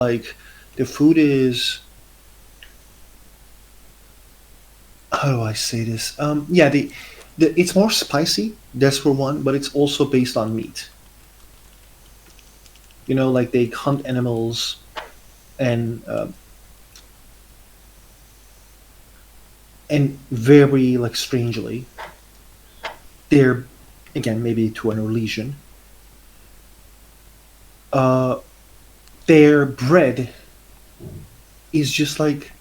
like the food is, how do I say this? Yeah, the it's more spicy. That's for one, but it's also based on meat. Like they hunt animals, and very like strangely, they're again maybe to an lesion. Uh, their bread is just like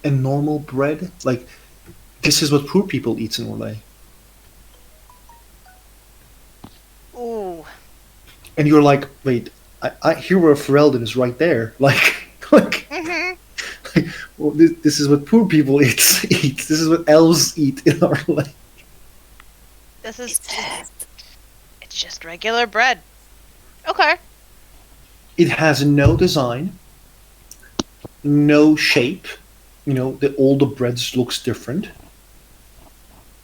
a normal bread. Like this is what poor people eat in Norway, Ooh. and you're like, wait, I hear where Ferelden is right there. Like, Hmm. well, this is what poor people eat. This is what elves eat in our land. This is it's just regular bread. Okay. It has no design, no shape. All the breads looks different.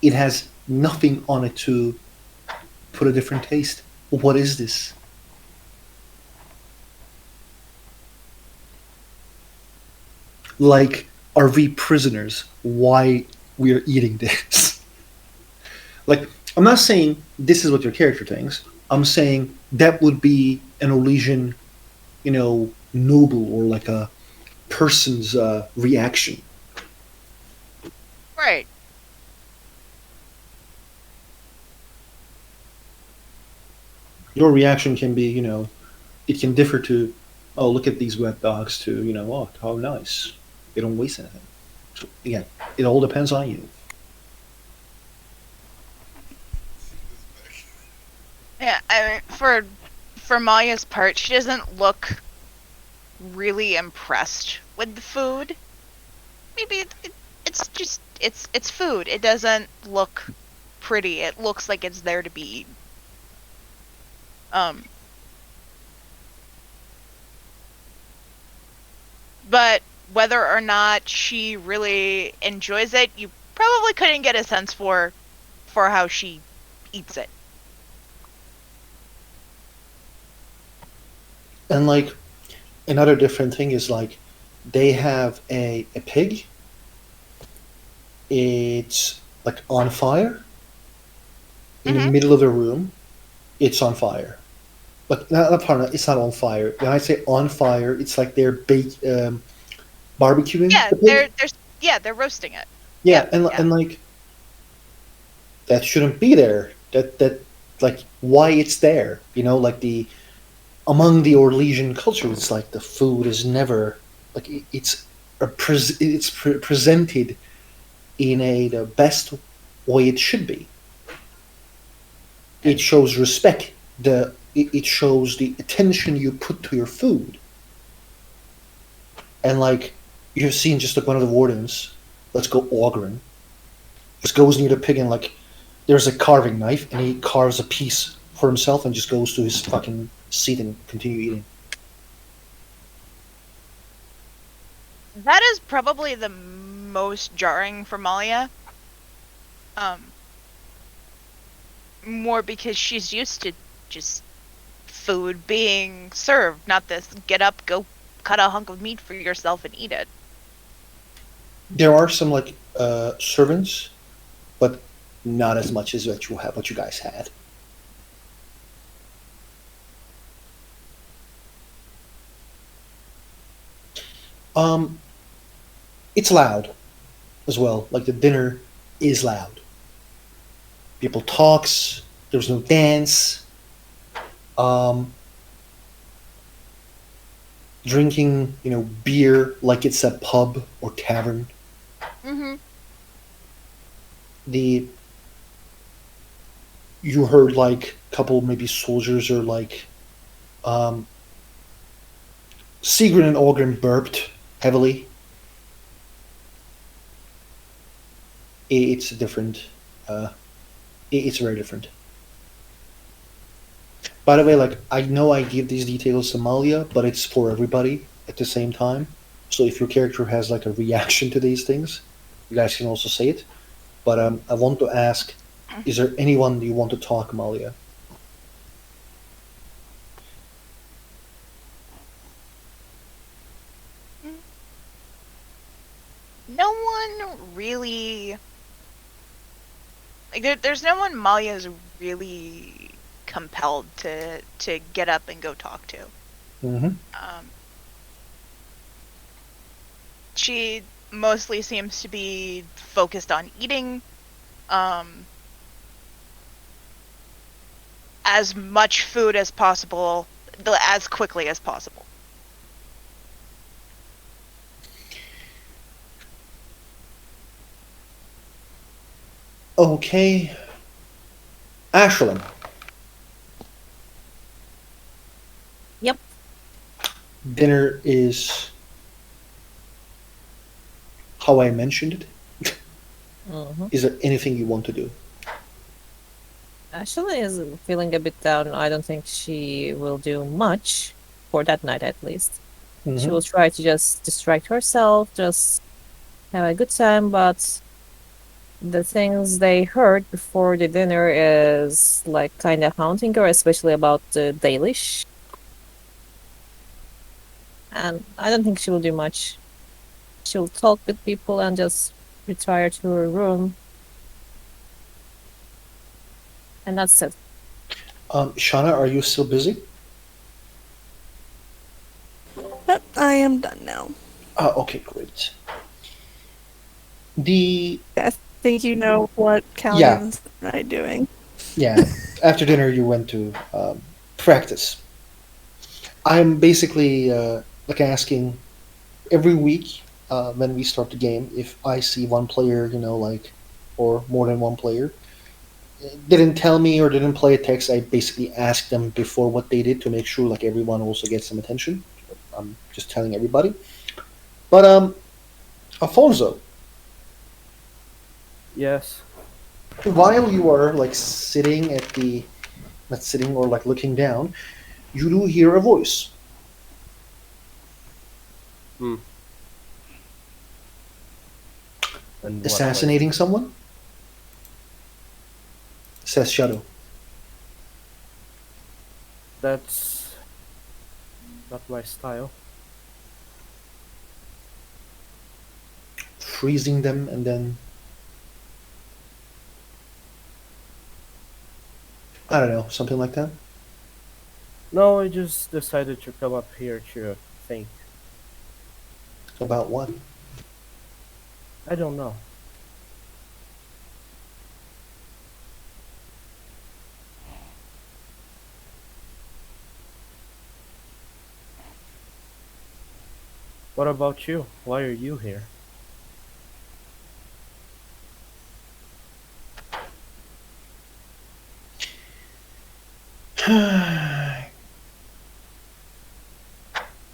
It has nothing on it to put a different taste. What is this? Like, are we prisoners? Why we are eating this? Like, I'm not saying this is what your character thinks. I'm saying that would be an Orlesian, noble or like a person's reaction. Right. Your reaction can be, it can differ to, oh, look at these wet dogs, to, oh, how nice. They don't waste anything. So, again, it all depends on you. Yeah, I mean, for Maya's part, she doesn't look really impressed with the food. Maybe it's just it's food. It doesn't look pretty. It looks like it's there to be eaten. Um, but whether or not she really enjoys it, you probably couldn't get a sense for how she eats it. And, like, another different thing is, like, they have a pig. It's, like, on fire in the Mm-hmm. middle of the room. It's on fire. But pardon, it's not on fire. When I say on fire, it's like they're barbecuing Yeah, the pig. they're roasting it. Yeah, Yep, and yeah. like that shouldn't be there. That like why it's there. Like the among the Orlesian culture, it's like the food is never like it's presented in the best way it should be. It And shows respect. It shows the attention you put to your food. And, like, you've seen just like one of the wardens, let's go Ogren, just goes near the pig and, like, there's a carving knife and he carves a piece for himself and just goes to his fucking seat and continue eating. that is probably the most jarring for Malia. Um, More because she's used to just food being served, not this get up, go cut a hunk of meat for yourself and eat it. There are some, like, servants, but not as much as what you guys had. Um, it's loud as well. Like the dinner is loud. People talks. There's no dance. Um, Drinking, beer like it's a pub or tavern. Mm-hmm. The You heard like a couple maybe soldiers or like um, Sigrid and Ogren burped heavily. It's different. Uh, it's very different. By the way, like I know I give these details to Malia, but it's for everybody at the same time. So if your character has like a reaction to these things, you guys can also say it. But I want to ask: is there anyone you want to talk, Malia? no one really like there's no one Malia's really compelled to get up and go talk to. Mm-hmm. She mostly seems to be focused on eating as much food as possible, as quickly as possible. Okay. Ashlyn, Yep. dinner is how I mentioned it. Hmm. Is there anything you want to do? Ashley is feeling a bit down. I don't think she will do much for that night, at least. She Mm-hmm. will try to just distract herself, just have a good time, but the things they heard before the dinner is like kind of haunting her, especially about the Dalish. And I don't think she will do much. She'll talk with people and just retire to her room, and that's it. Shauna, are you still busy? But I am done now. Okay, great. The I think you know what Yeah, Callian's and I doing. yeah. After dinner, you went to practice. I'm basically like asking every week when we start the game if I see one player, like or more than one player didn't tell me or didn't play a text. I basically ask them before what they did to make sure like everyone also gets some attention. I'm just telling everybody. But Alfonso, Yes. while you are like sitting at the not sitting or like looking down, you do hear a voice. Hmm. And what was Assassinating someone? Says Shadow. That's not my style. Freezing them and then I don't know, something like that. No, I just decided to come up here to think. About what? I don't know. What about you? Why are you here?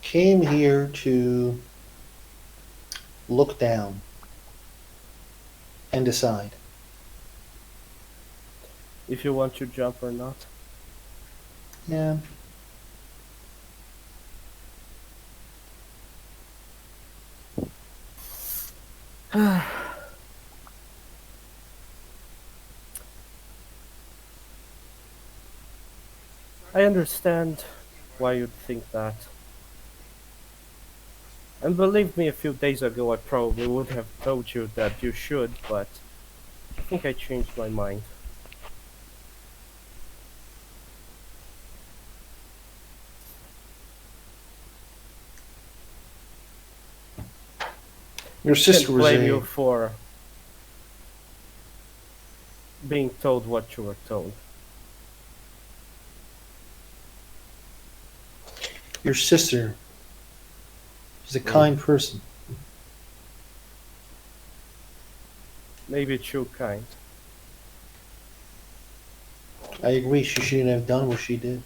Came here to look down and decide. If you want to jump or not? Yeah. I understand why you'd think that. And believe me, a few days ago I probably would have told you that you should, but I think I changed my mind. Your Can't sister was blame a you for being told what you were told. your sister is a Mm. kind person. Maybe too kind. I agree she shouldn't have done what she did.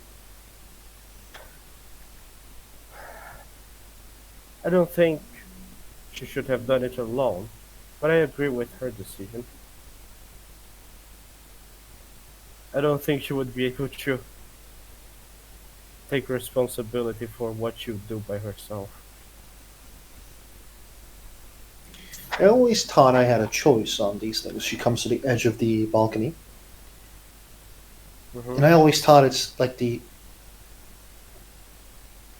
I don't think she should have done it alone, but I agree with her decision. I don't think she would be able to take responsibility for what you do by herself. I always thought I had a choice on these things. She comes to the edge of the balcony, Hmm. and I always thought it's like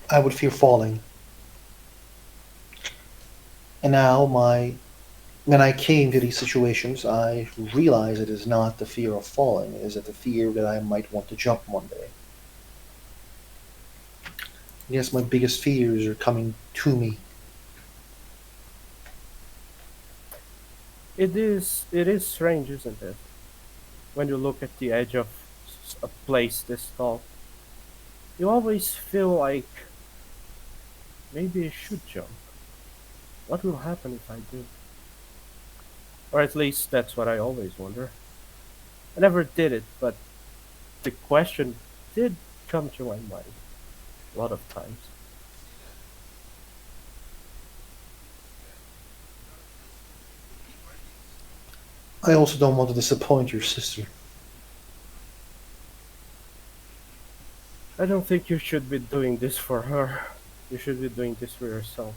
I would fear falling. And now my when I came to these situations, I realized it is not the fear of falling; it is that the fear that I might want to jump one day. Yes, my biggest fears are coming to me. It is strange, isn't it? When you look at the edge of a place this tall, you always feel like maybe I should jump. What will happen if I do? Or at least that's what I always wonder. I never did it, but the question did come to my mind a lot of times. I also don't want to disappoint your sister. I don't think you should be doing this for her. You should be doing this for yourself.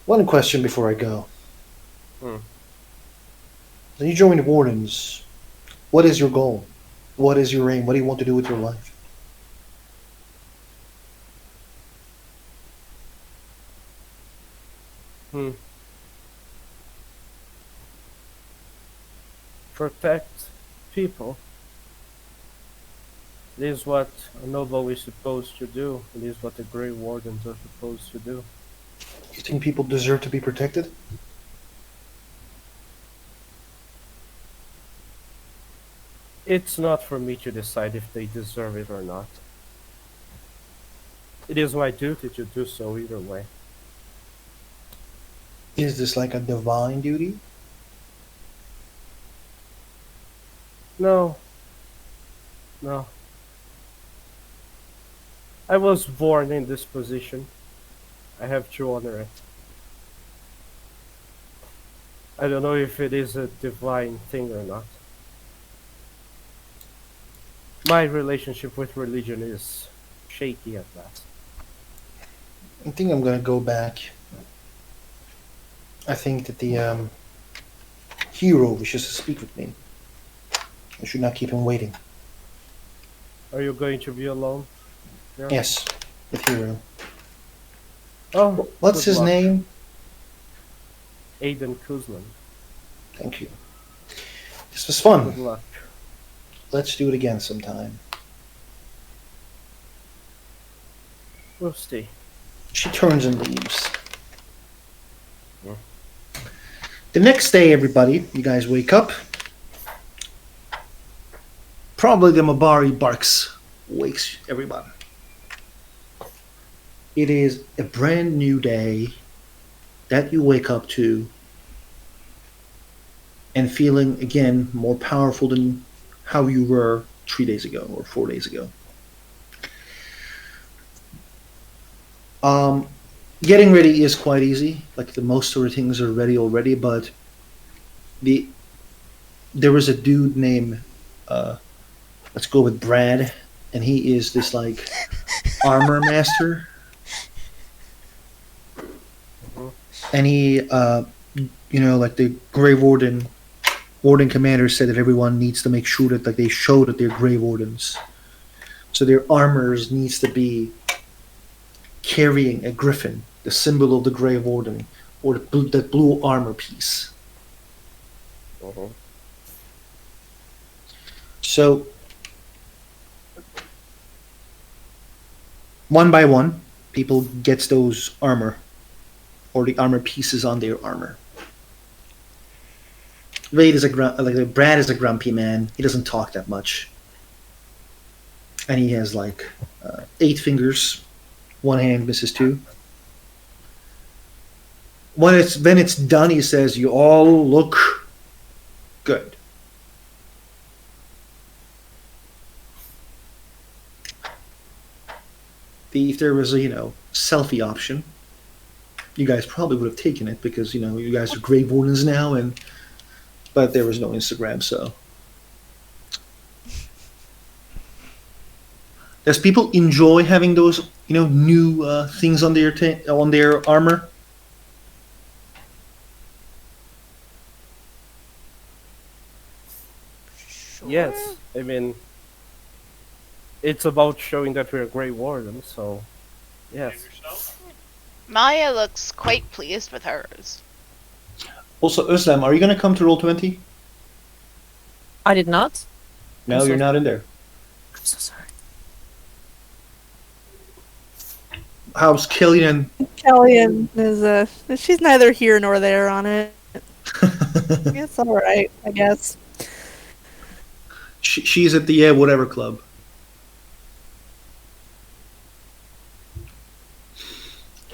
One question before I go. Hmm. When you join the Wardens, what is your goal? What is your aim? What do you want to do with your life? Hmm. Protect people. It is what a noble is supposed to do. It is what the Grey Wardens are supposed to do. You think people deserve to be protected? It's not for me to decide if they deserve it or not. It is my duty to do so either way. Is this like a divine duty? No, no. I was born in this position. I have to honor it. I don't know if it is a divine thing or not. My relationship with religion is shaky at best. I think I'm gonna go back. I think that the hero wishes to speak with me. I should not keep him waiting. Are you going to be alone? Yeah. Yes, the hero. Oh, What's good his luck. name? Aiden Kuzman. Thank you. This was Good fun. luck. Let's do it again sometime. We'll see. She turns and leaves. Yeah. The next day, everybody, you guys wake up. Probably the Mabari barks wakes everyone. It is a brand new day that you wake up to and feeling again more powerful than how you were 3 days ago or 4 days ago. Um, Getting ready is quite easy. Like the most sort of things are ready already, but the there was a dude named uh, let's go with Brad, and he is this like armor master, Mhm. and he like the Grey Warden commander said that everyone needs to make sure that like they show that they're Grey Wardens, so their armors needs to be carrying a griffin, the symbol of the Grey Warden, or that blue armor piece. Mhm. So one by one, people gets those armor or the armor pieces on their armor. Wade is Brad is a grumpy man. He doesn't talk that much, and he has like 8 fingers. One hand misses two. When it's done, he says, "You all look good." If there was a selfie option, you guys probably would have taken it because you guys are Grey Wardens now, but there was no Instagram, so. Does people enjoy having those new things on on their armor? Sure. Yes, I mean, it's about showing that we're Grey Wardens, so Yes. Maya looks quite pleased with hers. Also, Özlem, are you gonna come to Roll20? I did not. No, I'm you're so- not in there. I'm so sorry. How's Killian? Kellyanne is she's neither here nor there on it. It's all right, I guess. She's at the whatever club.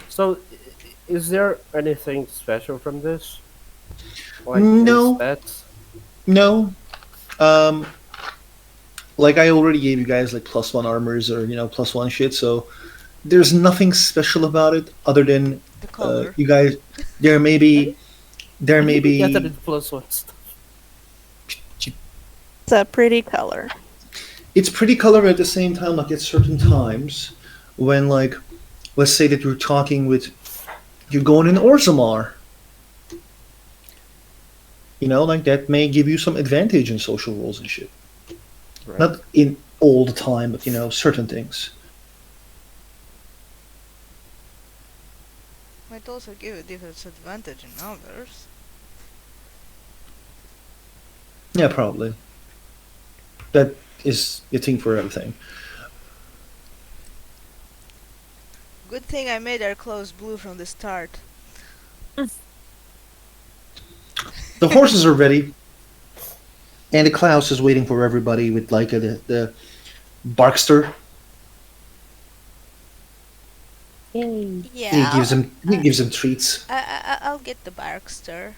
So, is there anything special from this? No. Stats? No. Um, like I already gave you guys like +1 armors or +1 shit, so there's nothing special about it other than The color. you guys. There may be. There may be. Yeah, that is +1 stuff. It's a pretty color. It's pretty color at the same time. Like at certain times, when like, let's say that you're talking with, you're going in Orzammar. Like that may give you some advantage in social roles and shit. Right. Not in all the time, but certain things. Might also give a disadvantage in others. Yeah, probably. That is the thing for everything. Good thing I made our clothes blue from the start. The horses are ready, and the Klaus is waiting for everybody with like the Barkster. Yay. Yeah, He gives him treats. I'll get the Barkster.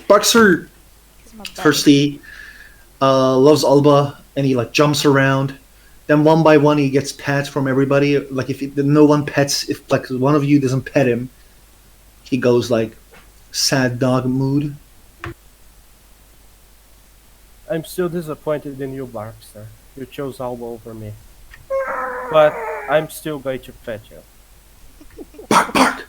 Barkster He's my buddy. firstly loves Alba, and he like jumps around. Then one by one he gets pets from everybody. Like if no one pets, if like one of you doesn't pet him, he goes like sad dog mood. I'm still disappointed in you, Barkster. You chose Alba over me. But I'm still going to pet you. Bark, bark.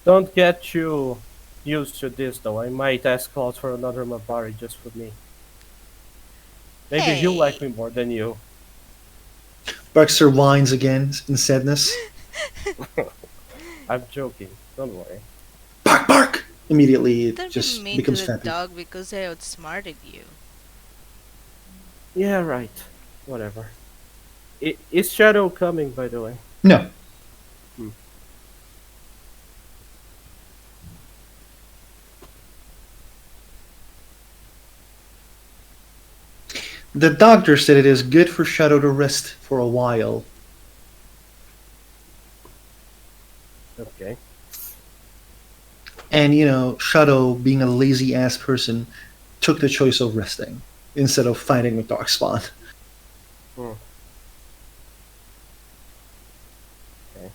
Don't get you used to this though. I might ask Claude for another Mabari just for me. Maybe he'll Hey. like me more than you. Barkster whines again in sadness. I'm joking. Don't worry. Bark, bark. Immediately it Don't just be mean becomes to the happy. dog because I outsmarted you. Yeah, right. Whatever. Is Shadow coming, by the way? No. The doctor said it is good for Shadow to rest for a while. Okay. And, Shadow, being a lazy ass person, took the choice of resting instead of fighting with Darkspawn. Hmm. Okay.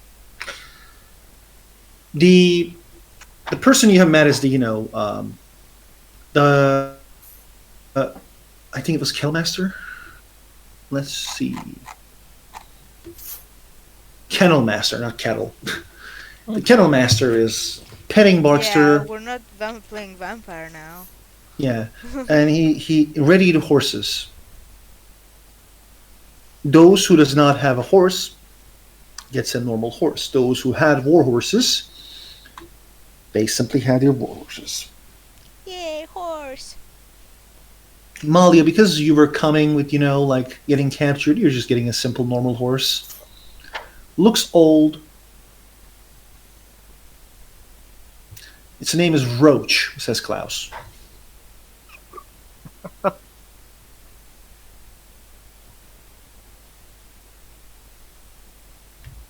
The person you have met is the I think it was Killmaster. Let's see. Kennel Master, not Kettle. The Kennel Master is petting Yeah, Barkster. we're not playing vampire now. Yeah, and he readied horses. Those who does not have a horse gets a normal horse. Those who had war horses, they simply had their war horses. Yay, horse! Malia, because you were coming with, like getting captured, you're just getting a simple normal horse. Looks old. Its name is Roach, says Klaus.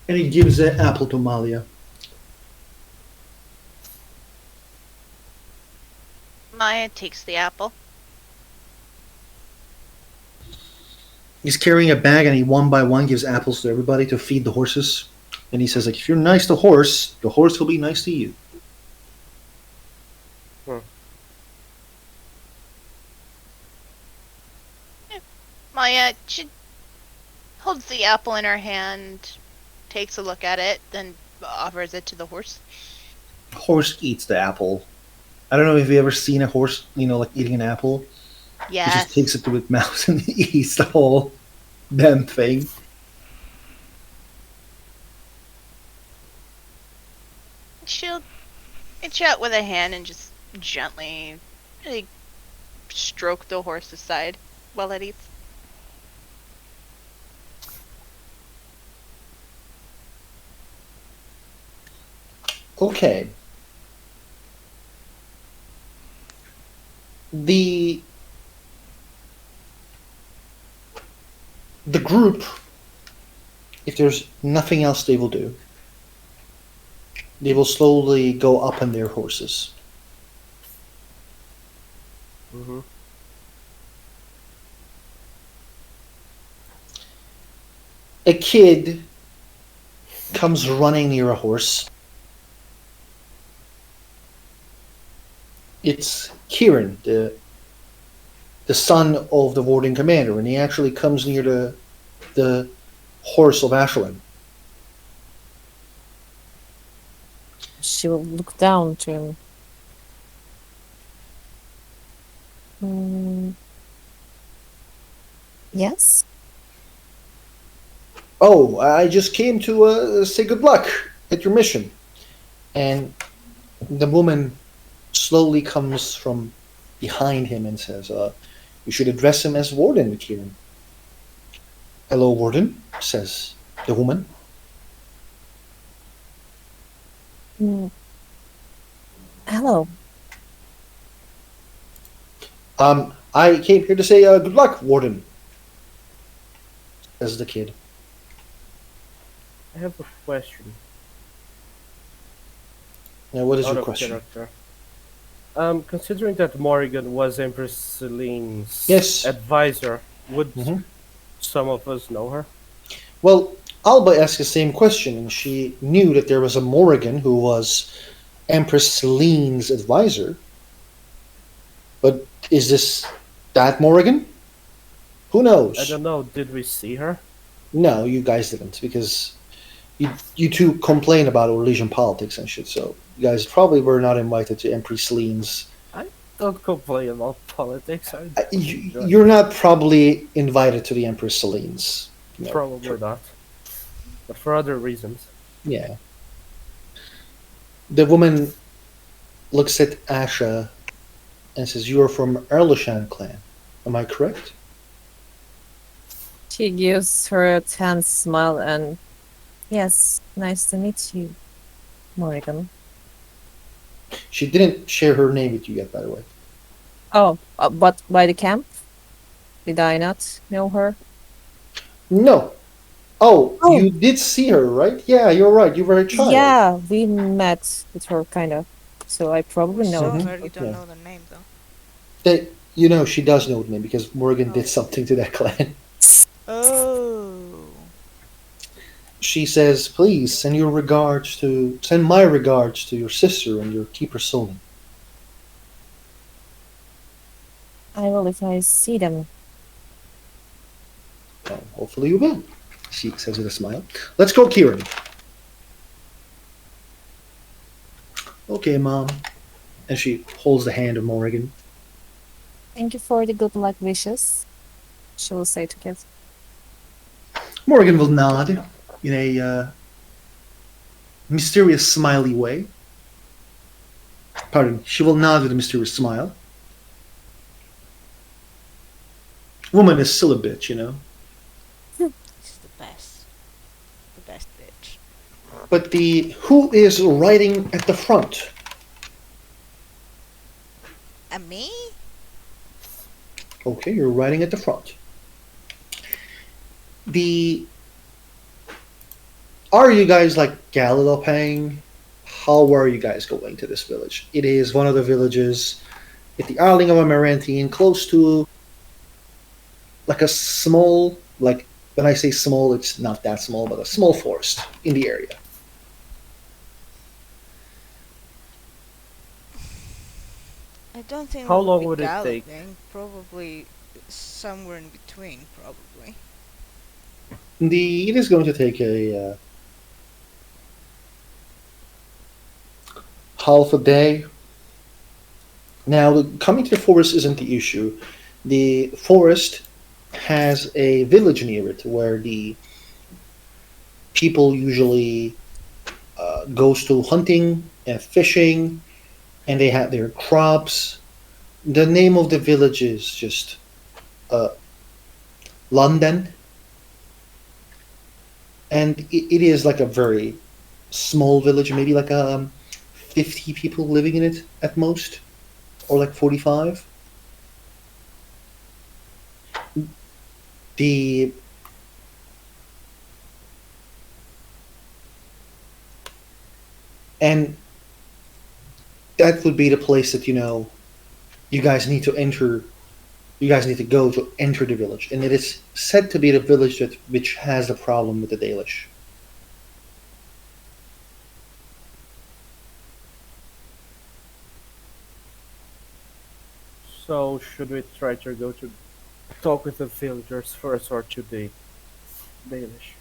And he gives an apple to Malia. Maya takes the apple. He's carrying a bag and he one by one gives apples to everybody to feed the horses. And he says, like, if you're nice to the horse will be nice to you. Maya, she holds the apple in her hand, takes a look at it, then offers it to the horse. Horse eats the apple. I don't know if you've ever seen a horse, like eating an apple. He just Yes. takes it to his mouth and eats the whole damn thing. She'll reach out with a hand and just gently like, stroke the horse's side while it eats. Okay. The group, if there's nothing else they will do, they will slowly go up on their horses. Mm-hmm. A kid comes running near a horse. It's Kieran, the son of the warden commander, and he actually comes near the horse of Ashelin. She will look down to him. Mm. Yes? Oh, I just came to say good luck at your mission. And the woman slowly comes from behind him and says, you should address him as Warden, Kieran. Hello, Warden, says the woman. Mm. Hello. I came here to say good luck, Warden, says the kid. I have a question. Now, what is Out your of question? character. Considering that Morrigan was Empress Celine's Yes. advisor, would Mhm. some of us know her? Well, Alba asked the same question, and she knew that there was a Morrigan who was Empress Celine's advisor. But is this that Morrigan? Who knows? I don't know. Did we see her? No, you guys didn't, because you two complain about Orlesian politics and shit, so you guys probably were not invited to Empress Celine's. Don't complain about politics. You're not probably invited to the Empress Celine's. You know, Probably not. But for other reasons. Yeah. The woman looks at Asha and says, "You are from Erlishan clan. Am I correct?" She gives her a tense smile and, yes, nice to meet you, Morrigan. She didn't share her name with you yet, by the way. Oh, but by the camp? Did I not know her? No. Oh, Oh. you did see her, right? Yeah, you're right. You were a child. Yeah, we met with her, kind of. So I probably know So Mhm. her, you don't Yeah. know the name though. That you know she does know the name because Morgan Oh. did something to that clan. Oh. She says, "Please send my regards to your sister and your keeper Solon." I will if I see them. Well, hopefully you will. She says with a smile. Let's go, Kieran. Okay, Mom. And she holds the hand of Morrigan. Thank you for the good luck wishes, she will say to Kit. Morrigan will nod in a mysterious, smiley way. Pardon, she will nod with a mysterious smile. Woman is still a bitch, you know. She's the best. The best bitch. But who is riding at the front? And me? Okay, you're riding at the front. Are you guys like galloping? How are you guys going to this village? It is one of the villages at the Isling of Amarantine, close to like a small, like when I say small, it's not that small, but a small forest in the area. I don't think How we'll long be would it take? galloping. Probably somewhere in between, probably. It is going to take a half a day. Now, coming to the forest isn't the issue. The forest has a village near it where the people usually goes to hunting and fishing, and they have their crops. The name of the village is just uh, London, and it is like a very small village, maybe like 50 people living in it at most, or like 45. The and that would be the place that you guys need to enter. You guys need to go to enter the village, and it is said to be the village that which has the problem with the Dalish. So should we try to go to talk with the villagers first or to the Dalish?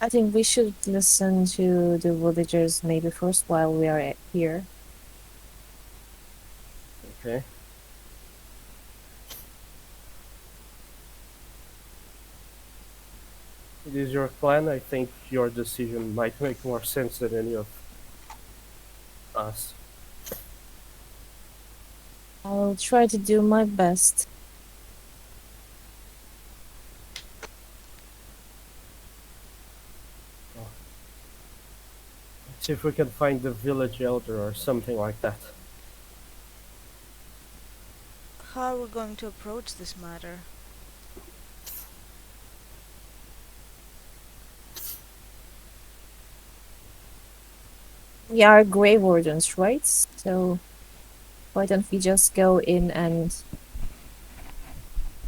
I think we should listen to the villagers maybe first while we are here. Okay. It is your plan. I think your decision might make more sense than any of us. I'll try to do my best. Let's see if we can find the village elder or something like that. How are we going to approach this matter? We are Grey Wardens, right? So why don't we just go in and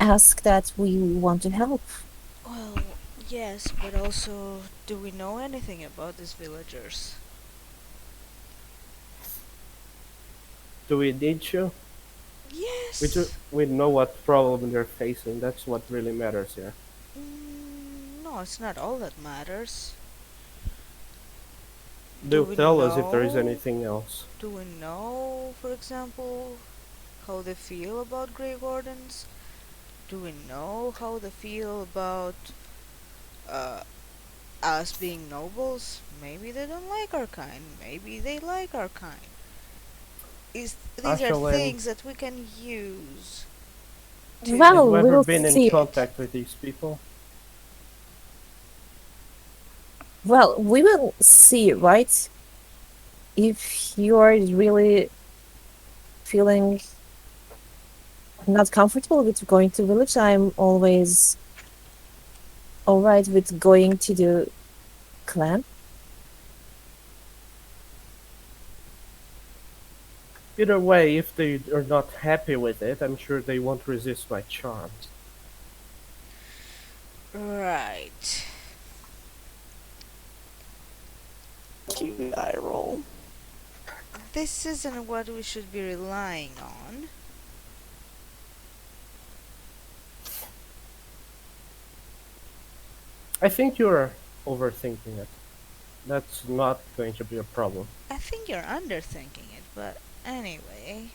ask that we want to help? Well, yes, but also, do we know anything about these villagers? Do we need to? Yes. We know what problem they're facing. That's what really matters here. No, it's not all that matters. Do we tell us if there is know- anything else. Do we know, for example, how they feel about Grey Wardens? Do we know how they feel about uh, us being nobles? Maybe they don't like our kind. Maybe they like our kind. These are Actually, things that we can use. To- Well, have you ever we'll been see. in contact with these people? Well, we will see, right? If you are really feeling not comfortable with going to village, I'm always alright with going to the clan. Either way, if they are not happy with it, I'm sure they won't resist my charms. Right. Cute eye roll. This isn't what we should be relying on. I think you're overthinking it. That's not going to be a problem. I think you're underthinking it, but anyway.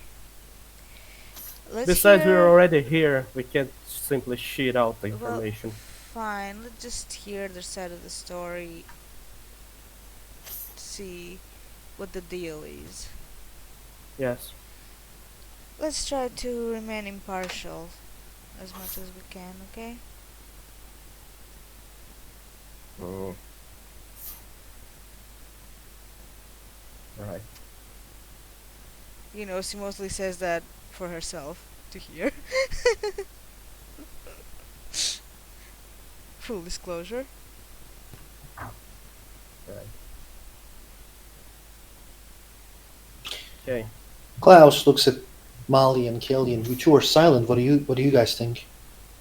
Let's Besides, hear... we're already here. We can't simply shit out the Well, information. fine, let's just hear their side of the story. See what the deal is. Yes. Let's try to remain impartial as much as we can, okay? Mm. Right. You know, she mostly says that for herself to hear. Full disclosure. Right. Okay. Klaus looks at Molly and Killian. You two are silent. What do you guys think?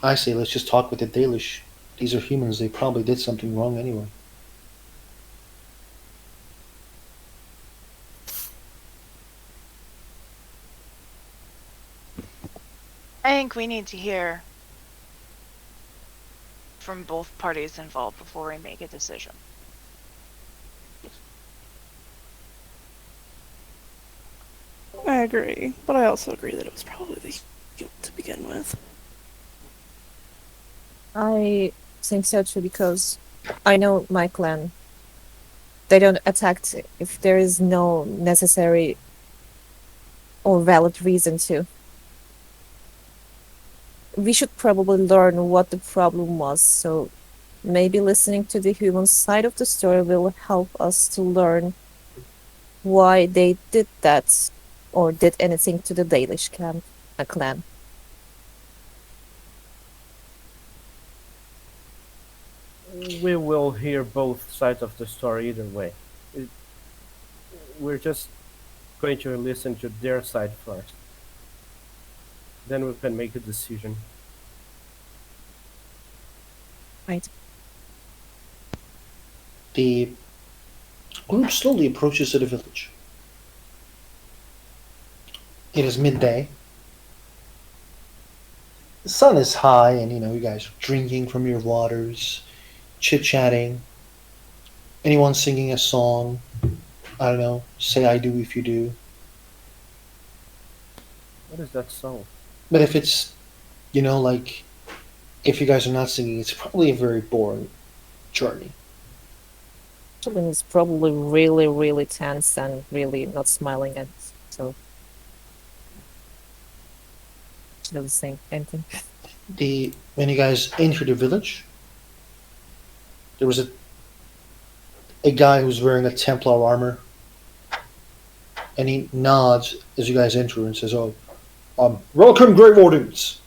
I say let's just talk with the Dalish. These are humans. They probably did something wrong anyway. I think we need to hear from both parties involved before we make a decision. agree, but I also agree that it was probably the heal to begin with. I think so too because I know my clan. They don't attack if there is no necessary or valid reason to. We should probably learn what the problem was, so maybe listening to the human side of the story will help us to learn why they did that or did anything to the Dalish clan. We will hear both sides of the story either way. It, we're just going to listen to their side first. Then we can make a decision. Right. The group slowly approaches the village. It is midday. The sun is high, and you guys are drinking from your waters, chit chatting. Anyone singing a song? I don't know. Say I do if you do. What is that song? But if it's, like, if you guys are not singing, it's probably a very boring journey. Children is probably really, really tense and really not smiling at so she doesn't say anything. When you guys enter the village, there was a guy who's wearing a Templar armor, and he nods as you guys enter and says, "Oh, welcome, Grey Wardens.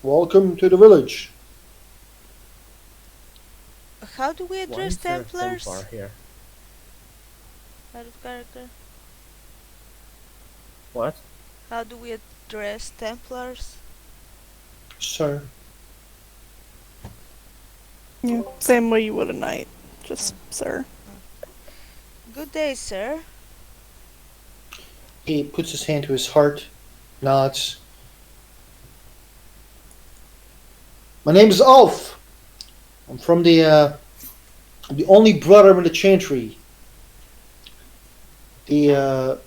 Welcome to the village." How do we Why address is there a Templars? Templar here? Out of character. What? How do we address Templars? Sir, Yeah, same way you would a knight, just sir. Good day, sir. he puts his hand to his heart, nods. My name is Ulf. I'm from I'm the only brother in the Chantry. I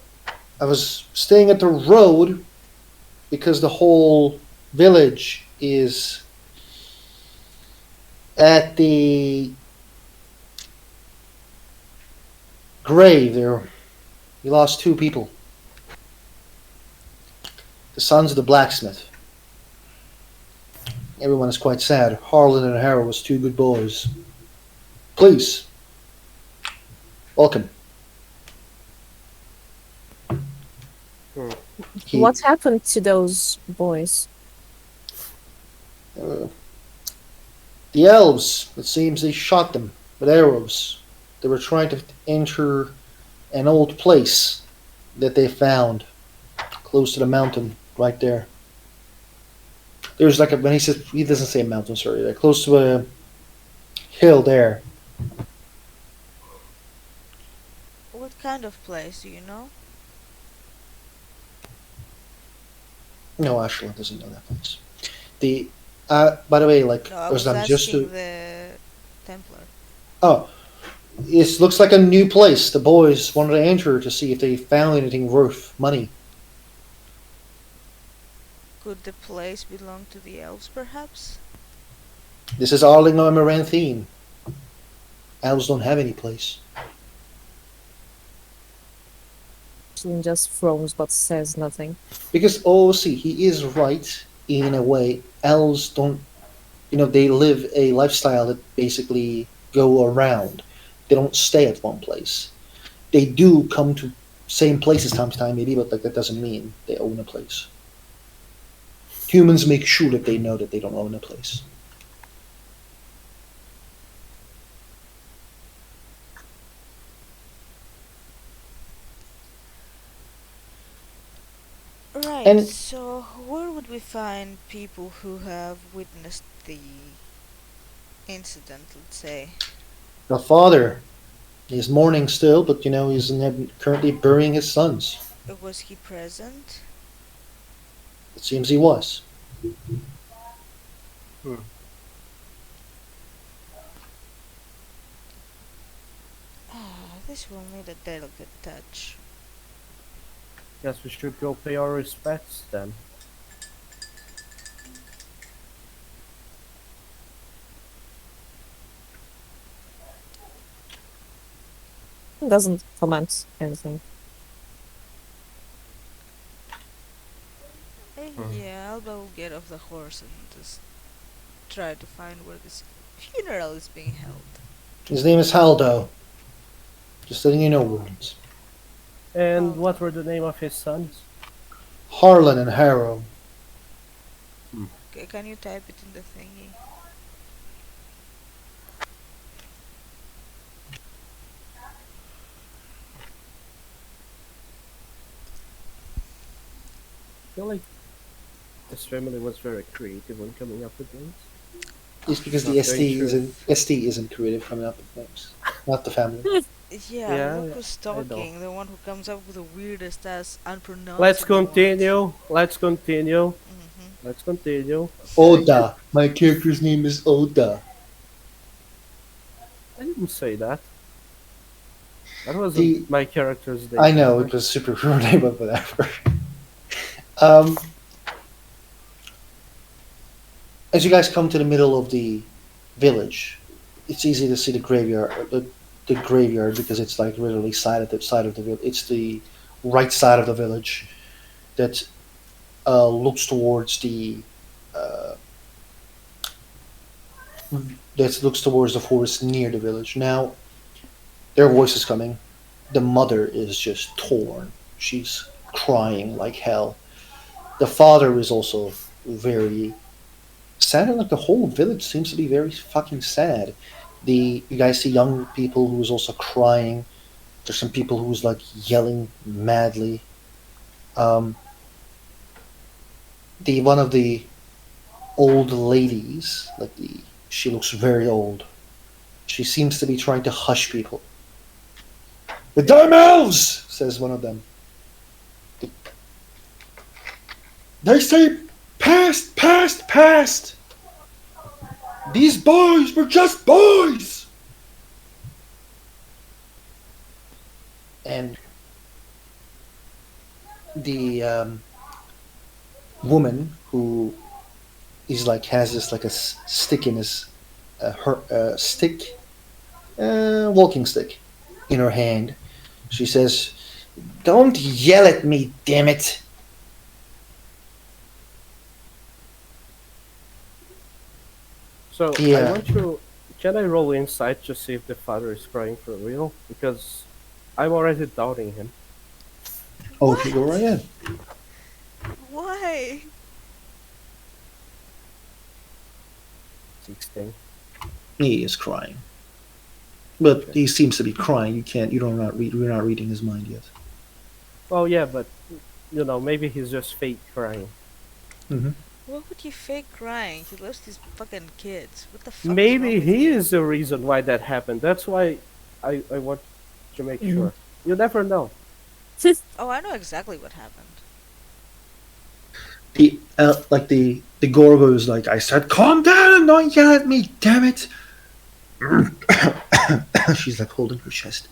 was staying at the road because the whole village is at the grave there. We lost 2 people. The sons of the blacksmith. Everyone is quite sad. Harlan and Harrow was 2 good boys. Please, welcome. He, What happened to those boys? the elves, it seems they shot them with arrows. They were trying to enter an old place that they found close to the mountain right there. There's like when he doesn't say a mountain, sorry, they're close to a hill there. What kind of place, do you know? No, Ashland doesn't know that place. By the way, like, No, I was I'm just asking the Templar. oh, it looks like a new place. The boys wanted to enter to see if they found anything worth money. Could the place belong to the elves, perhaps? This is Arling Maranthine. Elves don't have any place. She just frowns but says nothing. Because, oh, see, he is right in a way. Elves don't, they live a lifestyle that basically go around. They don't stay at one place. They do come to same places time to time, maybe, but like that doesn't mean they own a place. Humans make sure that they know that they don't own a place. Right, And- so where would we find people who have witnessed the incident, let's say? The father is mourning still, but he's currently burying his sons. Was he present? It seems he was. Ah, this will need a delicate touch. Guess we should go pay our respects then. Doesn't comment anything. Yeah, Alba will get off the horse and just try to find where this funeral is being held. His name is Haldo. Just letting you know, Wounds. And Oh. what were the name of his sons? Harlan and Harrow. Can you type it in the thingy? I feel like this family was very creative when coming up with names. It's because Not the very ST sure. isn't creative coming up with names. Not the family. Yeah, Yeah, look who's I know. talking, the one who comes up with the weirdest ass unpronounceable Let's continue. Let's continue. Mm-hmm. Let's continue. Oda. My character's name is Oda. I didn't say that. That wasn't The- my character's name. I know it was super cruel name, but whatever. Um, as you guys come to the middle of the village, it's easy to see the graveyard. The graveyard because it's like literally side of the village. It's the right side of the village that looks towards the forest near the village. Now, there are voices coming. The mother is just torn. She's crying like hell. The father is also very sad, and like the whole village seems to be very fucking sad. You guys see young people who's also crying. There's some people who's like yelling madly. The one of the old ladies, she looks very old. She seems to be trying to hush people. The damn elves, says one of them. They say, past, past, past. These boys were just boys. And the woman who is like has this like a stick in his walking stick in her hand. She says, "Don't yell at me, damn it." So I Yeah. want to. Can I roll insight to see if the father is crying for real? Because I'm already doubting him. Oh, okay, go right in. Why? 16. He is crying, but he seems to be crying. You're not reading his mind yet. Oh yeah, but maybe he's just fake crying. Why would he fake crying? He lost his fucking kids. What the fuck? is Maybe wrong with he you? is the reason why that happened. That's why I want to make sure. You never know. Oh, I know exactly what happened. The Gorgo is like, I said, calm down and don't yell at me, damn it. She's like holding her chest,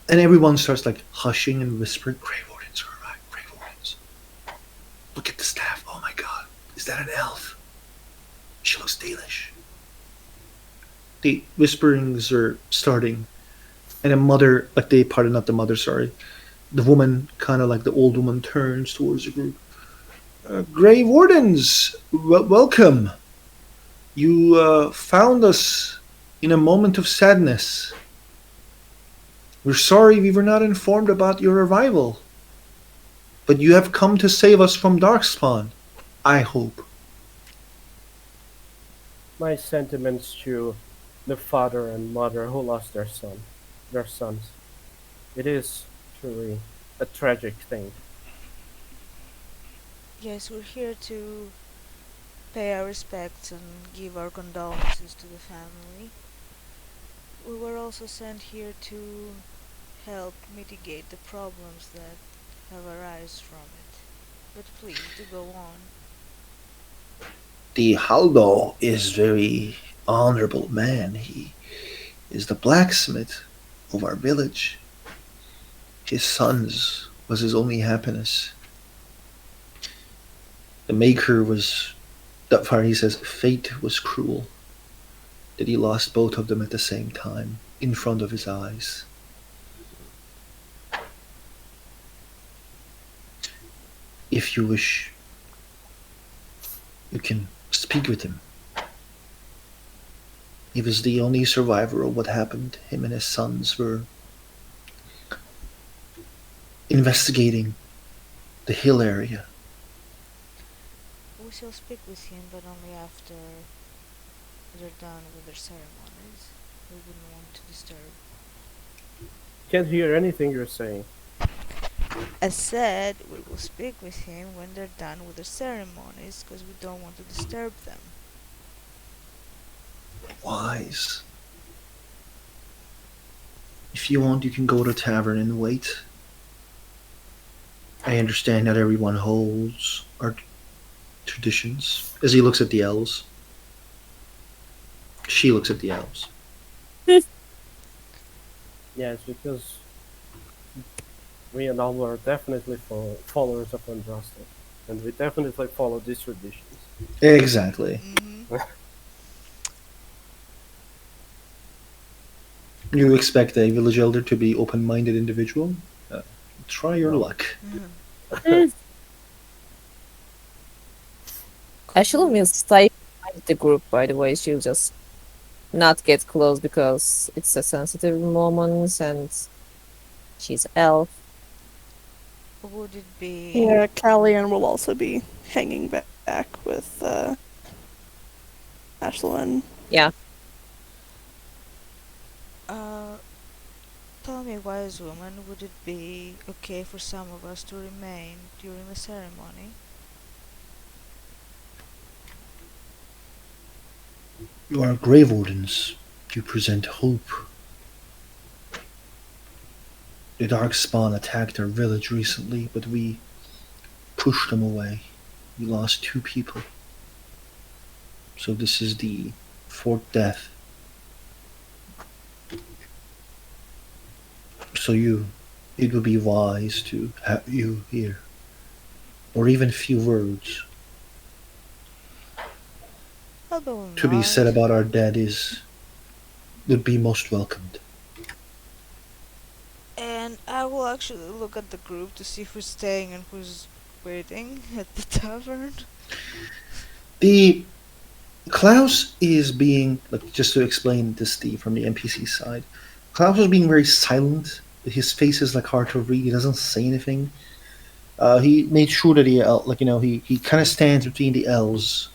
and everyone starts like hushing and whispering, Grey Wardens are right, Grey Wardens. Look at the staff. Oh my god, is that an elf? She looks delish. The whisperings are starting, and the woman, kind of like the old woman, turns towards the group. Grey Wardens, welcome. You found us in a moment of sadness. We're sorry we were not informed about your arrival. But you have come to save us from Darkspawn, I hope. My sentiments to the father and mother who lost their sons. It is truly a tragic thing. Yes, we're here to pay our respects and give our condolences to the family. We were also sent here to help mitigate the problems that have arisen from it. But please, do go on. The Haldo is very honorable man. He is the blacksmith of our village. His sons was his only happiness. The Maker was. That far, he says, fate was cruel, that he lost both of them at the same time, in front of his eyes. If you wish, you can speak with him. He was the only survivor of what happened. Him and his sons were investigating the hill area. We shall speak with him, but only after they're done with their ceremonies. We wouldn't want to disturb. Can't hear anything you're saying. I said we will speak with him when they're done with their ceremonies, because we don't want to disturb them. Wise. If you want, you can go to the tavern and wait. I understand not everyone holds our traditions. As he looks at the elves. She looks at the elves. Yes, because we and all are definitely followers of Andraste, and we definitely follow these traditions. Exactly. Mm-hmm. You expect a village elder to be open-minded individual? Try your luck. Ashley will stay behind the group, by the way. She'll just not get close because it's a sensitive moment and she's elf. Would it be? Yeah, Callian will also be hanging back with Ashlyn. Yeah. Tell me, wise woman, would it be okay for some of us to remain during the ceremony? You are grave wardens. You present hope. The Darkspawn attacked our village recently, but we pushed them away. We lost 2 people. So this is the 4th death. So it would be wise to have you here. Or even a few words Although to be said not. about our dead would be most welcomed. And I will actually look at the group to see who's staying and who's waiting at the tavern. The Klaus is being, like, just to explain this, Steve, from the NPC side. Klaus is being very silent. His face is like hard to read. He doesn't say anything. He made sure that he kind of stands between the elves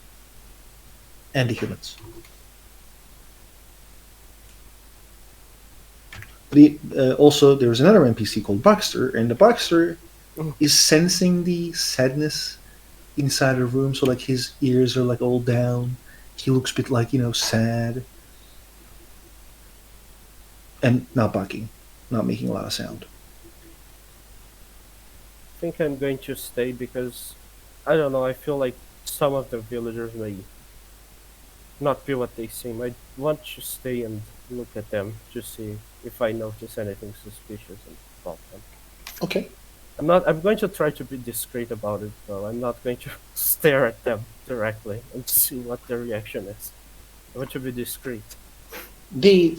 and the humans. Also, there's another NPC called Baxter, and the Baxter is sensing the sadness inside the room. So, like, his ears are like all down. He looks a bit like, sad. And not barking, not making a lot of sound. I think I'm going to stay because I don't know. I feel like some of the villagers may not be what they seem. I want to stay and look at them to see if I notice anything suspicious about them. Okay. I'm going to try to be discreet about it, though. I'm not going to stare at them directly and see what their reaction is. I want to be discreet. The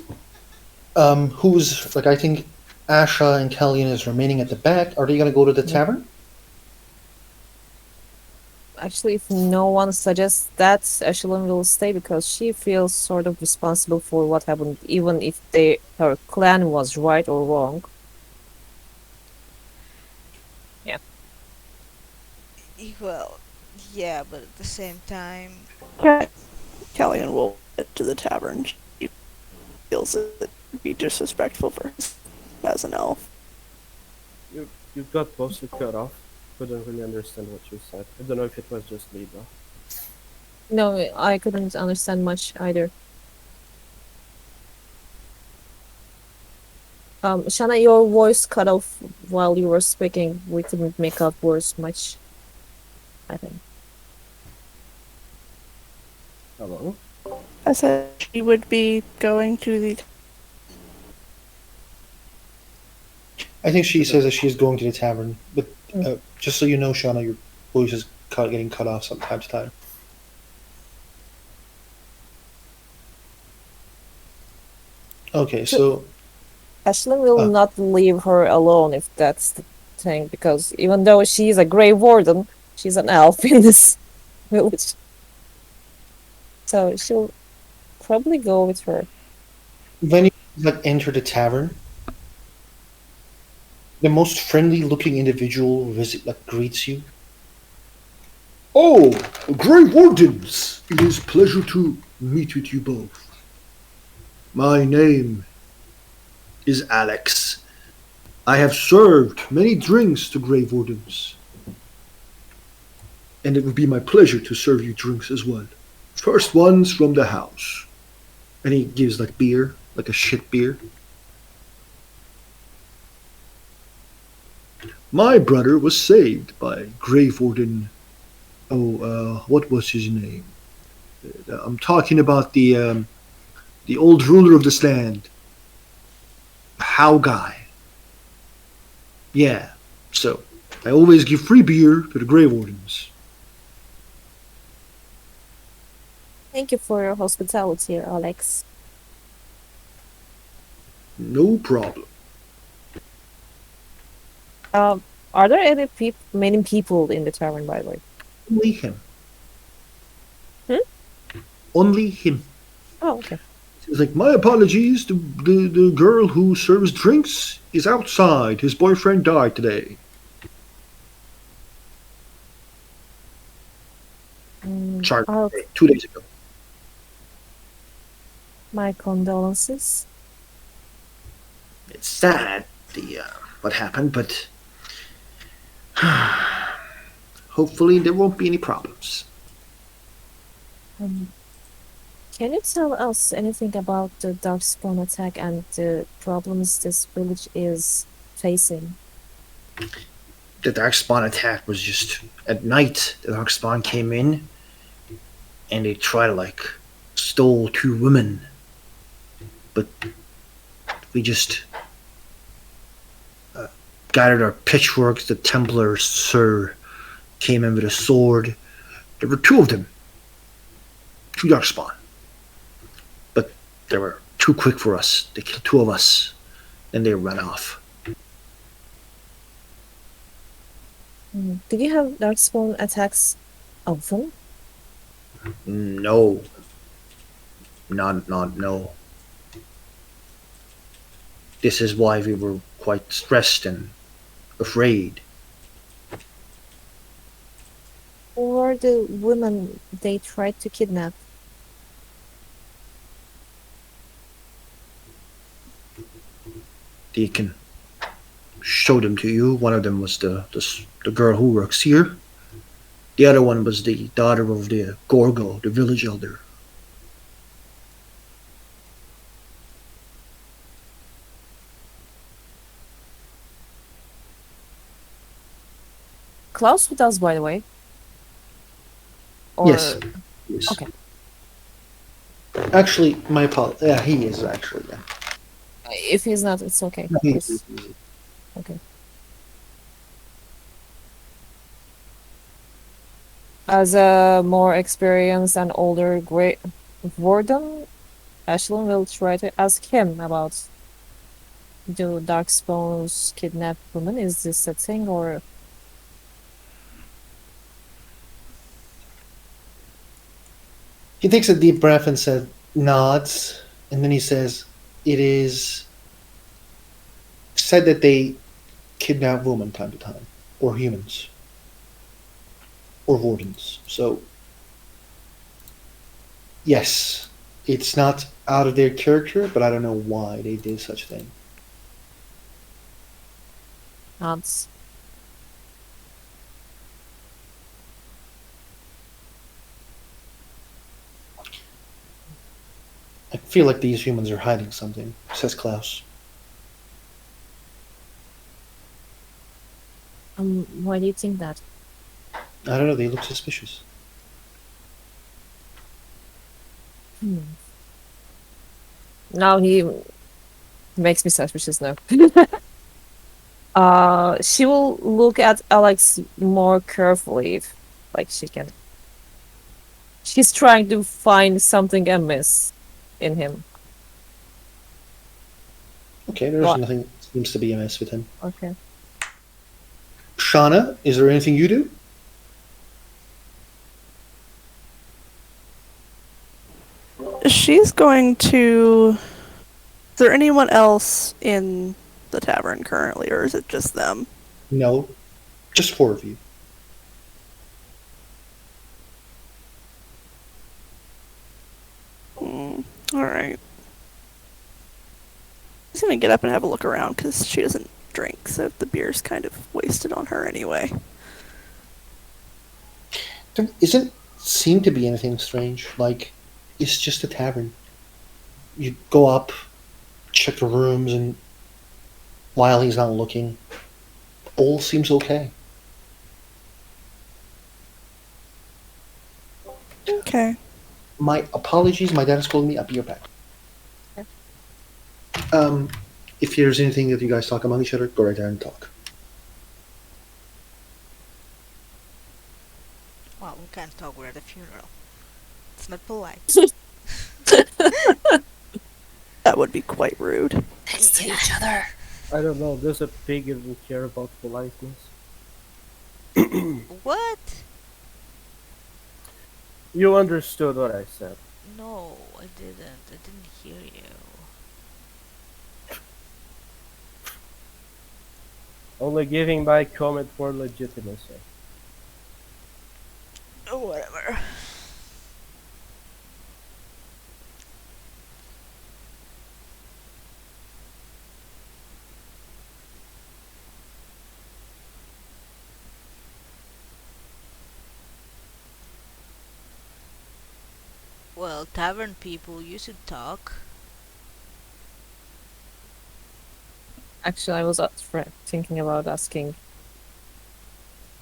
who's, like, I think Asha and Kellyan is remaining at the back. Are they going to go to the tavern? Actually, if no one suggests that, Ashlyn will stay because she feels sort of responsible for what happened, even if her clan was right or wrong. Well, yeah, but at the same time, Callian will get to the tavern. She feels it would be disrespectful for us as an elf. You got mostly cut off. Couldn't really understand what you said. I don't know if it was just me though. No, I couldn't understand much either. Shana, your voice cut off while you were speaking. We couldn't make out words much, I think. Hello? I said she would be going to the I think she says that she is going to the tavern, but just so you know, Shauna, your voice is getting cut off from time to time. Okay, so Ashlyn will uh, not leave her alone if that's the thing, because even though she's a Grey Warden, she's an elf in this village. So she'll probably go with her. when you enter the tavern, the most friendly-looking individual greets you. Oh, Grey Wardens! It is a pleasure to meet with you both. My name is Alex. I have served many drinks to Grey Wardens, and it would be my pleasure to serve you drinks as well. First one's from the house. And he gives like beer, like a shit beer. My brother was saved by Grey Warden. What was his name? I'm talking about the old ruler of this land, How guy. Yeah. So I always give free beer to the Grey Wardens. Thank you for your hospitality, Alex. No problem. Are there many people in the tavern, by the way? Only him. Hmm? Only him. Oh, okay. He's like, my apologies. The girl who serves drinks is outside. His boyfriend died today. Charged Oh, 2 days ago. my condolences. It's sad what happened, but hopefully there won't be any problems. Um, can you tell us anything about the Darkspawn attack and the problems this village is facing? The Darkspawn attack was just at night. The Darkspawn came in and they tried to stole 2 women, but we just gathered our pitchforks. The Templar Sir came in with a sword. There were 2 of them, 2 Darkspawn, but they were too quick for us. They killed 2 of us, and they ran off. Did you have Darkspawn attacks often? No, not no. This is why we were quite stressed and afraid. Or the women they tried to kidnap? They can show them to you. One of them was the girl who works here. The other one was the daughter of the Gorgo, the village elder. Klaus with us, by the way. Or, Yes. Yes. Okay. Actually, my apologies. Yeah, he is actually. Yeah. If he's not, it's okay. He It's- is. okay. As a more experienced and older Grey Warden, Ashlyn will try to ask him about do Darkspawns kidnap women? Is this a thing or He takes a deep breath and nods, and then he says, "It is said that they kidnap women time to time, or humans, or wardens. So, yes, it's not out of their character, but I don't know why they did such a thing." nods? I feel like these humans are hiding something, says Klaus. Why do you think that? I don't know, they look suspicious. Now he makes me suspicious now. She will look at Alex more carefully if, like, she can. She's trying to find something amiss in him. Okay, there's What? nothing seems to be amiss with him. Okay. Shauna, is there anything you do? She's going to. Is there anyone else in the tavern currently, or is it just them? No, just four of you. Alright. She's gonna get up and have a look around because she doesn't drink, so the beer's kind of wasted on her anyway. There isn't seem to be anything strange. Like, it's just a tavern. You go up, check the rooms, and while he's not looking, all seems okay. Okay. My apologies, my dad is calling me. I'll be right back. Okay. If there's anything that you guys talk among each other, go right there and talk. Well, we can't talk. We're at a funeral. It's not polite. That would be quite rude. Next to each other. I don't know, does a pig even care about politeness? What? You understood what I said. No, I didn't. I didn't hear you. Only giving my comment for legitimacy. Oh, whatever. Well, tavern people, you should talk. Actually, I was thinking about asking.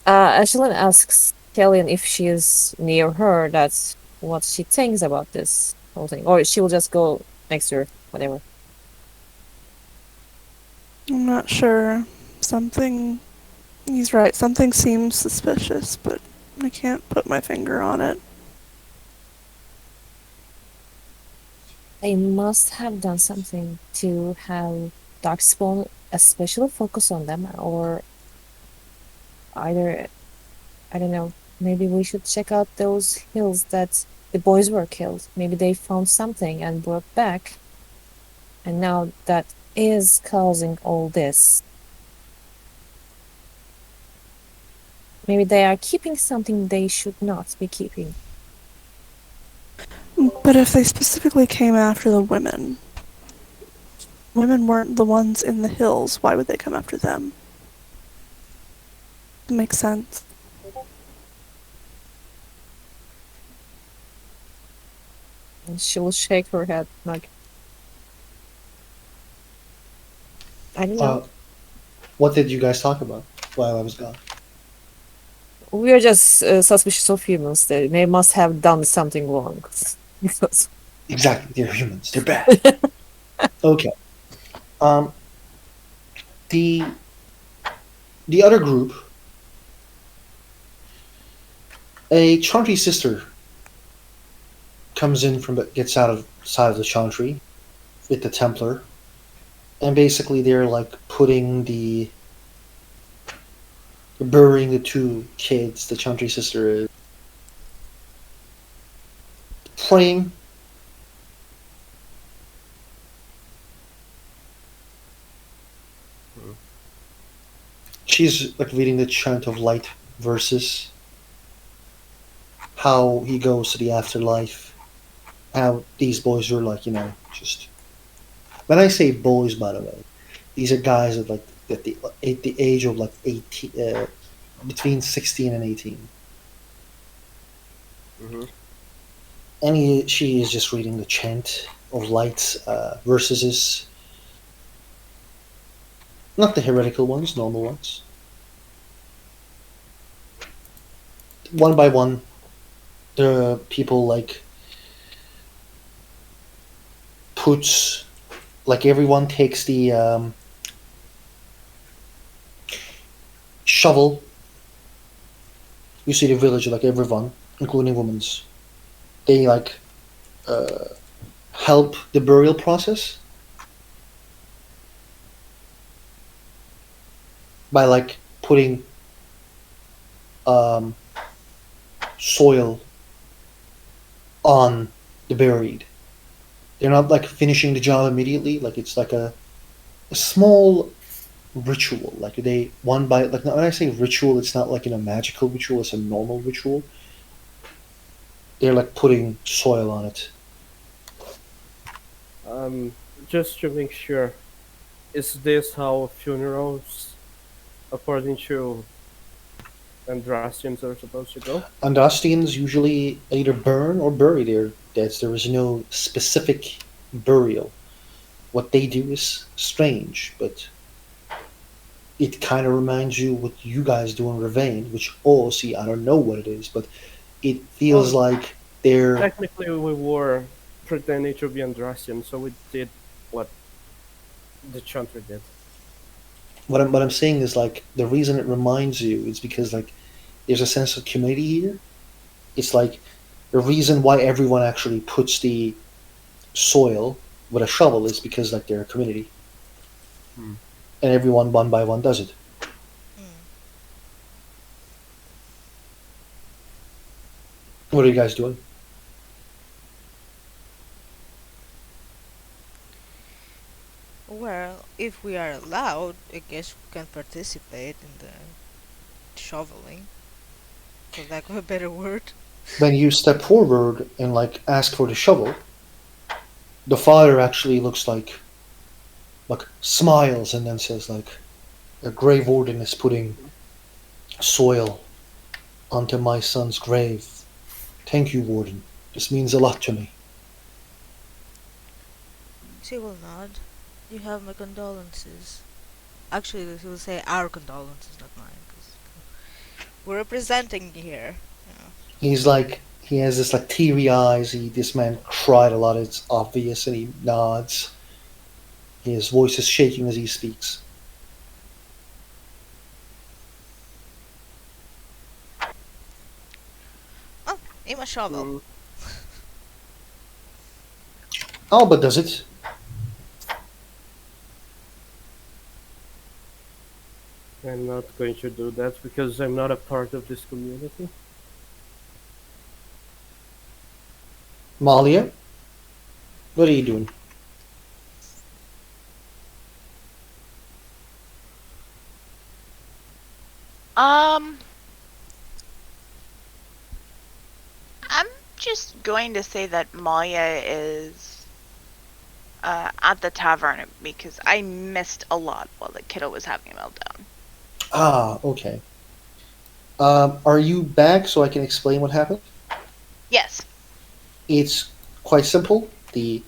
Ashlyn asks Kellyan if she is near her. That's what she thinks about this whole thing, or she will just go next to her, whatever. I'm not sure. Something. He's right. Something seems suspicious, but I can't put my finger on it. They must have done something to have Darkspawn especially focus on them, or either, I don't know, maybe we should check out those hills that the boys were killed. Maybe they found something and brought back, and now that is causing all this. Maybe they are keeping something they should not be keeping. But if they specifically came after the women weren't the ones in the hills, why would they come after them? It makes sense. And she will shake her head like, I don't know. What did you guys talk about while I was gone? We are just suspicious of humans. They must have done something wrong. Because Exactly, they're humans. They're bad. Okay. The other group, a Chauntry sister comes in gets out of side of the Chauntry with the Templar, and basically they're like burying the two kids. The Chauntry sister is praying. She's like reading the chant of light verses. How he goes to the afterlife. How these boys are like, just. When I say boys, by the way, these are guys at the age of like 18, between 16 and 18. Mm-hmm. And she is just reading the chant of light verses. Not the heretical ones, normal ones. One by one, the people like puts, like everyone takes the shovel. You see the village, like everyone, including women's. They like help the burial process by like putting um, soil on the buried. They're not like finishing the job immediately. Like it's like a small ritual. Like they one by like when I say ritual, it's not like magical ritual. It's a normal ritual. They're like putting soil on it. Um, just to make sure, is this how funerals, according to Andrastians, are supposed to go? Andastians usually either burn or bury their dead. There is no specific burial. What they do is strange, but it kind of reminds you what you guys do in Ravane, which, oh, see, I don't know what it is, but it feels Well, like they're. technically, we were pretending to be Andrastians, so we did what the Chanter did. What I'm saying is like the reason it reminds you is because like there's a sense of community here. It's like the reason why everyone actually puts the soil with a shovel is because like they're a community, Hmm. and everyone one by one does it. Mm. What are you guys doing? Well, if we are allowed, I guess we can participate in the shoveling, for lack of a better word. When you step forward and like ask for the shovel, the father actually looks like smiles and then says like a grave warden is putting soil onto my son's grave. Thank you, warden. This means a lot to me. She will nod. You have my condolences. Actually, she will say our condolences, not mine, because we're representing here. Yeah. He has this like teary eyes. This man cried a lot. It's obvious, and he nods. His voice is shaking as he speaks. Oh, aim a shovel. Mm, Alba does it. I'm not going to do that because I'm not a part of this community. Malia, what are you doing? Um, I'm just going to say that Maya is at the tavern because I missed a lot while the kiddo was having a meltdown. Ah, okay. Are you back so I can explain what happened? Yes. It's quite simple. They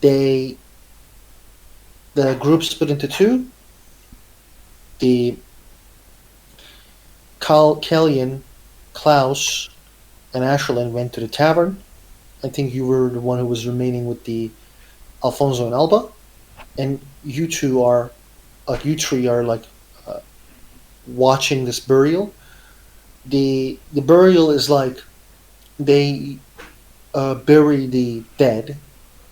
the group split into two. The Kellyan, Klaus, and Asherlin went to the tavern. I think you were the one who was remaining with the Alfonso and Alba, and you two are you three are like uh, watching this burial. The burial is like they bury the dead,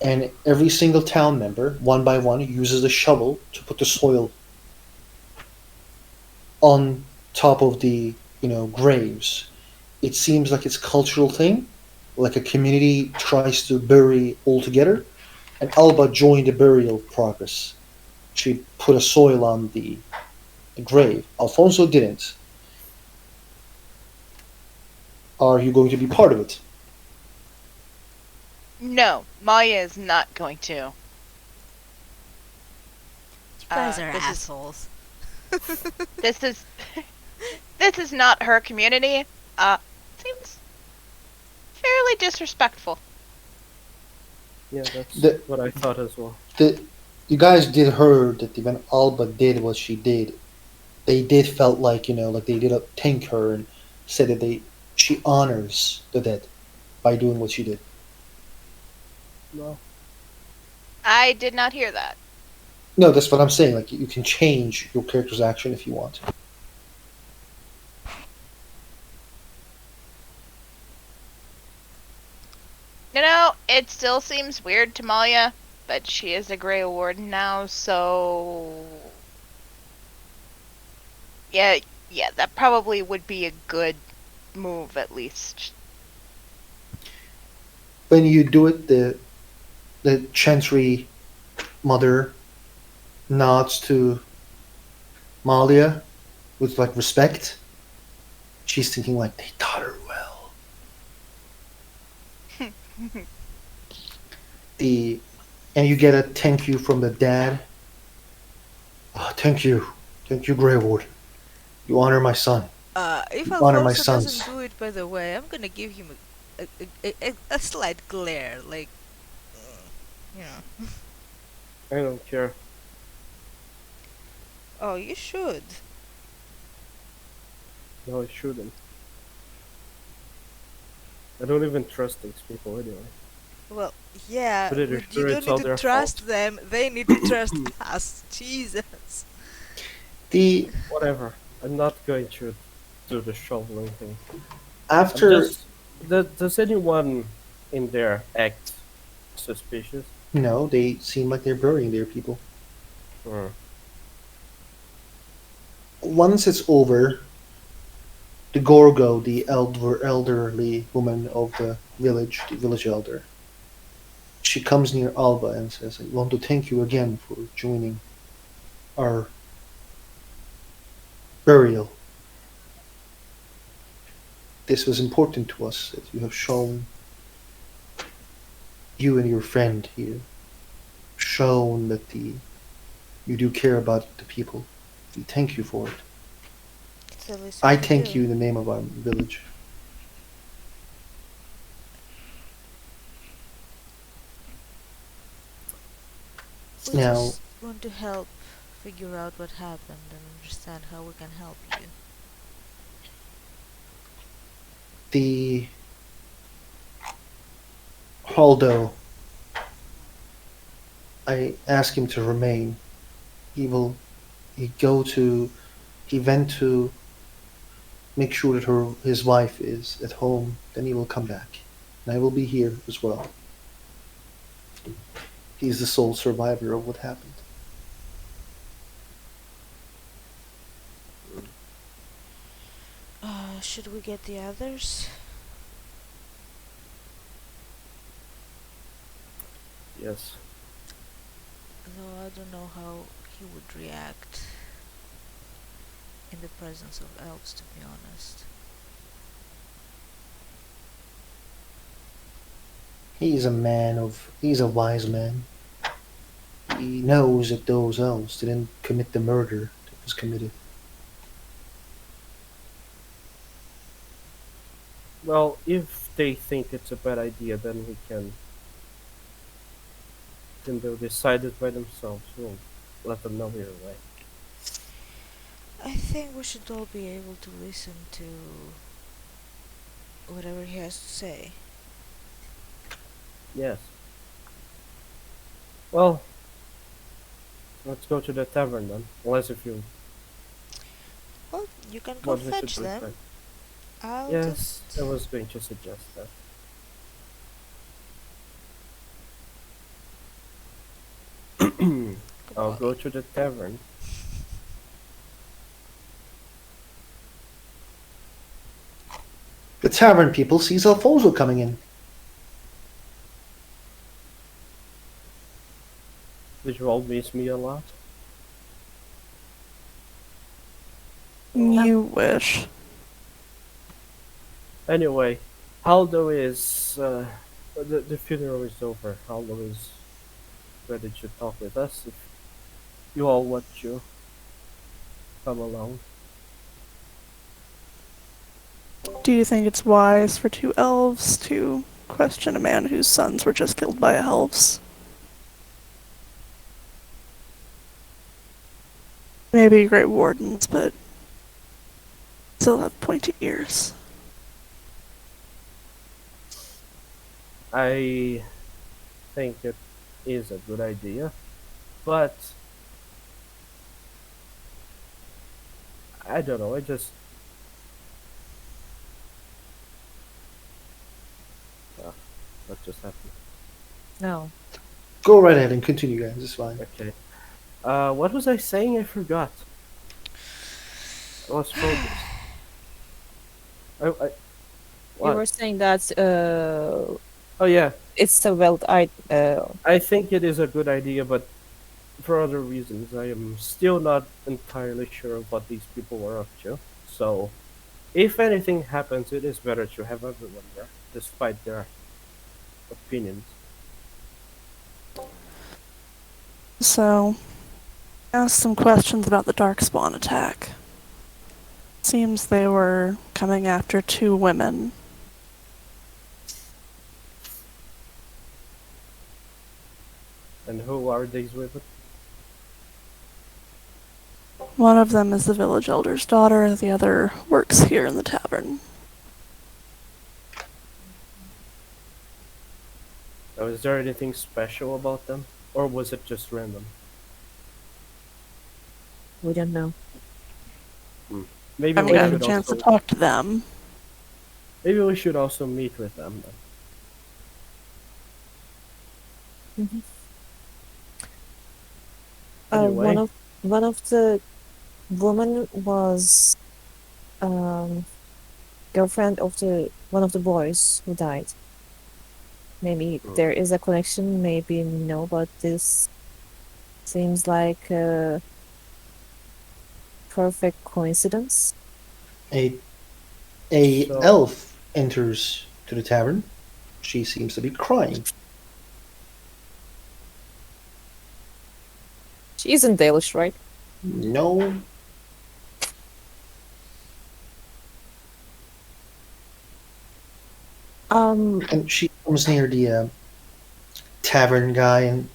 and every single town member, one by one, uses a shovel to put the soil on top of the graves. It seems like it's a cultural thing, like a community tries to bury all together. And Alba joined the burial progress. She put a soil on the grave. Alfonso didn't. Are you going to be part of it? No, Maya is not going to. You guys are this is- assholes. This is this is not her community. Seems fairly disrespectful. Yeah, that's The- what I thought as well. You guys did heard that when Alba did what she did, they did felt like like they did thank her and said that she honors the dead by doing what she did. No. I did not hear that. No, that's what I'm saying. Like you can change your character's action if you want. it still seems weird to Malia, but she is a Grey Warden now, so yeah, yeah, that probably would be a good move at least. When you do it, the Chantry mother nods to Malia with like respect. She's thinking like they taught her well. The and you get a thank you from the dad. Oh, thank you, Grey Warden. You honor my son. If You honor my Alfonso sons. doesn't do it, by the way, I'm gonna give him a slight glare, like, you know. I don't care. Oh, you should. No, I shouldn't. I don't even trust these people anyway. Well, yeah, Pretty but sure you it's don't all need to their trust fault. them. They need to trust us. Jesus. The Whatever. I'm not going to do the shoveling thing. I'm after just. Does anyone in there act suspicious? no, they seem like they're burying their people. Hmm. Once it's over, the Gorgo, the elderly woman of the village elder, she comes near Alba and says, "I want to thank you again for joining our burial. This was important to us that you have shown, you and your friend here, shown that you do care about the people. We thank you for it. It's the least we I can thank do. you in the name of our village." We Now, just want to help figure out what happened and understand how we can help you. the Haldo, I ask him to remain. He will. He go to. He went to make sure that his wife is at home. Then he will come back, and I will be here as well. He's the sole survivor of what happened. Should we get the others? Yes. Though I don't know how he would react in the presence of elves, to be honest. He's a man of. He's a wise man. He knows that those elves didn't commit the murder that was committed. Well, if they think it's a bad idea, then we can. Then they'll decide it by themselves. We'll let them know either way. I think we should all be able to listen to whatever he has to say. Yes. Well, let's go to the tavern then. Unless if you Well, you can go want me to fetch do it them. back. I'll Yes, just. I was going to suggest that. I'll Goodbye. go to the tavern. The tavern people sees Alfonso coming in. Did you all miss me a lot? You wish. Anyway, Haldo is the funeral is over. Haldo is ready to talk with us if you all want to come along. Do you think it's wise for two elves to question a man whose sons were just killed by elves? Maybe Grey Wardens, but still have pointy ears. I think it is a good idea, but I don't know. Ah, what just happened? No. Go right ahead and continue, guys. It's fine. Okay. What was I saying? I forgot. I was focused. I You what? were saying that Oh yeah. it's a well I I think it is a good idea, but for other reasons, I am still not entirely sure of what these people are up to. So, if anything happens, it is better to have everyone there, despite their opinions. So, asked some questions about the Darkspawn attack. Seems they were coming after two women. And who are these women? One of them is the village elder's daughter, the other works here in the tavern. Now, is there anything special about them, or was it just random? we don't know. Maybe Haven't we gotten a should chance to also talk to them. maybe we should also meet with them. Then. Mhm. Anyway, One of the woman was um girlfriend of the one of the boys who died. Maybe there is a connection, maybe no, but this seems like a perfect coincidence. A a So- elf enters to the tavern. She seems to be crying. She isn't Dalish, right? No. And she comes near the tavern guy and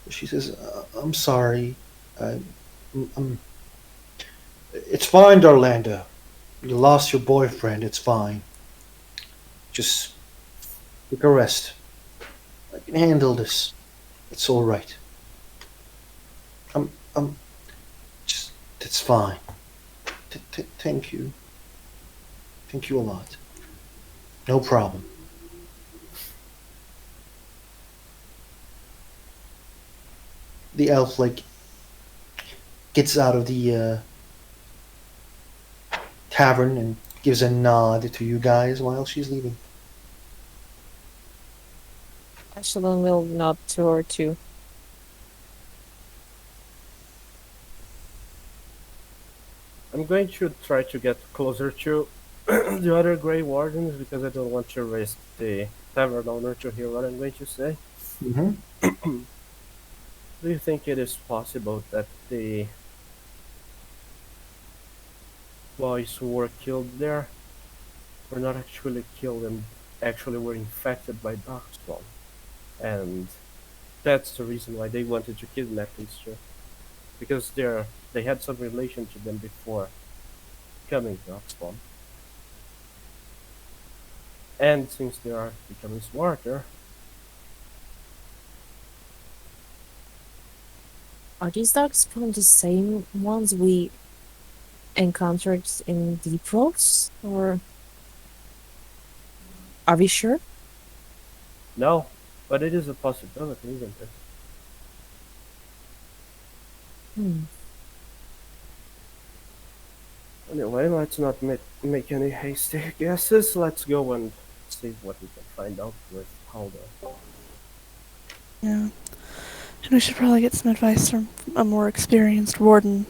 she says, "I'm sorry. I, I'm, it's fine, Darlanda. You lost your boyfriend. It's fine. Just take a rest. I can handle this. It's all right. I'm just. It's fine. Thank you. Thank you a lot. No problem." The elf like gets out of the tavern and gives a nod to you guys while she's leaving. Ashelin will nod to her too. I'm going to try to get closer to the other Grey Wardens because I don't want to risk the tavern owner to hear what I'm going to say. Mm-hmm. Do you think it is possible that the boys who were killed there were not actually killed and actually were infected by Darkspawn? And that's the reason why they wanted to kidnap these two. Because they had some relation to them before becoming Darkspawn. And since they are becoming smarter, Are these darkspawn the same ones we encountered in Deep Roads? Or are we sure? no, but it is a possibility, isn't it? Hmm. Anyway, let's not make any hasty guesses. Let's go and see what we can find out with Haldo. Yeah. And we should probably get some advice from a more experienced warden.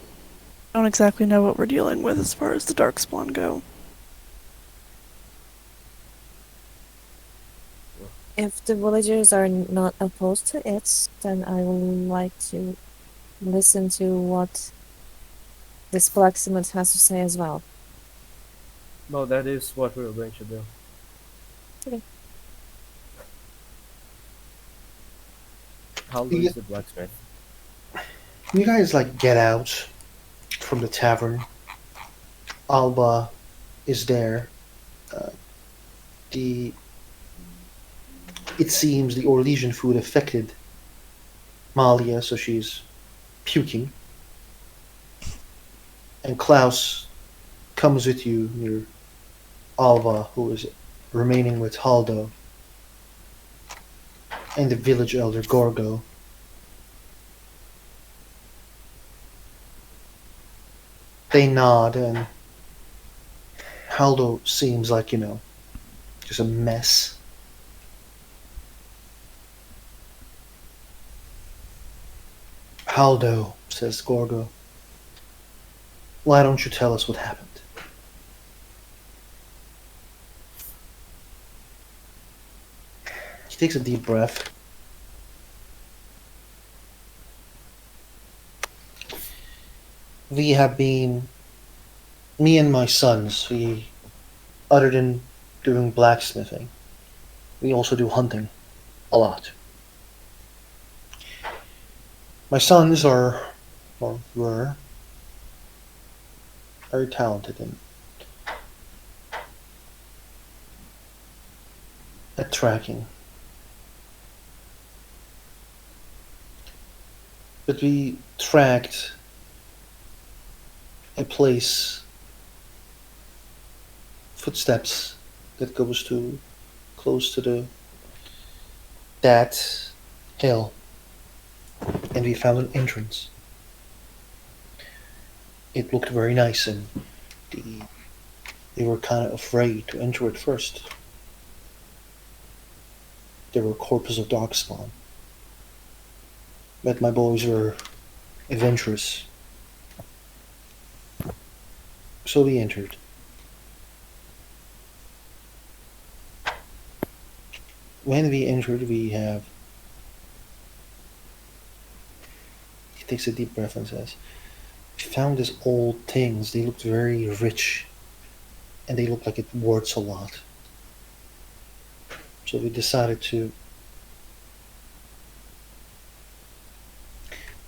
I don't exactly know what we're dealing with as far as the Darkspawn go. If the villagers are not opposed to it, then I would like to listen to what this blacksmith has to say as well. No, that is what we're going to do. Okay. Haldo Yeah. is the blacksmith. You guys like get out from the tavern. Alba is there. Uh, the it seems the Orlesian food affected Malia, so she's puking. And Klaus comes with you near Alva, who is remaining with Haldo. and the village elder Gorgo. They nod, and Haldo seems like, just a mess. Haldo, says Gorgo, why don't you tell us what happened? He takes a deep breath. We have been, me and my sons, other than doing blacksmithing, we also do hunting a lot. My sons are, or were, very talented at tracking. But we tracked a place, footsteps that goes to close to that hill, and we found an entrance. It looked very nice, and they were kind of afraid to enter it first. There were corpses of darkspawn, but my boys were adventurous, so we entered. When we entered, he takes a deep breath and says, we found these old things. They looked very rich, and they looked like it worth a lot. So we decided to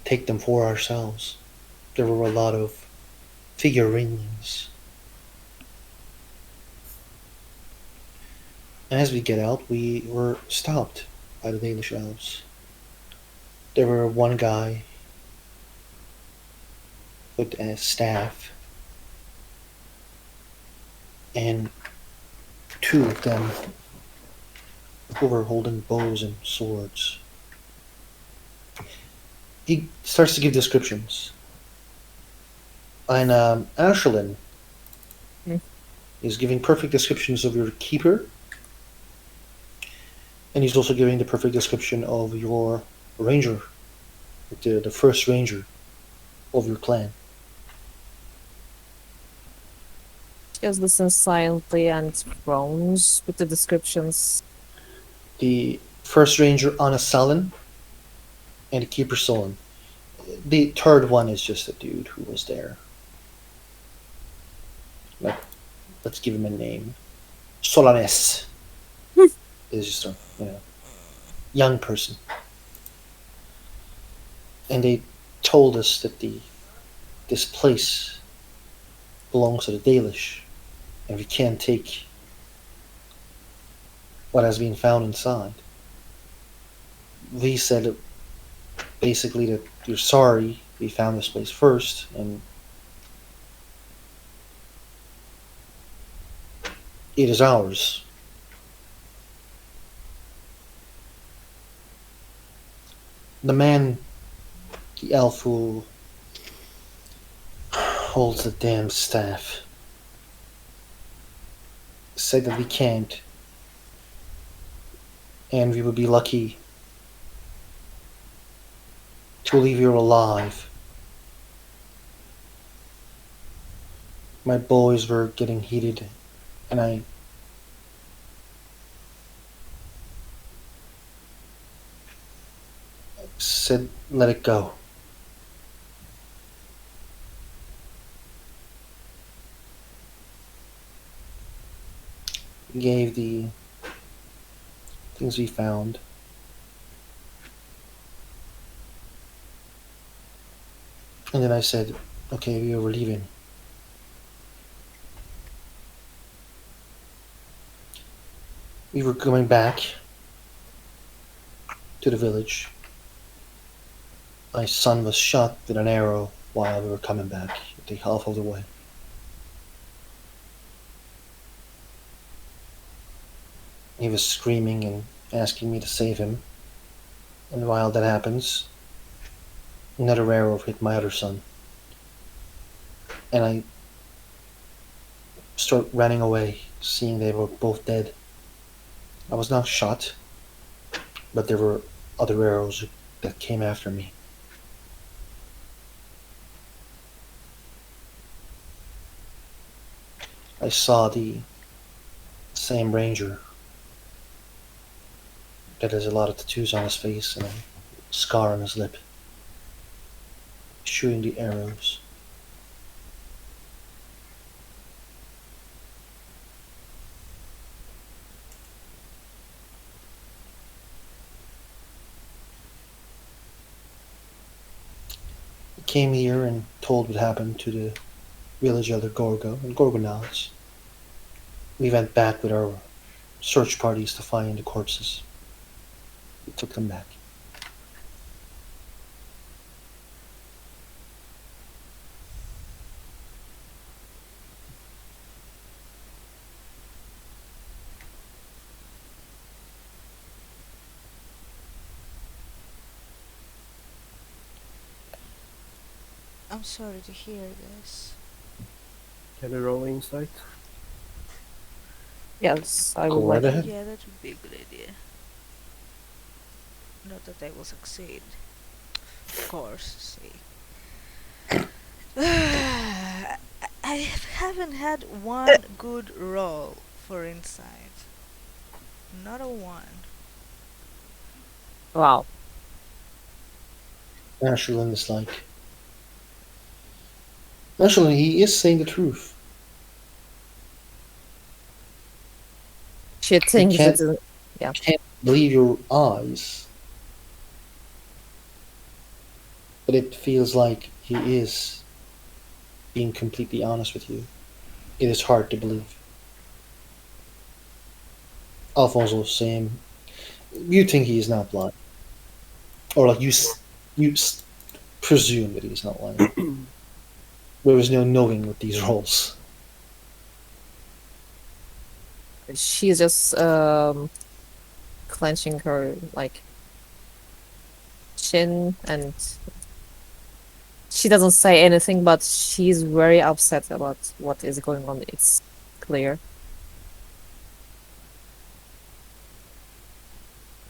take them for ourselves. There were a lot of figurines. And as we get out, we were stopped by the Danish elves. There were one guy with a staff, and two of them who were holding bows and swords. He starts to give descriptions. And Ashelin is giving perfect descriptions of your keeper, and he's also giving the perfect description of your ranger, the first ranger of your clan. Just listen silently and frowns with the descriptions. The first ranger, Anasalin, and the keeper, Solon. The third one is just a dude who was there. Let's give him a name. Solanes is just a young person. And they told us that this place belongs to the Dalish, and we can't take what has been found inside. We said basically that you're sorry we found this place first, and it is ours. The man, the elf who holds the damn staff, said that we can't, and we would be lucky to leave you alive. My boys were getting heated, and I said, let it go. We gave the things we found. And then I said, okay, we were leaving. We were going back to the village. My son was shot with an arrow while we were coming back, the half of the way. He was screaming and asking me to save him. And while that happens, another arrow hit my other son, and I start running away, seeing they were both dead. I was not shot, but there were other arrows that came after me. I saw the same ranger that has a lot of tattoos on his face and a scar on his lip, shooting the arrows. He came here and told what happened to the village elder Gorgo and Gorgonauts. We went back with our search parties to find the corpses. We took them back. I'm sorry to hear this. Can you roll insight? Yes, I Go would right like. ahead. Yeah, that would be a good idea. Not that I will succeed. Of course, see. I haven't had one good roll for insight. Not a one. Wow. Ashelin is like, Ashelin, he is saying the truth. She You thinks can't, it's yeah. can't believe your eyes, but it feels like he is being completely honest with you. It is hard to believe. Alfonso, same. You think he is not blind, or like you presume that he is not lying. There is no knowing with these roles. She's just clenching her like chin, and she doesn't say anything, but she's very upset about what is going on. It's clear.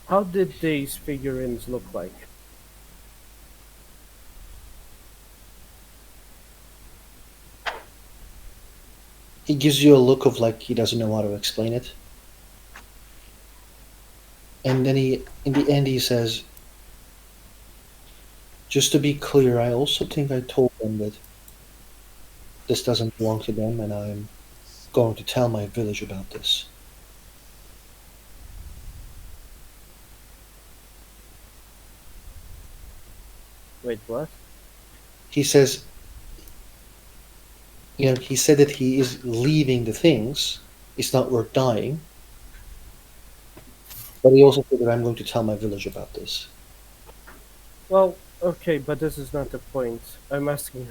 How did these figurines look like? He gives you a look of like he doesn't know how to explain it, and then in the end, he says, "Just to be clear, I also think I told them that this doesn't belong to them, and I'm going to tell my village about this." Wait, what? He says, he said that he is leaving the things. It's not worth dying. But he also said that I'm going to tell my village about this. Well, okay, but this is not the point. I'm asking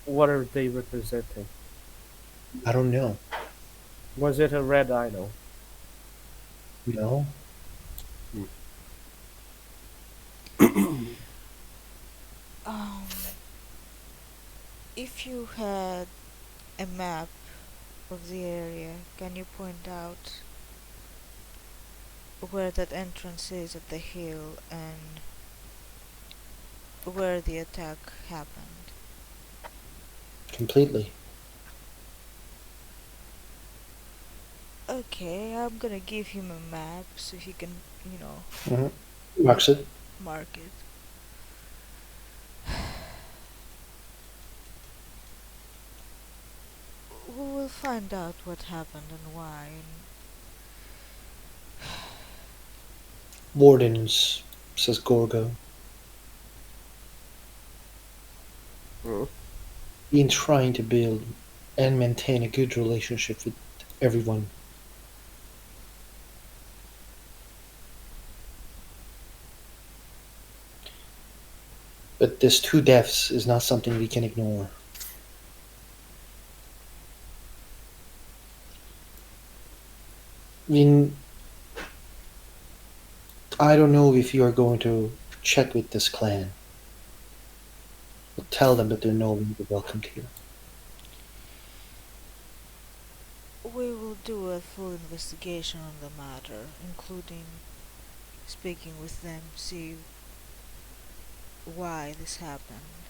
what are they representing? I don't know. Was it a red idol? No. Um, if you had a map of the area, can you point out where that entrance is at the hill and where the attack happened? Completely. Okay, I'm gonna give him a map so he can, Marks it. mark it. We will find out what happened and why. Wardens, says Gorgo. Hmm? Been trying to build and maintain a good relationship with everyone. But this two deaths is not something we can ignore. I mean, I don't know if you are going to check with this clan, but tell them that they're no longer welcomed here. We will do a full investigation on the matter, including speaking with them, see why this happened.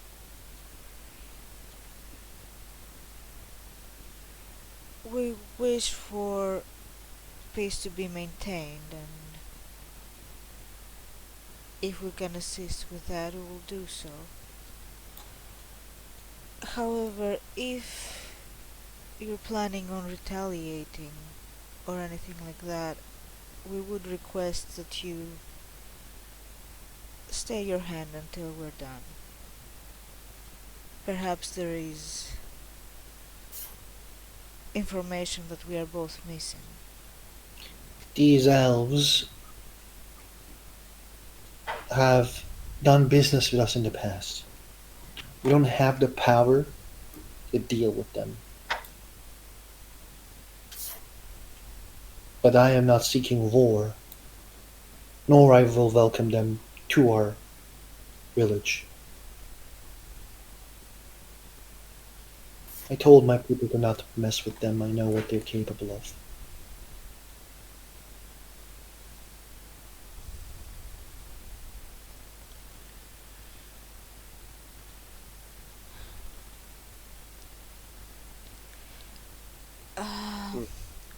We wish for peace to be maintained, and if we can assist with that, we will do so. However, if you're planning on retaliating or anything like that, we would request that you stay your hand until we're done. Perhaps there is information that we are both missing. These elves have done business with us in the past. We don't have the power to deal with them. But I am not seeking war, nor I will welcome them to our village. I told my people to not mess with them. I know what they're capable of. Uh, Hmm.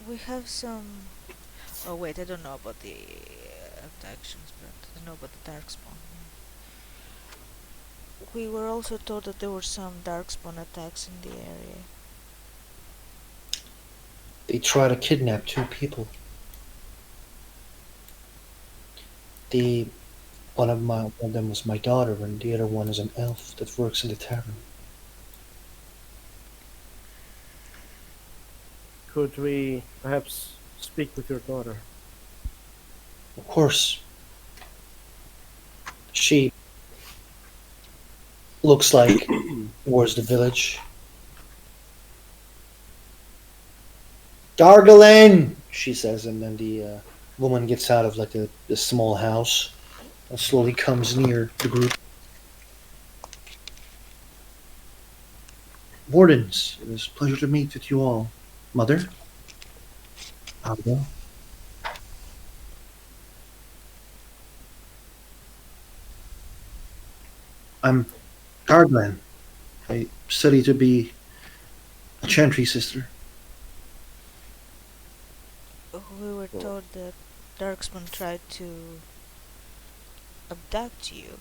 we have some. Oh wait, I don't know about the abductions, but I know about the darkspawn. We were also told that there were some darkspawn attacks in the area. They try to kidnap two people. The one of them was my daughter, and the other one is an elf that works in the tavern. Could we perhaps speak with your daughter? Of course, she looks like towards the village. Gargling, she says, and then the woman gets out of like the small house and slowly comes near the group. Wardens, it was a pleasure to meet with you all. Mother? Aldo? I'm Garglan. I study to be a chantry sister. We were Oh. told that darkspawn tried to abduct you.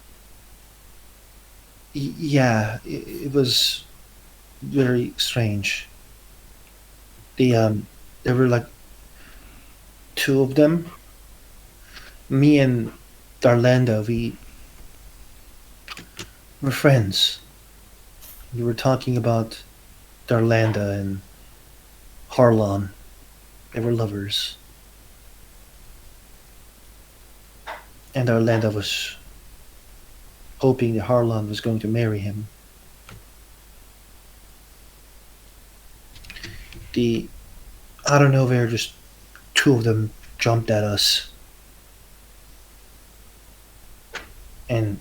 Yeah, it was very strange. The there were like two of them. Me and Darlanda, we were friends. We were talking about Darlanda and Harlon. They were lovers. And Darlanda was hoping that Harlon was going to marry him. The Out of nowhere, just two of them jumped at us, and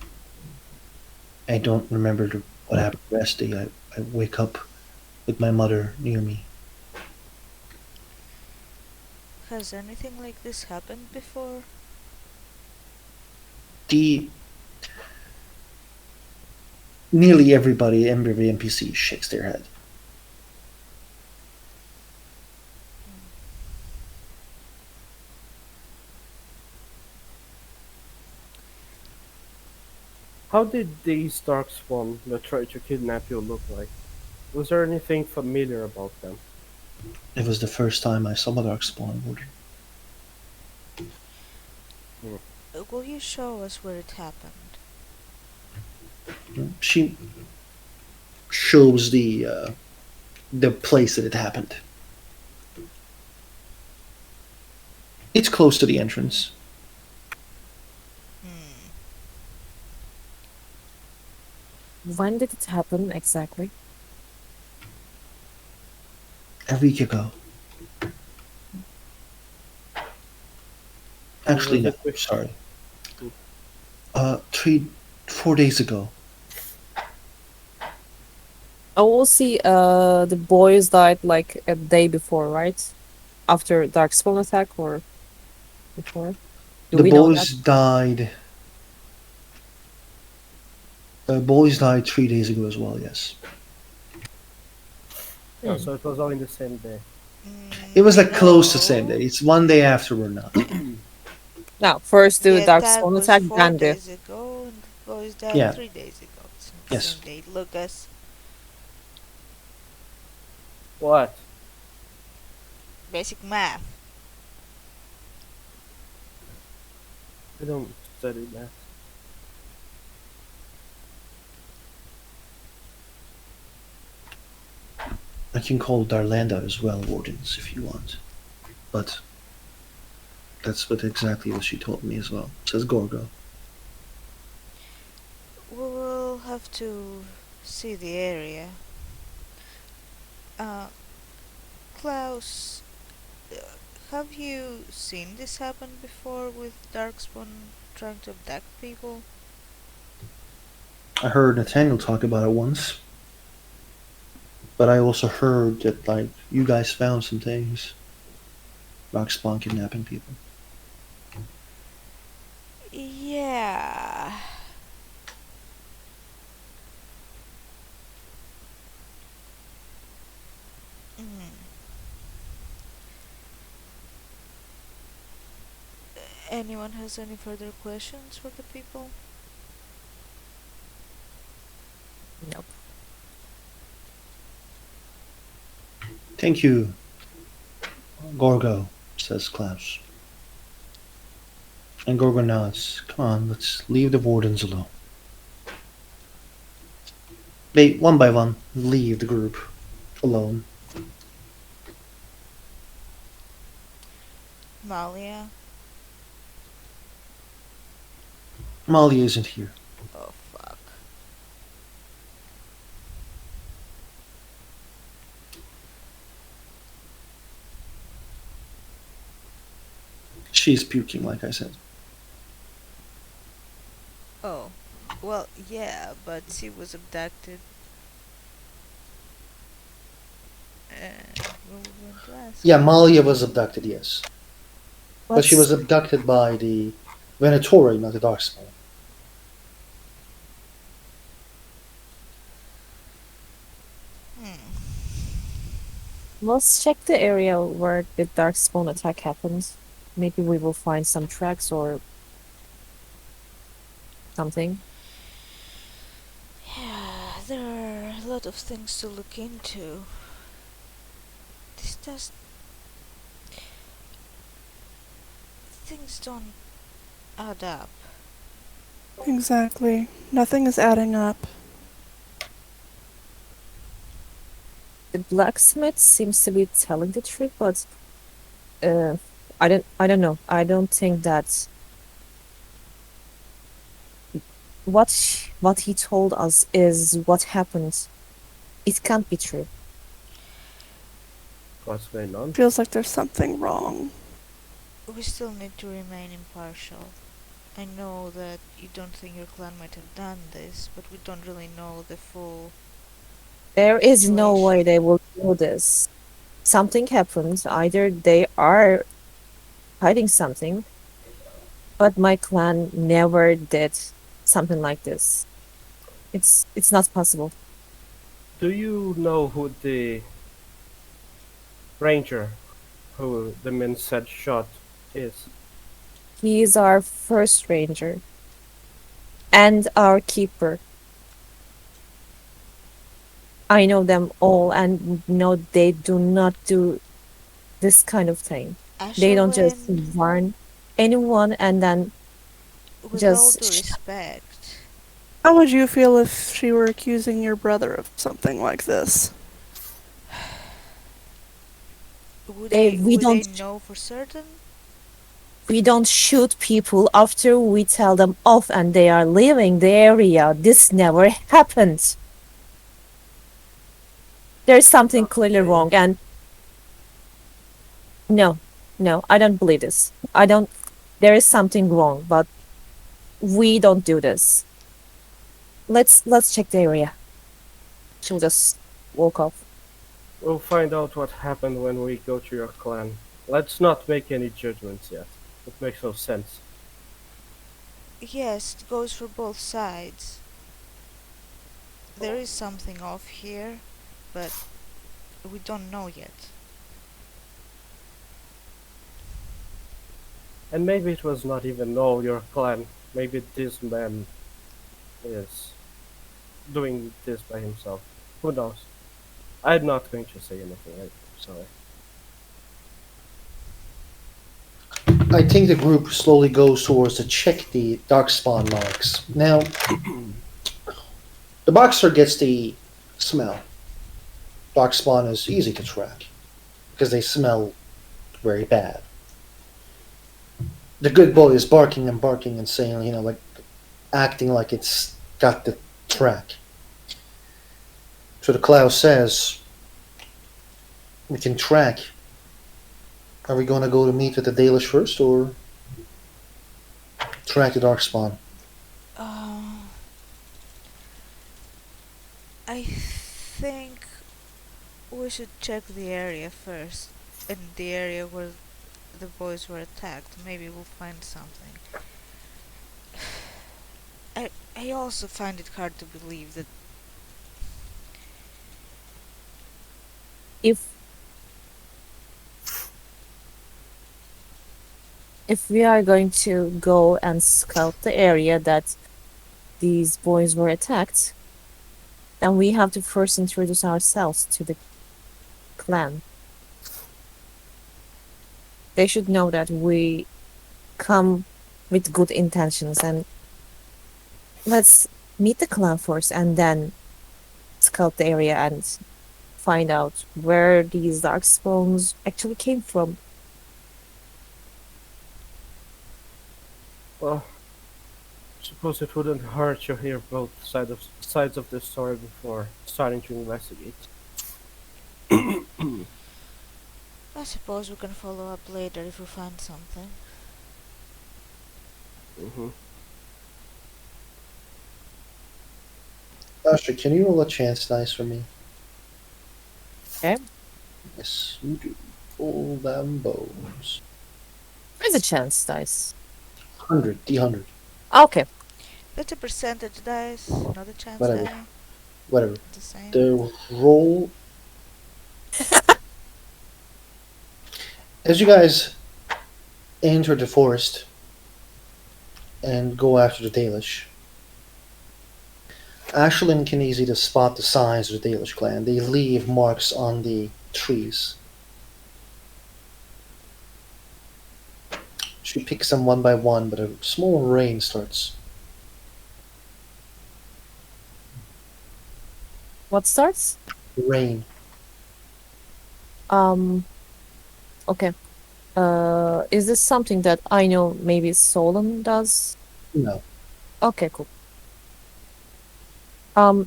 I don't remember what happened the rest of the day. I wake up with my mother near me. Has anything like this happened before? The Nearly everybody, every NPC shakes their head. How did these darkspawn that tried to kidnap you look like? Was there anything familiar about them? It was the first time I saw a darkspawn warden. Will you show us where it happened? She shows the place that it happened. It's close to the entrance. Hmm. When did it happen exactly? A week ago. Actually, Was no. it with, Sorry. 4 days ago. I will see. The boys died like a day before, right? After Darkspawn attack or before? Do The we know that? boys died. Boys died 3 days ago as well. Yes, Oh, so it was all in the same day. it was like close to the same No. day. It's one day after we're not. Now, first do The attack Darkspawn was attack, 4 then the days ago, and the boys died Yeah. 3 days ago. It's not the Yes. same day. Lucas, What? basic math. I don't study that. I can call Darlanda as well, Wardens, if you want. But that's exactly what she told me as well. Says Gorgo. We will have to see the area. Uh, Klaus, have you seen this happen before with Darkspawn trying to abduct people? I heard Nathaniel talk about it once. But I also heard that, like, you guys found some things. Rockspawn kidnapping people. Yeah. Mm. Anyone has any further questions for the people? Nope. Thank you, Gorgo, says Klaus. And Gorgo nods. Come on, let's leave the Wardens alone. They, one by one, leave the group alone. Malia? Molly isn't here. Oh fuck. She's puking, like I said. Oh. Well, yeah, but she was abducted. And we were going to ask. Yeah, Malia was abducted, yes. But she was abducted by the Venatori, not the Darkspawn. Hmm. Let's check the area where the Darkspawn attack happened. Maybe we will find some tracks or something. Yeah, there are a lot of things to look into. This does. Things don't add up. Exactly. Nothing is adding up. The blacksmith seems to be telling the truth, but I don't know. I don't think that what he told us is what happened. It can't be true. What's going on? Feels like there's something wrong. We still need to remain impartial. I know that you don't think your clan might have done this, but we don't really know the full. There is no Situation. way they will do this. Something happened. Either they are hiding something, but my clan never did something like this. It's not possible. Do you know who the ranger who the men said shot is? He is our first ranger and our keeper. I know them all, and no, they do not do this kind of thing. They don't just Ashelwyn, warn anyone and then with all just due respect, How would you feel if she were accusing your brother of something like this? would they they, we would they don't know for certain? we don't shoot people after we tell them off and they are leaving the area. This never happened. There's something clearly Okay. wrong, and no, I don't believe this. I don't. There is something wrong, but we don't do this. Let's check the area. She'll just walk off. We'll find out what happened when we go to your clan. Let's not make any judgments yet. It makes no sense. Yes, it goes for both sides. There is something off here, but we don't know yet. And maybe it was not even all your clan. Maybe this man is doing this by himself. Who knows? I'm not going to say anything. I'm sorry. I think the group slowly goes towards to check the darkspawn marks. Now, the boxer gets the smell. Darkspawn is easy to track because they smell very bad. The good boy is barking and saying, like acting like it's got the track. So the cloud says, we can track. Are we going to go to meet with the Dalish first or track the darkspawn? I think we should check the area first. In the area where the boys were attacked. Maybe we'll find something. I also find it hard to believe that If we are going to go and scout the area that these boys were attacked, then we have to first introduce ourselves to the clan. They should know that we come with good intentions, and let's meet the clan first and then scout the area and find out where these darkspawns actually came from. Well, suppose it wouldn't hurt to hear both sides of the story before starting to investigate. I suppose we can follow up later if we find something. Mm-hmm. Asher, can you roll a chance dice for me? Okay. Yes, you do. All them bones. There's a chance, dice. 100, D100. Okay. That's a percentage dice, not a chance Whatever. die. Whatever. The same. The roll. As you guys enter the forest and go after the Dalish, Ashlyn can easily to spot the signs of the Dalish clan. They leave marks on the trees. She picks them one by one, but a small rain starts. What starts? Rain. Okay. Is this something that I know maybe Solon does? No. Okay, cool.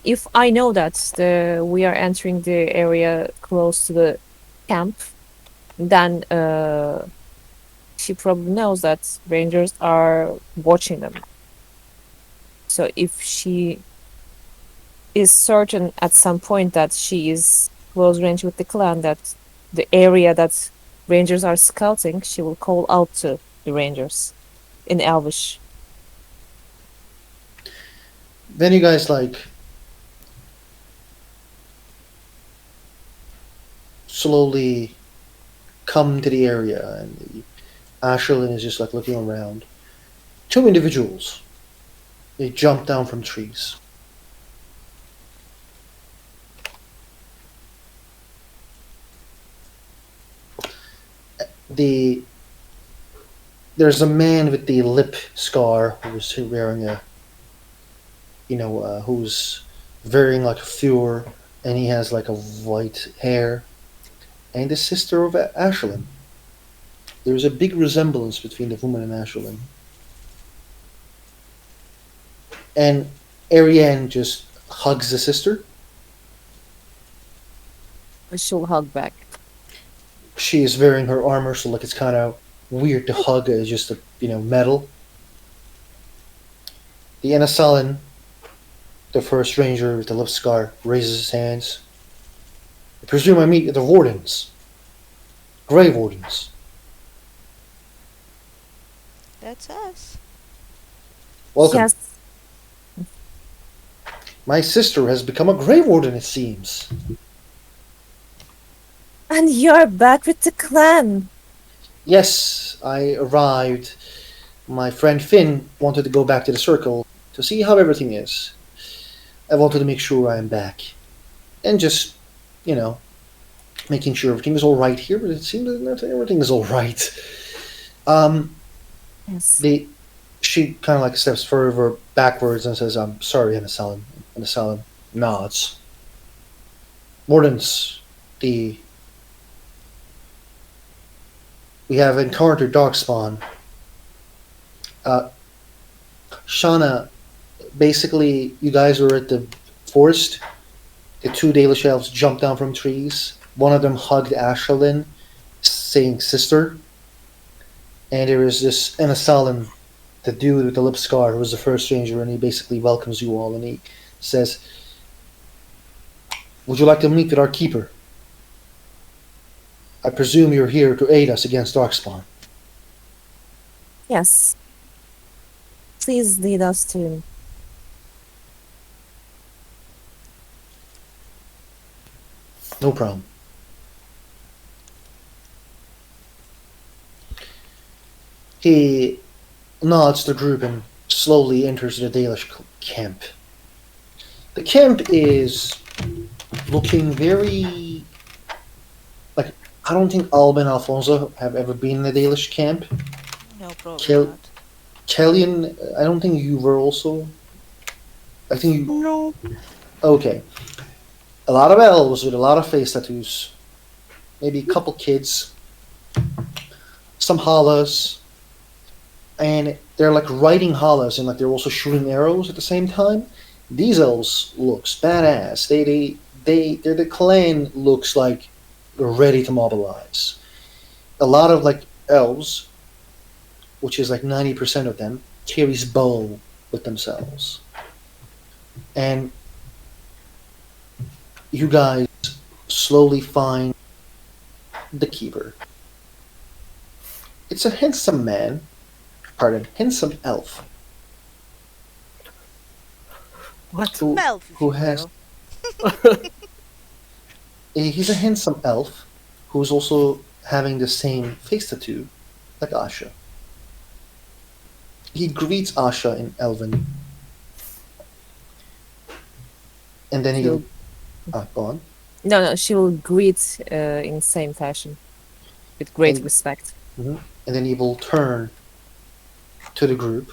If I know that we are entering the area close to the camp, then she probably knows that rangers are watching them. So if she is certain at some point that she is close range with the clan, that the area that rangers are scouting, she will call out to the rangers in Elvish. Then you guys slowly come to the area, and Ashlyn is just looking around. Two individuals. They jump down from trees. There's a man with the lip scar who's wearing who's wearing like a fur, and he has like a white hair, and the sister of Ashlyn. There's a big resemblance between the woman and Ashlyn. And Ariane just hugs the sister. She'll hug back. She is wearing her armor, so it's kind of weird to hug. It's just metal. The Anasalan, the first ranger with the lip scar, raises his hands. I presume I meet the wardens. Grey wardens. That's us. Welcome. Yes. My sister has become a Grey Warden, it seems. And you're back with the clan. Yes, I arrived. My friend Finn wanted to go back to the circle to see how everything is. I wanted to make sure I am back. And just, you know, making sure everything is alright here, but it seems that everything is alright. Yes. She kind of like steps further backwards and says, I'm sorry, Anasalan. Anasalan nods. Wardens, we have encountered Darkspawn. Shauna, basically, you guys were at the forest. The two Dalish elves jumped down from trees. One of them hugged Ashelin, saying sister. And there is this Anasalan, the dude with the lip scar, who was the first stranger, and he basically welcomes you all, and he says, would you like to meet with our keeper? I presume you're here to aid us against Darkspawn. Yes. Please lead us to him. No problem. He nods to the group and slowly enters the Dalish camp. The camp is looking very... Like, I don't think Alba and Alfonso have ever been in a Dalish camp. No, probably Kill- not. Kellyan, I don't think you were also... I think you... No. Okay. A lot of elves with a lot of face tattoos. Maybe a couple kids. Some hallas. And they're like riding hallas and like they're also shooting arrows at the same time. These elves looks badass. They're the clan looks like they're ready to mobilize. A lot of like elves, which is like 90% of them, carries bow with themselves. And you guys slowly find the keeper. It's a handsome man. Pardon, handsome elf. What? Melf, if Who you has... will. He's a handsome elf who's also having the same face tattoo like Asha. He greets Asha in Elven. And then he'll... go on. No, she will greet in same fashion. With great And- respect. And then he will turn to the group.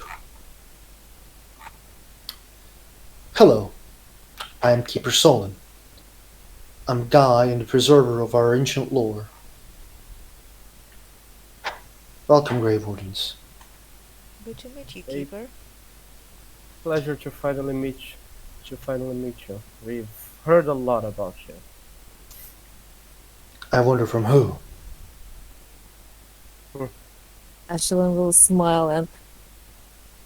Hello, I am Keeper Solon. I'm Guy and the preserver of our ancient lore. Welcome, Grave Wardens. Good to meet you, Hey. Keeper. Pleasure to finally meet you. We've heard a lot about you. I wonder from who? Ashelin will smile and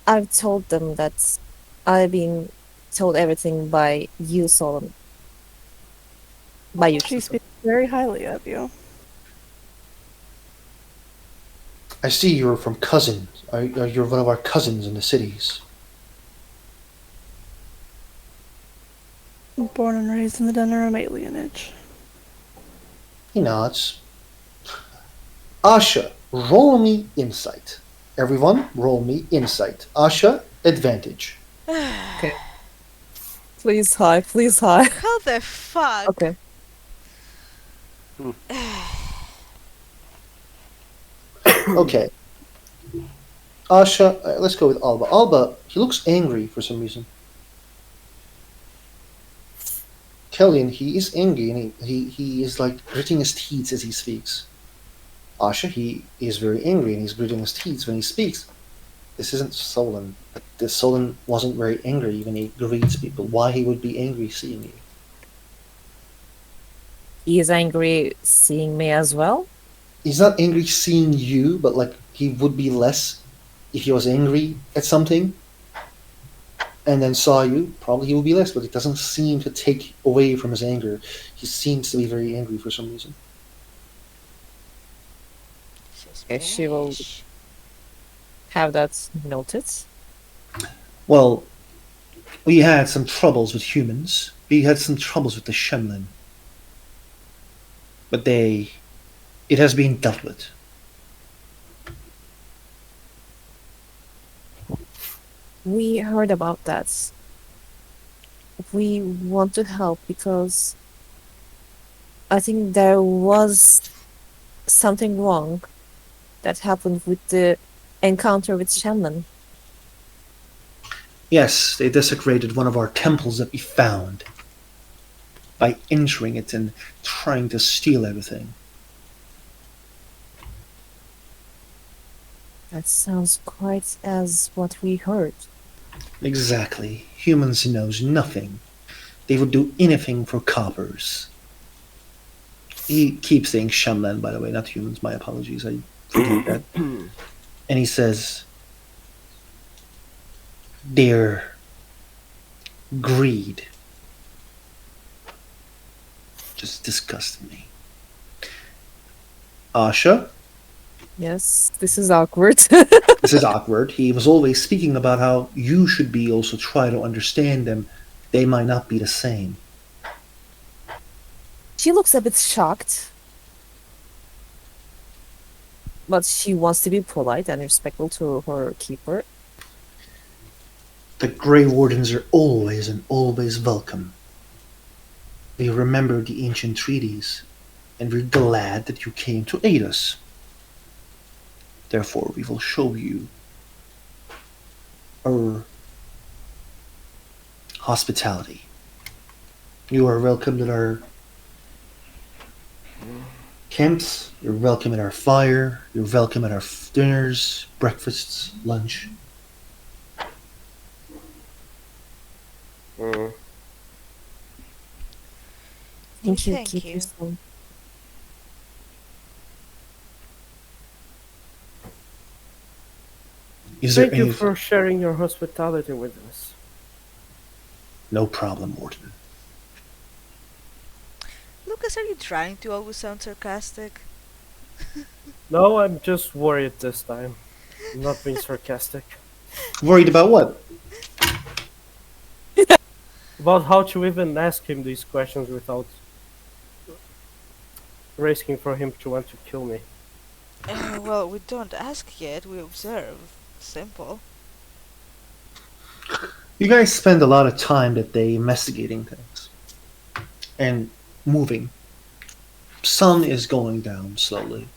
I've told them that I've been told everything by you, Solon. By you. She Keeper. speaks very highly of you. I see you're from cousins. You're one of our cousins in the cities. Born and raised in the Denerim alienage. He nods. Asha, roll me insight. Everyone, roll me insight. Asha, advantage. Please high, please high. How the fuck? Okay. Okay. Asha, let's go with Alba. Alba, he looks angry for some reason. Kellyan, he is angry and he is like gritting his teeth as he speaks. Asha, he is very angry and he's gritting his teeth when he speaks. This isn't Solon. This Solon wasn't very angry when he greets people. Why he would be angry seeing you? He is angry seeing me as well. He's not angry seeing you, but like he would be less if he was angry at something. and then saw you, probably he will be less, but it doesn't seem to take away from his anger. He seems to be very angry for some reason. She will Suspicious. have that noted. Well, we had some troubles with humans. We had some troubles with the Shemlin. But it has been dealt with. We heard about that. We want to help because I think there was something wrong that happened with the encounter with Shaman. Yes, they desecrated one of our temples that we found by entering it and trying to steal everything. That sounds quite as what we heard. Exactly. Humans knows nothing. They would do anything for coppers. He keeps saying Shamlan, by the way, not humans. My apologies. I forget that. And he says, their greed just disgusted me. Asha, Yes, this is awkward. this is awkward. He was always speaking about how you should be also try to understand them. They might not be the same. She looks a bit shocked, but she wants to be polite and respectful to her keeper. The Grey Wardens are always and always welcome. We remember the ancient treaties, and we're glad that you came to aid us. Therefore, we will show you our hospitality. You are welcome at our camps, you're welcome at our fire, you're welcome at our dinners, breakfasts, lunch. Mm. Thank you, Thank keep you. yourself. Is there Thank you any... for sharing your hospitality with us. No problem, Morton. Lucas, are you trying to always sound sarcastic? No, I'm just worried this time. I'm not being sarcastic. Worried about what? About how to even ask him these questions without risking for him to want to kill me. Well, we don't ask yet, we observe. Simple. You guys spend a lot of time that day investigating things and moving. Sun is going down slowly.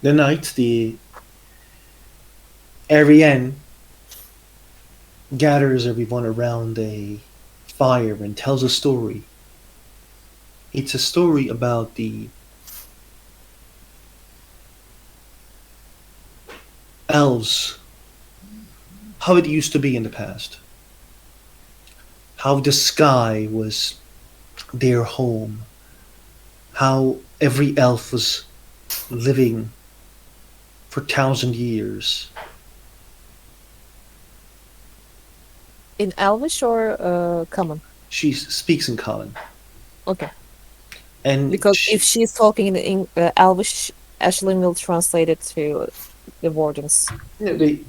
The night, the Ariane gathers everyone around a fire and tells a story. It's a story about the elves, how it used to be in the past, how the sky was their home, how every elf was living for 1,000 years. In Elvish or common? She speaks in common, Okay. and Because if she's talking in Elvish, Ashlyn will translate it to the wardens.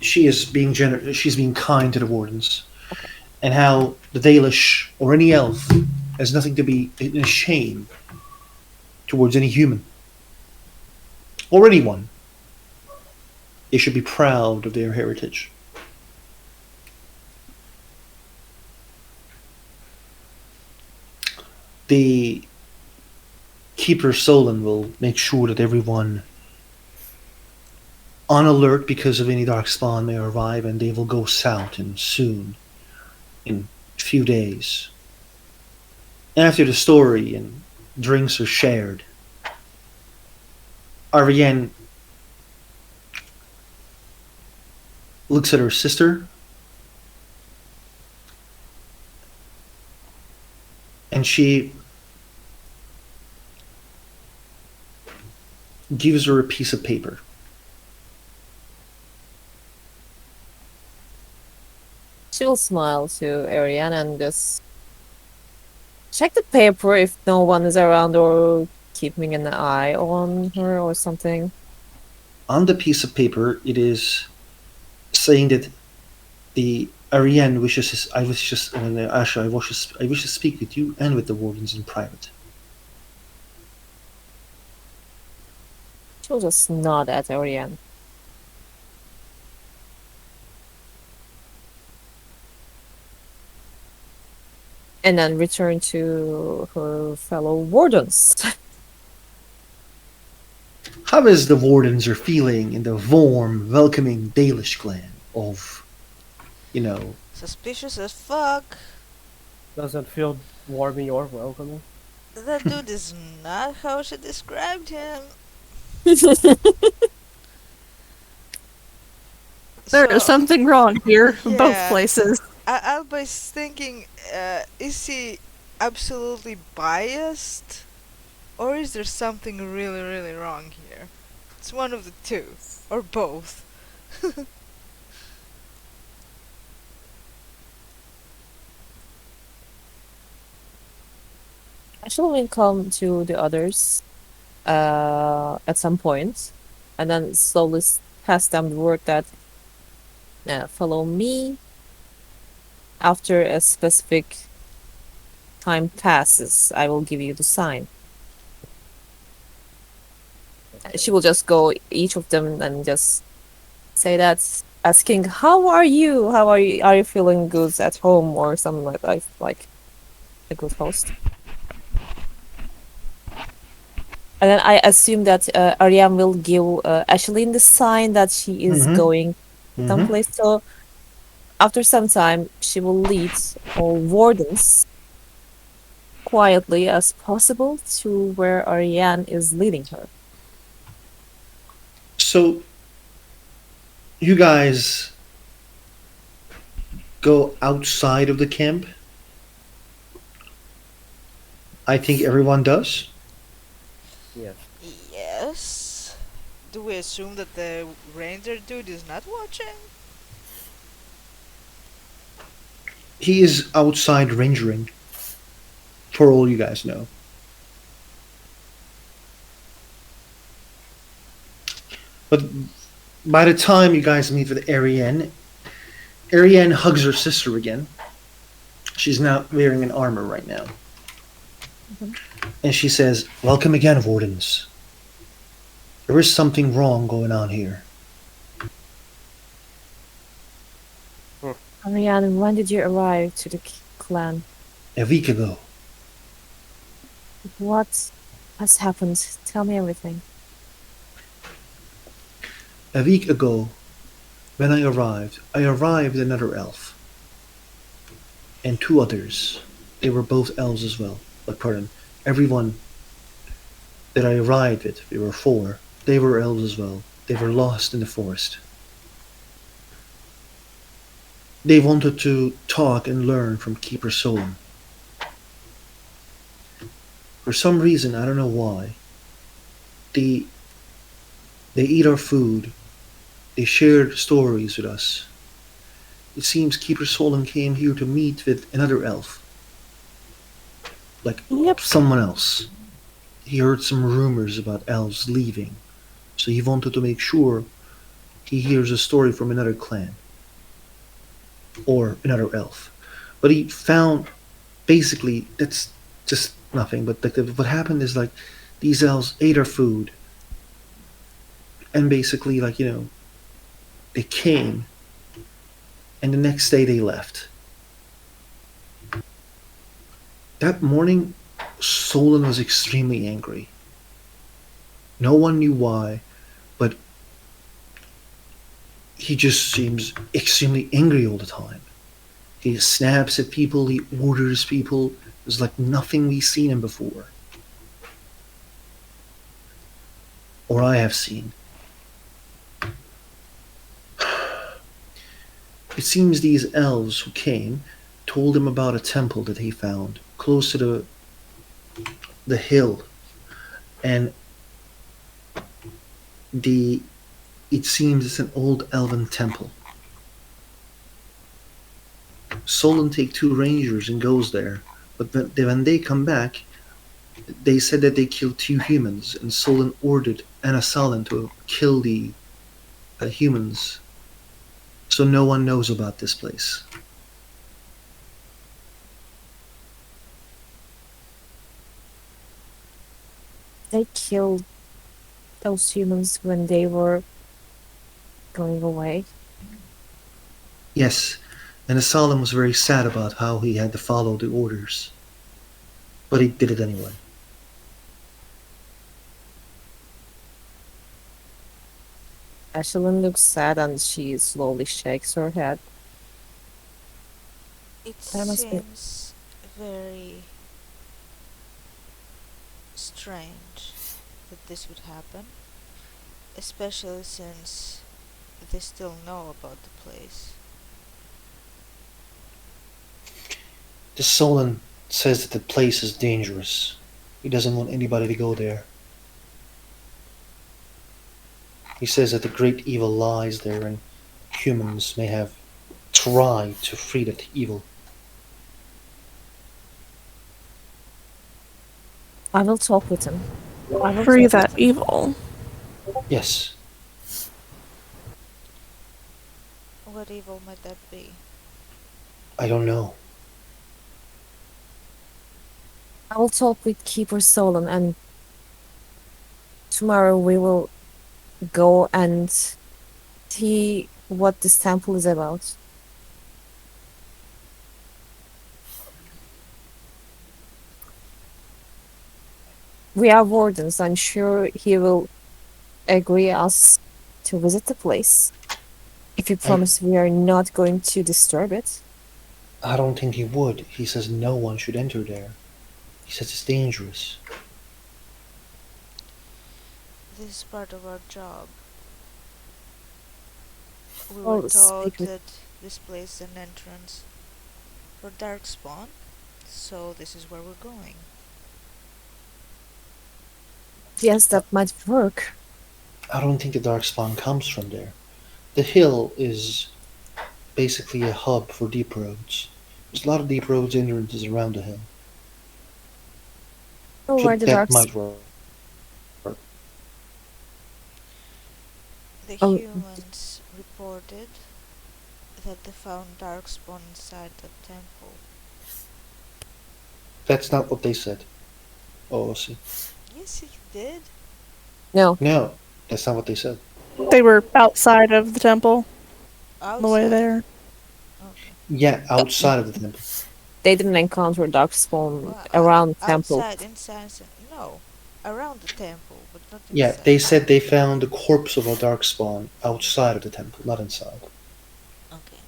she is being she's being kind to the wardens, and how the Dalish or any elf has nothing to be ashamed towards any human or anyone. They should be proud of their heritage. The Keeper Solon will make sure that everyone on alert because of any darkspawn may arrive, and they will go south and soon, in a few days. After the story and drinks are shared, Ariane looks at her sister and she gives her a piece of paper. She'll smile to Ariane and just check the paper if no one is around or keeping an eye on her or something. On the piece of paper, it is saying that the Ariane wishes. I wish just Asha. I wish to speak with you and with the wardens in private. She'll just nod at Ariane. And then return to her fellow wardens. How is the wardens are feeling in the warm, welcoming Dalish clan of, you know, Suspicious as fuck. Doesn't feel warming or welcoming. That dude is not how she described him. There is So, something wrong here, yeah. both places. Alba's thinking, is he absolutely biased? Or is there something really, really wrong here? It's one of the two. Or both. Actually, will come to the others at some point, and then slowly pass them the word that follow me after a specific time passes. I will give you the sign. She will just go each of them and just say that, asking, "How are you? How are you? Are you feeling good at home or something like that?" Like a good host. And then I assume that Ariane will give Ashlyn the sign that she is Mhm. going mhm. someplace. So after some time, she will lead all wardens quietly as possible to where Ariane is leading her. So you guys go outside of the camp. I think everyone does. Yes. Yes. Do we assume that the ranger dude is not watching? He is outside rangering, for all you guys know. But by the time you guys meet with Ariane, Ariane hugs her sister again. She's now wearing an armor right now. And she says, "Welcome again, wardens. There is something wrong going on here." Ariane, when did you arrive to the clan? A week ago, What has happened? Tell me everything. a week ago, when I arrived another elf. And two others. They were both elves as well. But pardon, everyone that I arrived with, we were four, they were elves as well. They were lost in the forest. They wanted to talk and learn from Keeper Solon. For some reason, I don't know why, they they eat our food. They shared stories with us. It seems Keeper Solon came here to meet with another elf. Like Yep. someone else. He heard some rumors about elves leaving. So he wanted to make sure he hears a story from another clan. Or another elf. But he found basically that's just nothing. But like what happened is like these elves ate our food, and basically like they came, and the next day they left. That morning, Solon was extremely angry. No one knew why, but he just seems extremely angry all the time. He snaps at people, he orders people. It's like nothing we've seen him before. Or I have seen. It seems these elves who came told him about a temple that he found close to the hill, and the it seems it's an old elven temple. Solon take two rangers and goes there, but when they come back, they said that they killed two humans, and Solon ordered Anasalan to kill the humans. So no one knows about this place. They killed those humans when they were going away. Yes, and Anasalan was very sad about how he had to follow the orders, but he did it anyway. Ashlyn looks sad and she slowly shakes her head. It That must be- seems very strange that this would happen, especially since they still know about the place. The Solon says that the place is dangerous. He doesn't want anybody to go there. He says that the great evil lies there and humans may have tried to free that evil. I will talk with him. I will Free talk that with him. evil. Yes, What evil might that be? I don't know. I will talk with Keeper Solon and tomorrow we will go and see what this temple is about. We are wardens. I'm sure he will agree us to visit the place. If you promise we are not going to disturb it. I don't think he would. He says no one should enter there. He says it's dangerous. This is part of our job. We Oh, were told speak with- that this place is an entrance for Darkspawn, so this is where we're going. Yes, that might work. I don't think the Darkspawn comes from there. The hill is basically a hub for deep roads. There's a lot of deep roads entrances around the hill. Oh, So where the that dark might work. The Oh. humans reported that they found Darkspawn inside the temple. That's not what they said. Oh, I see. Yes, it did. No, No, that's not what they said. They were outside of the temple on the way Outside. there. Okay. Yeah, outside of the temple. they didn't encounter darkspawn Well, around temple. Outside, inside, no. Around the temple, but not inside. Yeah, they said they found the corpse of a Darkspawn outside of the temple, not inside. Okay.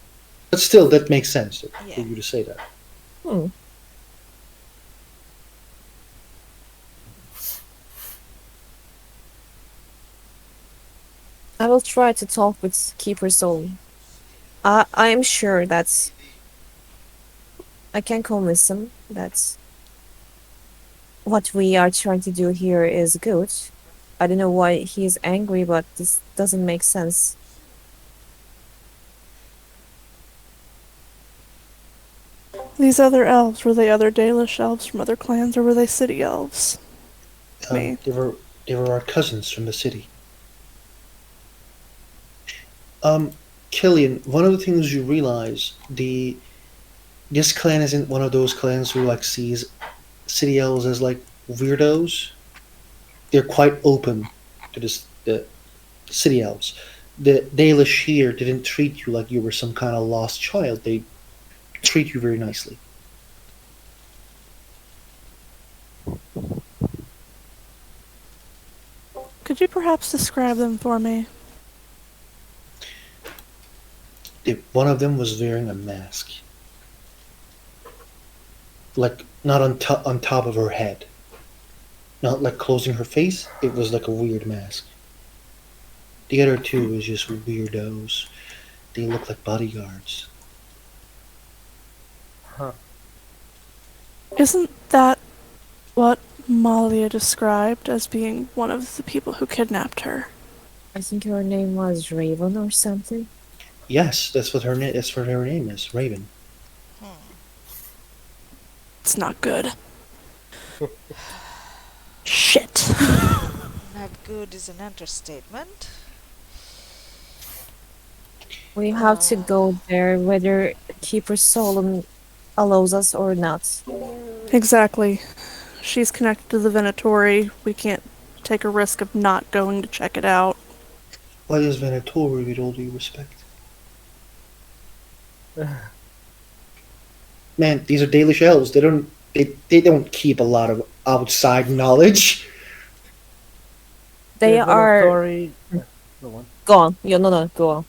But still, that makes sense for Yeah. you to say that. Hmm. I will try to talk with Keeper Soul. I am sure that I can convince him that what we are trying to do here is good. I don't know why he is angry, but this doesn't make sense. These other elves, were they other Dalish elves from other clans, or were they city elves? Me. They were our cousins from the city. Killian, one of the things you realize, this clan isn't one of those clans who like sees city elves as like weirdos. They're quite open to the city elves. The Dalish here didn't treat you like you were some kind of lost child. They treat you very nicely. Could you perhaps describe them for me? One of them was wearing a mask, like not on top of her head, not like closing her face. It was like a weird mask. The other two was just weirdos. They look like bodyguards. Huh. Isn't that what Malia described as being one of the people who kidnapped her? I think her name was Raven or something. Yes, that's what her name. That's what her name is, Raven. Hmm. It's not good. Shit. Not good is an understatement. We have to go there whether Keeper Solon allows us or not. Exactly. She's connected to the Venatori. We can't take a risk of not going to check it out. What is Venatori, with all due respect? Man, these are Dalish elves. They don't keep a lot of outside knowledge. They The are Venatori. Go on. gone. No, go on.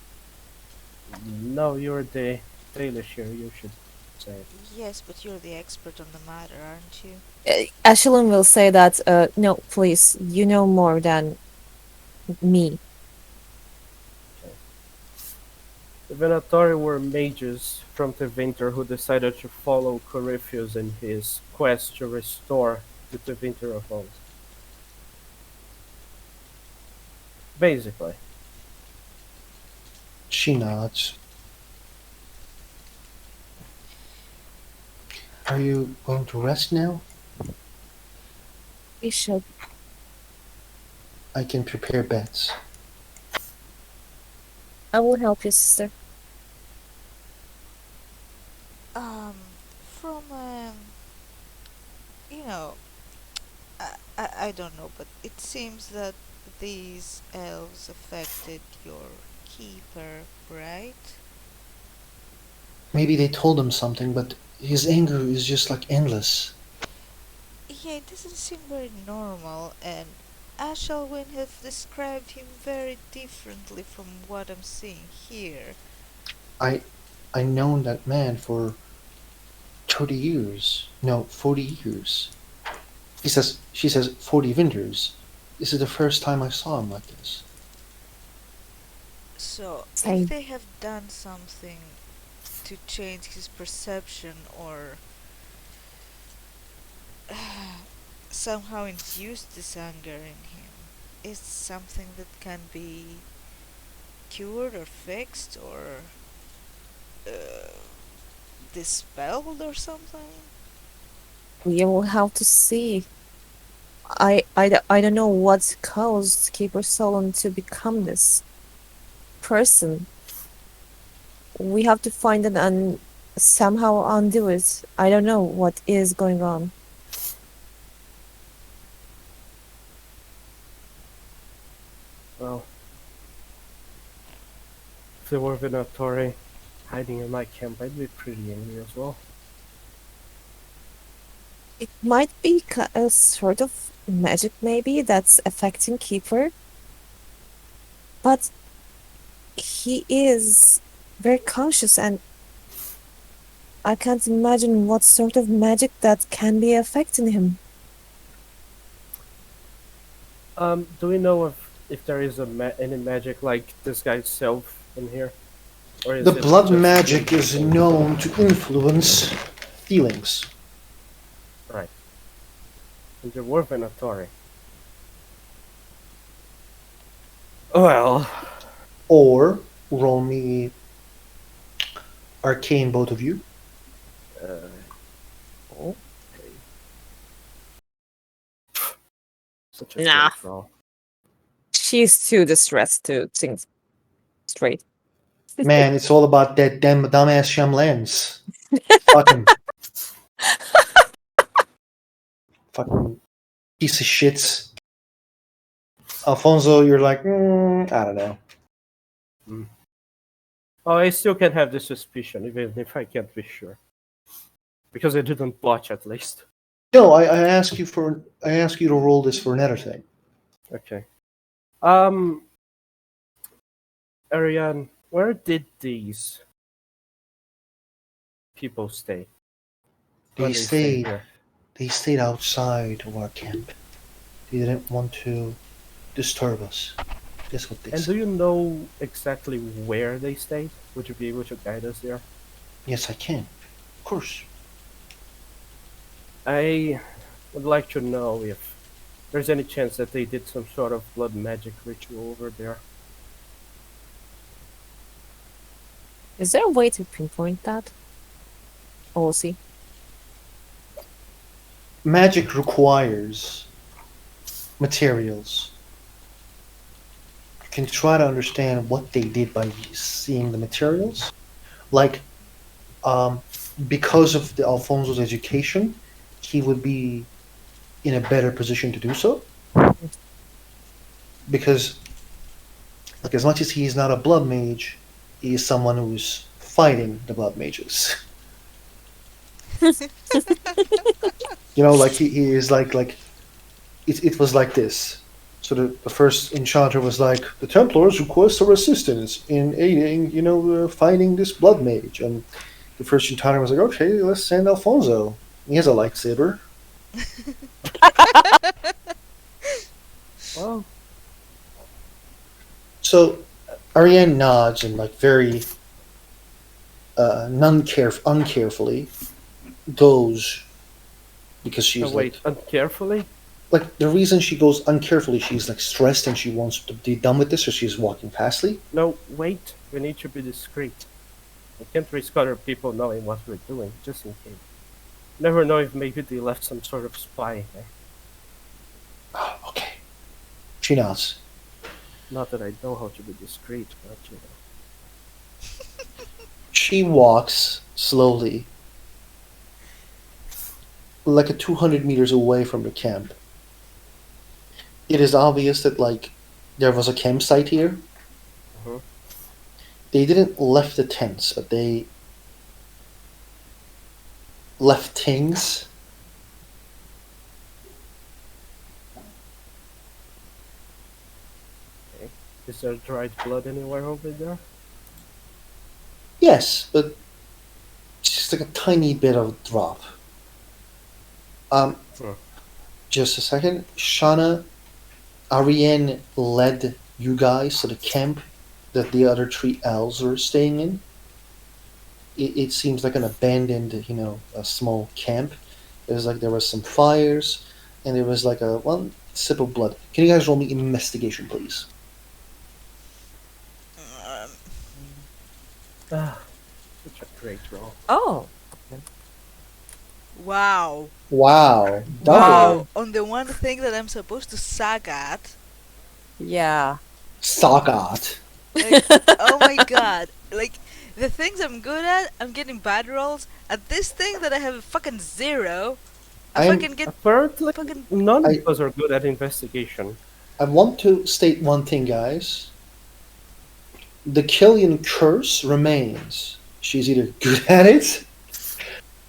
No, you're the Dalish here. You should say it. Yes, but you're the expert on the matter, aren't you? Ashelin will say that, no, please, you know more than me. The Venatori were mages from Tevinter who decided to follow Corypheus in his quest to restore the Tevinter of old. Basically. She nods. Are you going to rest now? We should. I can prepare beds. I will help you, sister. Um, from you know, I don't know, but it seems that these elves affected your keeper, right? Maybe they told him something, but his anger is just like endless. Yeah, it doesn't seem very normal, and Ashelwyn have described him very differently from what I'm seeing here. I I known that man for 30 years. No, 40 years. She says 40 winters. This is the first time I saw him like this. So, if Same. they have done something to change his perception or somehow induced this anger in him, is something that can be cured or fixed or uh, dispelled or something? We will have to see. I don't know what caused Keeper Solon to become this person. We have to find it and somehow undo it. I don't know what is going on. Well, if there were Venatori hiding in my camp, I'd be pretty angry as well. It might be a sort of magic, maybe, that's affecting Keeper. But he is very cautious, and I can't imagine what sort of magic that can be affecting him. Do we know if there is any magic like this guy's self in here? Or is The it blood just magic him is being- known to influence feelings. Right. And there were Venatori. Well, Or roll me arcane, both of you. okay. Such a Nah. straight roll. She's too distressed to think straight. Man, it's all about that damn dumbass Shamlens. Fucking fucking piece of shits. Alfonso, you're like, I don't know. Oh, I still can have the suspicion, even if I can't be sure. Because I didn't watch at least. No, I ask you to roll this for another thing. Okay. Ariane, where did these people stay? When They here? stayed outside of our camp. They didn't want to disturb us. That's what they And said. do you know exactly where they stayed? Would you be able to guide us there? Yes, I can. Of course. I would like to know if there's any chance that they did some sort of blood magic ritual over there. Is there a way to pinpoint that? Oh, see. Magic requires materials. You can try to understand what they did by seeing the materials. Like, um, because of the Alfonso's education, he would be in a better position to do so. Because, like, as much as he is not a blood mage, he is someone who's fighting the blood mages. Like he is like it was like this. So the first enchanter was like, the Templars request our assistance in aiding, fighting this blood mage. And the first enchanter was like, okay, let's send Alfonso. He has a lightsaber. Well, So Ariane nods and like very uncarefully goes because she's no, wait, uncarefully? like the reason she goes uncarefully, she's like stressed and she wants to be done with this, so she's walking fastly. No, wait, we need to be discreet. I can't risk other people knowing what we're doing, just in case. Never know if maybe they left some sort of spy there. Oh, okay. She nods. Not that I know how to be discreet, but you know. She walks slowly, like a 200 meters away from the camp. It is obvious that like there was a campsite here. Mhm. They didn't left the tents, but they left things. Is there dried blood anywhere over there? Yes, but just like a tiny bit of drop. Sure. Just a second. Shauna, Ariane led you guys to the camp that the other three elves were staying in. It seems like an abandoned, a small camp. There was some fires, and there was like a one sip of blood. Can you guys roll me investigation, please? Um, Ah, such a great roll. Oh, wow. Wow, double. Wow. On the one thing that I'm supposed to suck at. yeah. Sagat. Like, oh my god. Like, the things I'm good at, I'm getting bad rolls. At this thing that I have a fucking 0, I I'm- fucking get Apparently, fucking. none I- of us are good at investigation. I want to state one thing, guys. The Killian curse remains. She's either good at it,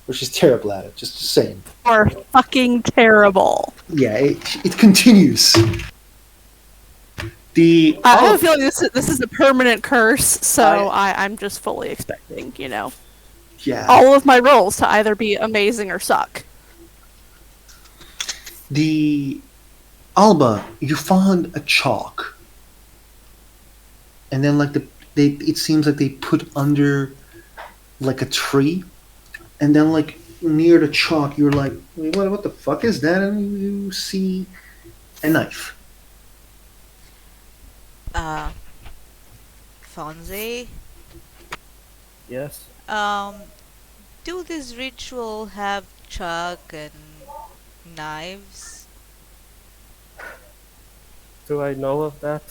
or she's terrible at it. Just the same. Are fucking terrible. Yeah, it continues. The I have a feeling this is a permanent curse, so I'm just fully expecting, yeah. all of my rolls to either be amazing or suck. The Alba, you found a chalk, and then like it seems like they put under like a tree, and then like near the chalk, you're like, wait, what the fuck is that? And you see a knife. Fonzie, Yes? do this ritual have chalk and knives? Do I know of that?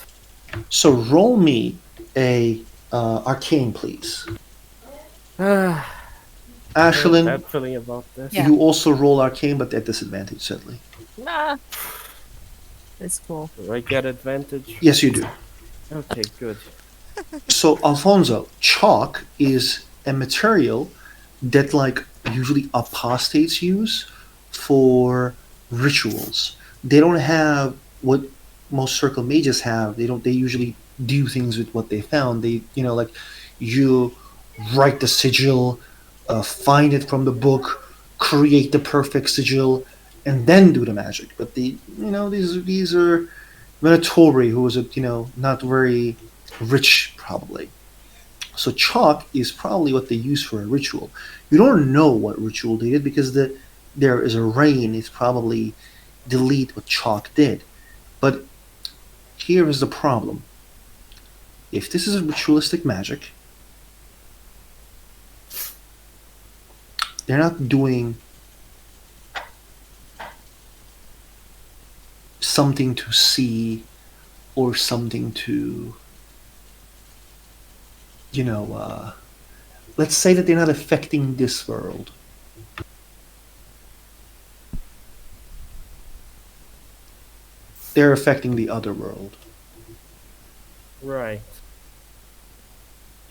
So roll me a arcane, please. Ah, Ashlyn, bad feeling about this. Yeah. you also roll arcane, but at disadvantage, sadly. Nah. It's cool. Do I get advantage? Yes, you do. Okay, good. So, Alfonso, chalk is a material that, like, usually apostates use for rituals. They don't have what most circle mages have. They usually do things with what they found. They, like, you write the sigil, find it from the book, create the perfect sigil, and then do the magic. But these are Venatori, who was not very rich, probably. So chalk is probably what they use for a ritual. You don't know what ritual they did because there is a rain. It's probably delete what chalk did. But here is the problem. If this is a ritualistic magic, they're not doing something to see or something to, let's say that they're not affecting this world. They're affecting the other world. Right.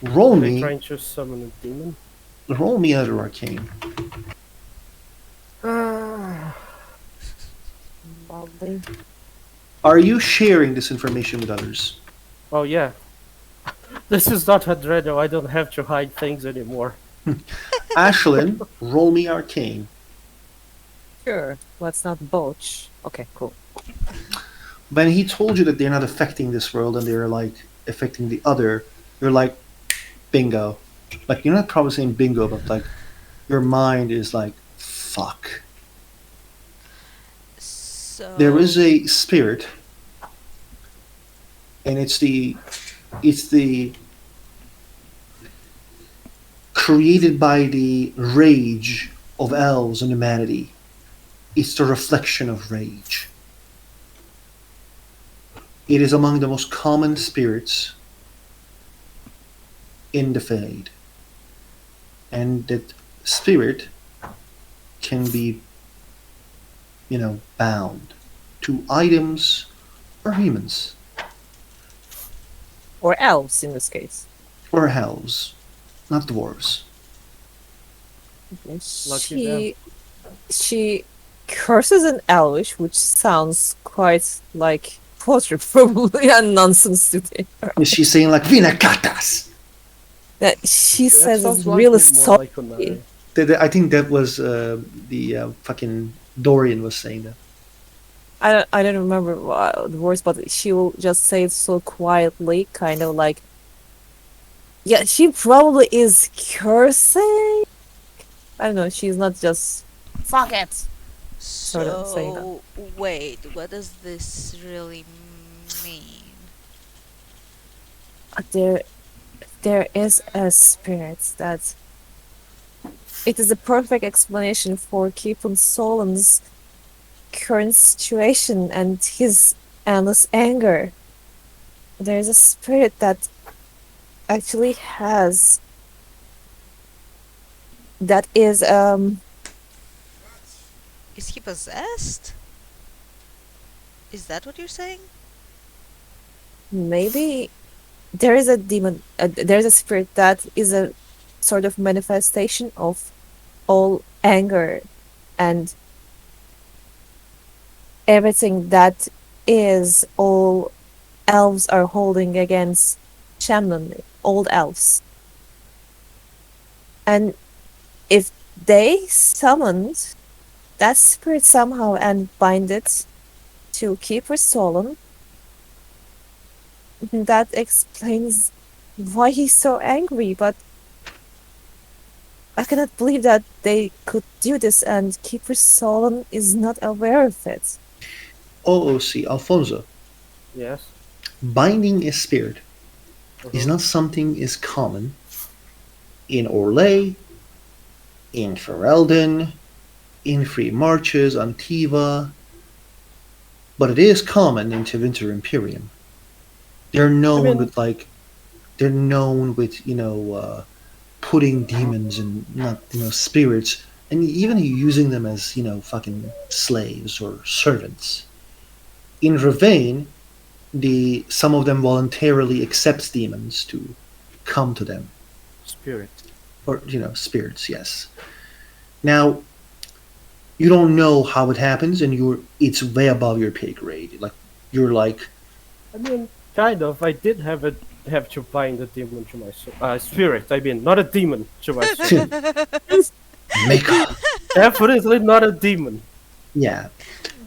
Roll Are they me, trying to summon a demon? roll me another arcane. Lovely. Are you sharing this information with others? Oh yeah. This is not Hadredo. I don't have to hide things anymore. Ashlyn, roll me arcane. Sure. Let's not botch. Okay, cool. When he told you that they're not affecting this world and they're like affecting the other, you're like, bingo. Like you're not probably saying bingo, but like your mind is like, fuck. So There is a spirit, and it's the created by the rage of elves and humanity. It's the reflection of rage. It is among the most common spirits in the Fade. And that spirit can be, bound to items or humans Or elves in this case. or elves, not dwarves. Lucky She curses in Elvish, which sounds quite like poetry, probably, and nonsense to me. Is she saying like Vinakatas? That she That says sounds is like really it more like salty. Kunai. I think that was the fucking Dorian was saying that. I don't remember the words, but she will just say it so quietly, kind of like, yeah, she probably is cursing. I don't know. She's not just fuck it. Sort of saying that. So wait, what does this really mean? There, there is a spirit that. It is a perfect explanation for Keepun Solon's current situation and his endless anger. There is a spirit that actually has. That is Is he possessed? Is that what you're saying? maybe there is a demon. There is a spirit that is a sort of manifestation of all anger and everything that is all elves are holding against Shamlan, old elves. And if they summoned that spirit somehow and bind it to Keeper Solon, that explains why he's so angry, but I cannot believe that they could do this and Keeper Solon is not aware of it. OOC, Alfonso, Yes. binding a spirit is not something is common in Orlais, in Ferelden, in Free Marches, Antiva, but it is common in Tevinter Imperium. They're known mean- with putting demons and not spirits, and even using them as fucking slaves or servants. In Ravane, some of them voluntarily accepts demons to come to them, Spirit. or spirits. Yes. Now you don't know how it happens, and it's way above your pay grade. Like you're like, I mean, kind of. I did have to bind a demon to my spirit. I mean, not a demon to my spirit. make up. Definitely not a demon. Yeah.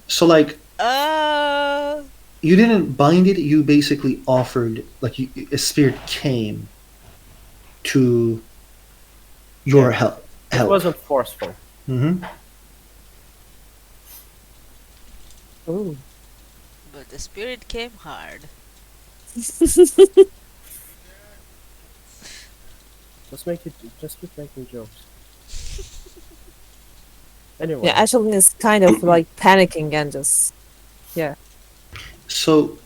So like Uh, you didn't bind it. You basically offered a spirit came to your help. It wasn't forceful. Mm-hmm. Ooh. but the spirit came hard. Just keep making jokes. Anyway, Yeah, Ashlyn is kind of like panicking and just yeah. So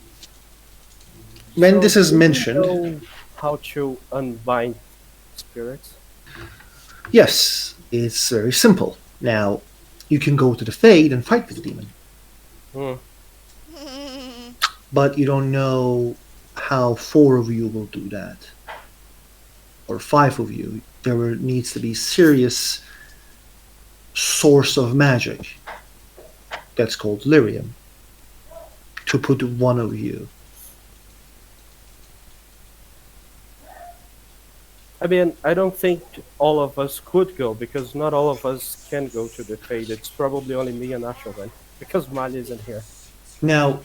when so this do is you mentioned, know how to unbind spirits? yes, it's very simple. Now, you can go to the Fade and fight with the demon, Hmm. but you don't know how four of you will do that, or five of you. Needs to be serious source of magic that's called lyrium to put one of you. I mean, I don't think all of us could go because not all of us can go to the Fade. It's probably only me and Ashel then because Mali isn't here. Now,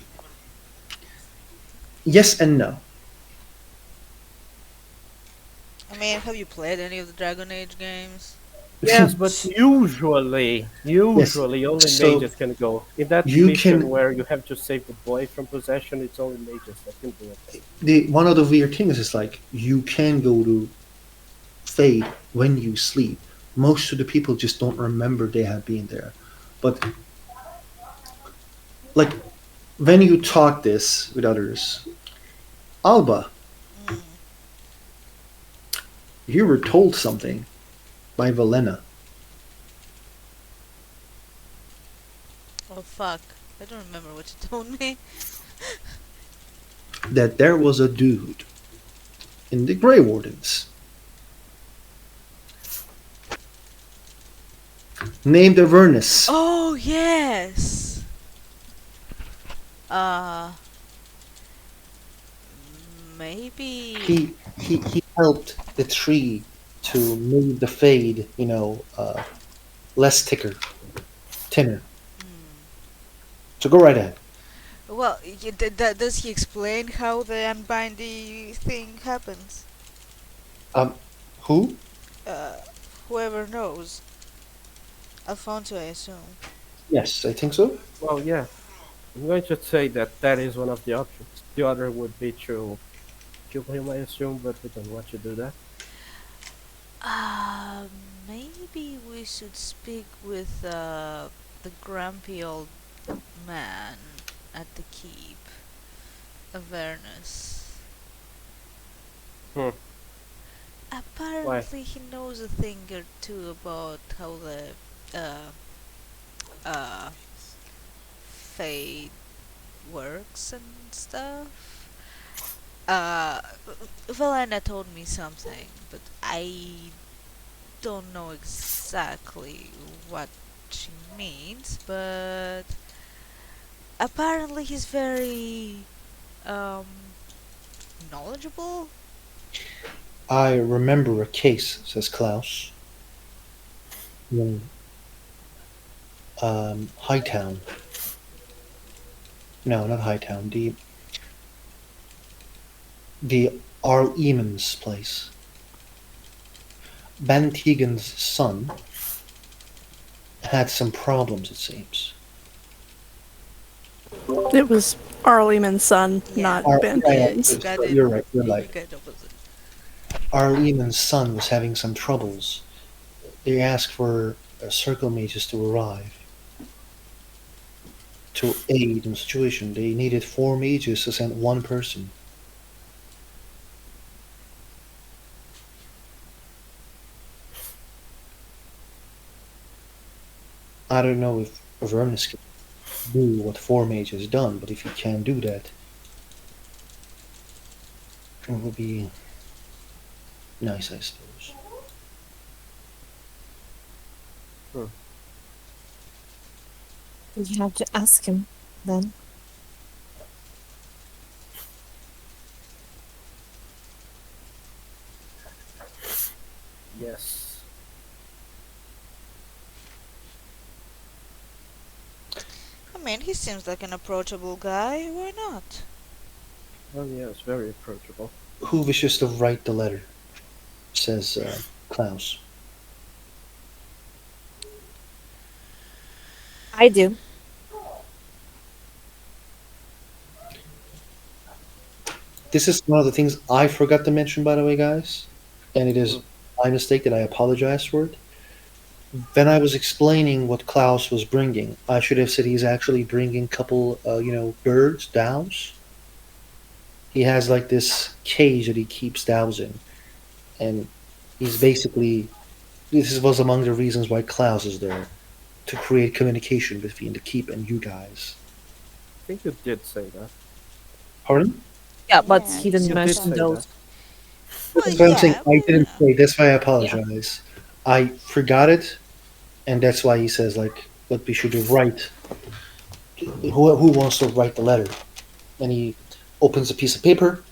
yes and no. I mean, have you played any of the Dragon Age games? Yes, but usually Yes. only So mages can go. In that you mission can. where you have to save the boy from possession, it's only mages that can do it. The one of the weird things is like you can go to Fade when you sleep. Most of the people just don't remember they have been there. But like when you talk this with others, Alba, Mm. you were told something by Valena. Oh fuck. I don't remember what you told me. That there was a dude in the Grey Wardens named Avernus. Oh yes. Uh maybe He helped the tree to move the Fade, less thinner. mm. So go right ahead. Well, does he explain how the unbindy thing happens? Um, who? Uh whoever knows. Alfonso, I assume. Yes, I think so. Well, yeah, I'm going to say that that is one of the options. The other would be to kill him, I assume, but we don't want to do that. Uh maybe we should speak with the grumpy old man at the keep. Avernus. Hmm. Why? Apparently, he knows a thing or two about how the uh, uh, fate works and stuff. Uh, Valena told me something, but I don't know exactly what she means. But apparently, he's very um, knowledgeable. I remember a case, says Klaus, in Hightown. No, not Hightown. The Arl Eamon's place. Ben Tegan's son had some problems, it seems. It was Arleman's son, Yeah. not Ben Yeah, Higgins. You got it. you're right. You're You right. got it opposite. Arl Eamon's son was having some troubles. They asked for circle mages to arrive to aid in the situation. They needed four mages to send one person. I don't know if Avernus can do what four mages done, but if he can do that, it would be nice, I suppose. You have to ask him then. Yes. I mean, he seems like an approachable guy. Why not? Well, yes, very approachable. Who wishes to write the letter? Says Klaus. I do. This is one of the things I forgot to mention, by the way, guys, and it is Hmm. my mistake that I apologize for it. when I was explaining what Klaus was bringing, I should have said he's actually bringing a couple, birds, dows. He has like this cage that he keeps dows in, and he's basically was among the reasons why Klaus is there to create communication between the keep and you guys. I think you did say that. Pardon? Yeah, but Yeah, he you didn't You said did mention say that. those. that. Well, That's what I'm saying. yeah, I but didn't say. That's why I apologize. I forgot it, and that's why he says like what we should write. Who wants to write the letter? And he opens a piece of paper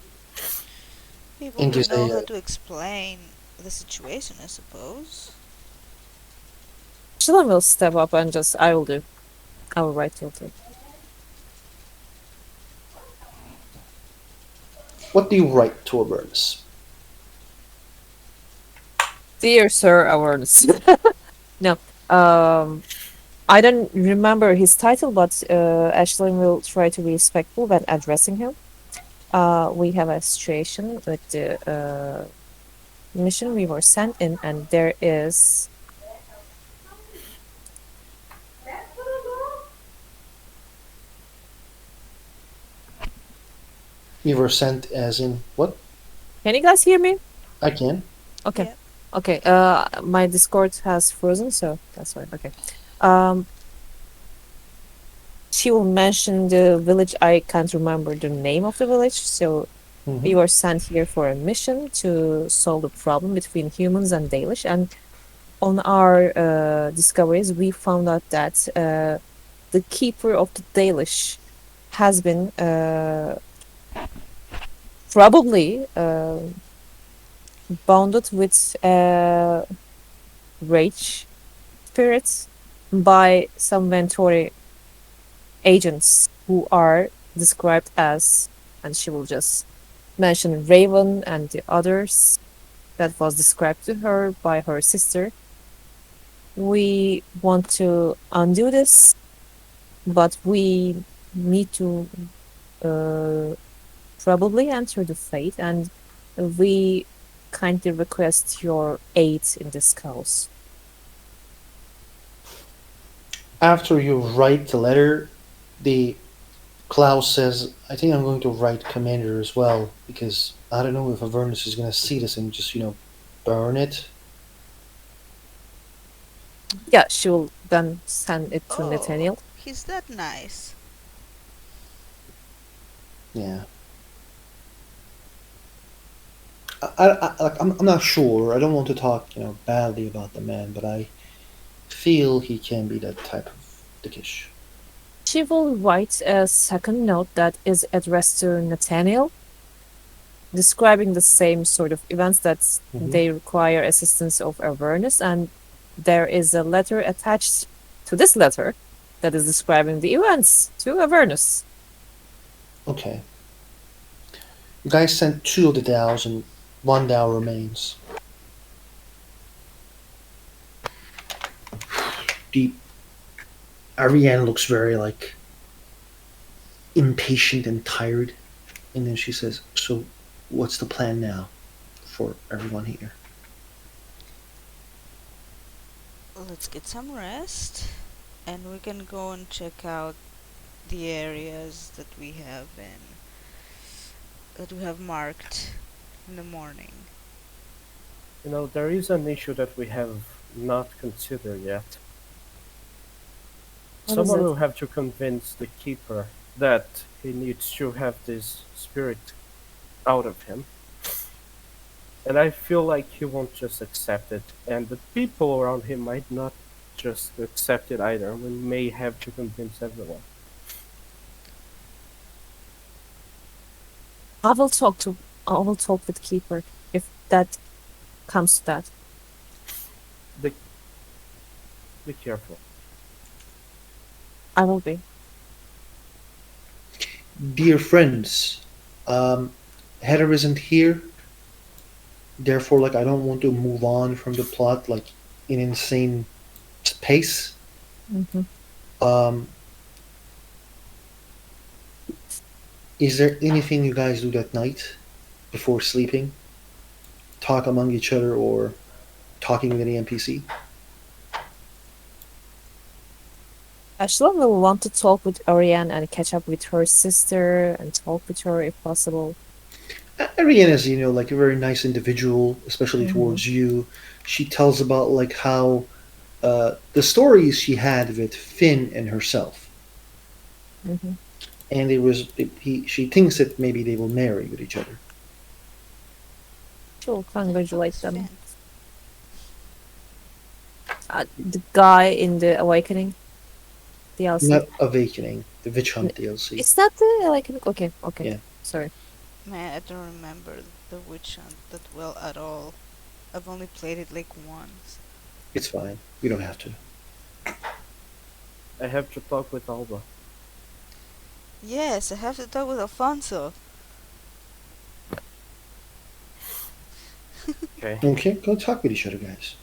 people and who gives know a how to explain the situation, I suppose. Shalom will step up and I will do. I will write it. what do you write to Avernus? Dear Sir Awareness. No. I don't remember his title, but Ashley will try to be respectful when addressing him. We have a situation with the mission we were sent in, and there is. You were sent as in what? Can you guys hear me? I can. Okay. Yep. Okay. My Discord has frozen, so that's why. Okay. Um, she will mention the village. I can't remember the name of the village, so Mhm. we were sent here for a mission to solve the problem between humans and Dalish. And on our discoveries, we found out that the keeper of the Dalish has been probably bonded with rage spirits by some Ventori agents who are described as, and she will just mention Raven and the others that was described to her by her sister. We want to undo this, but we need to uh, probably enter the fate, and we kindly request your aid in this cause. After you write the letter, the Klaus says, "I think I'm going to write Commander as well because I don't know if Avernus is going to see this and just burn it." Yeah, she will then send it to Oh, Nathaniel. he's that nice. Yeah. I'm not sure. I don't want to talk, badly about the man, but I feel he can be that type of dickish. She will write a second note that is addressed to Nathaniel, describing the same sort of events that Mhm. they require assistance of awareness, and there is a letter attached to this letter that is describing the events to awareness. Okay. You guys sent 2 of the dows, and 1 dow remains. Deep. Ariane looks very impatient and tired, and then she says, "So, what's the plan now for everyone here?" Let's get some rest, and we can go and check out the areas that we have marked in the morning. There is an issue that we have not considered yet. What is Someone it? will have to convince the keeper that he needs to have this spirit out of him. And I feel like he won't just accept it, and the people around him might not just accept it either. We may have to convince everyone. I will talk with Keeper if that comes to that. Be, be careful. I will be. Dear friends, Heather isn't here. Therefore, I don't want to move on from the plot in insane pace. Hmm. Um, is there anything you guys do that night before sleeping? Talk among each other or talking with any NPC? Ashla will want to talk with Ariane and catch up with her sister and talk with her if possible. Ariane is, like a very nice individual, especially Mm-hmm. towards you. She tells about like how the stories she had with Finn and herself, Mm-hmm. and she thinks that maybe they will marry with each other. She'll The fuck congratulate is them. Finn? The guy in the Awakening DLC. Not Awakening, the Witch N- Hunt DLC. Is that the Awakening? Okay, okay. Yeah, Sorry. Man, I don't remember the Witch Hunt that well at all. I've only played it like once. it's fine. We don't have to. I have to talk with Alba. Yes, I have to talk with Alfonso. Okay. Okay, go talk with each other, guys.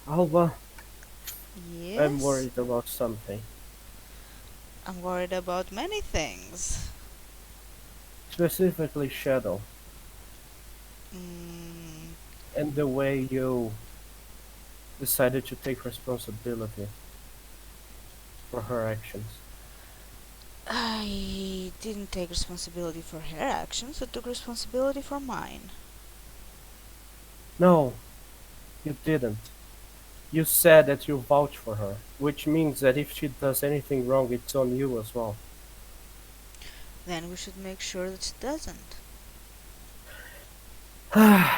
Alba, I'm Yes, worried about something. I'm worried about many things. Specifically Shadow. Mm, And the way you decided to take responsibility for her actions. I didn't take responsibility for her actions, I took responsibility for mine. No, you didn't. You said that you vouch for her, which means that if she does anything wrong, it's on you as well. Then we should make sure that she doesn't. You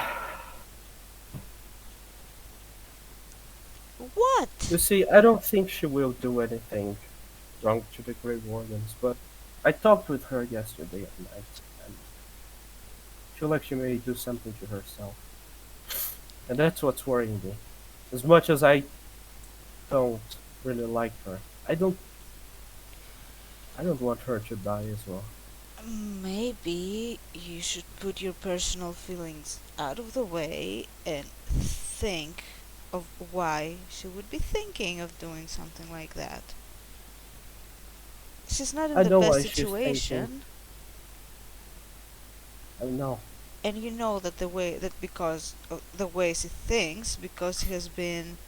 What? see, I don't think she will do anything wrong to the Grey Wardens, but I talked with her yesterday at night, and I feel like she may do something to herself. And that's what's worrying me. As much as I don't really like her, I don't want her to die as well. Maybe you should put your personal feelings out of the way and think of why she would be thinking of doing something like that. She's not in I the know best why she's thinking. situation, I know. and you know that because of the way she thinks, because she has been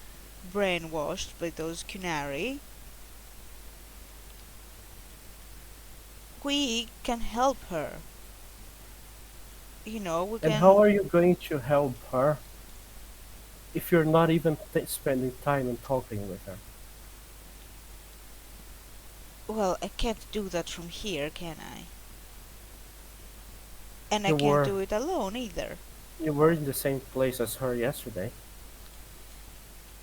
brainwashed by those Kunari, we can help her. We And how can. are you going to help her if you're not even spending time and talking with her? Well, I can't do that from here, can I? And I You can't were do it alone either. you were in the same place as her yesterday,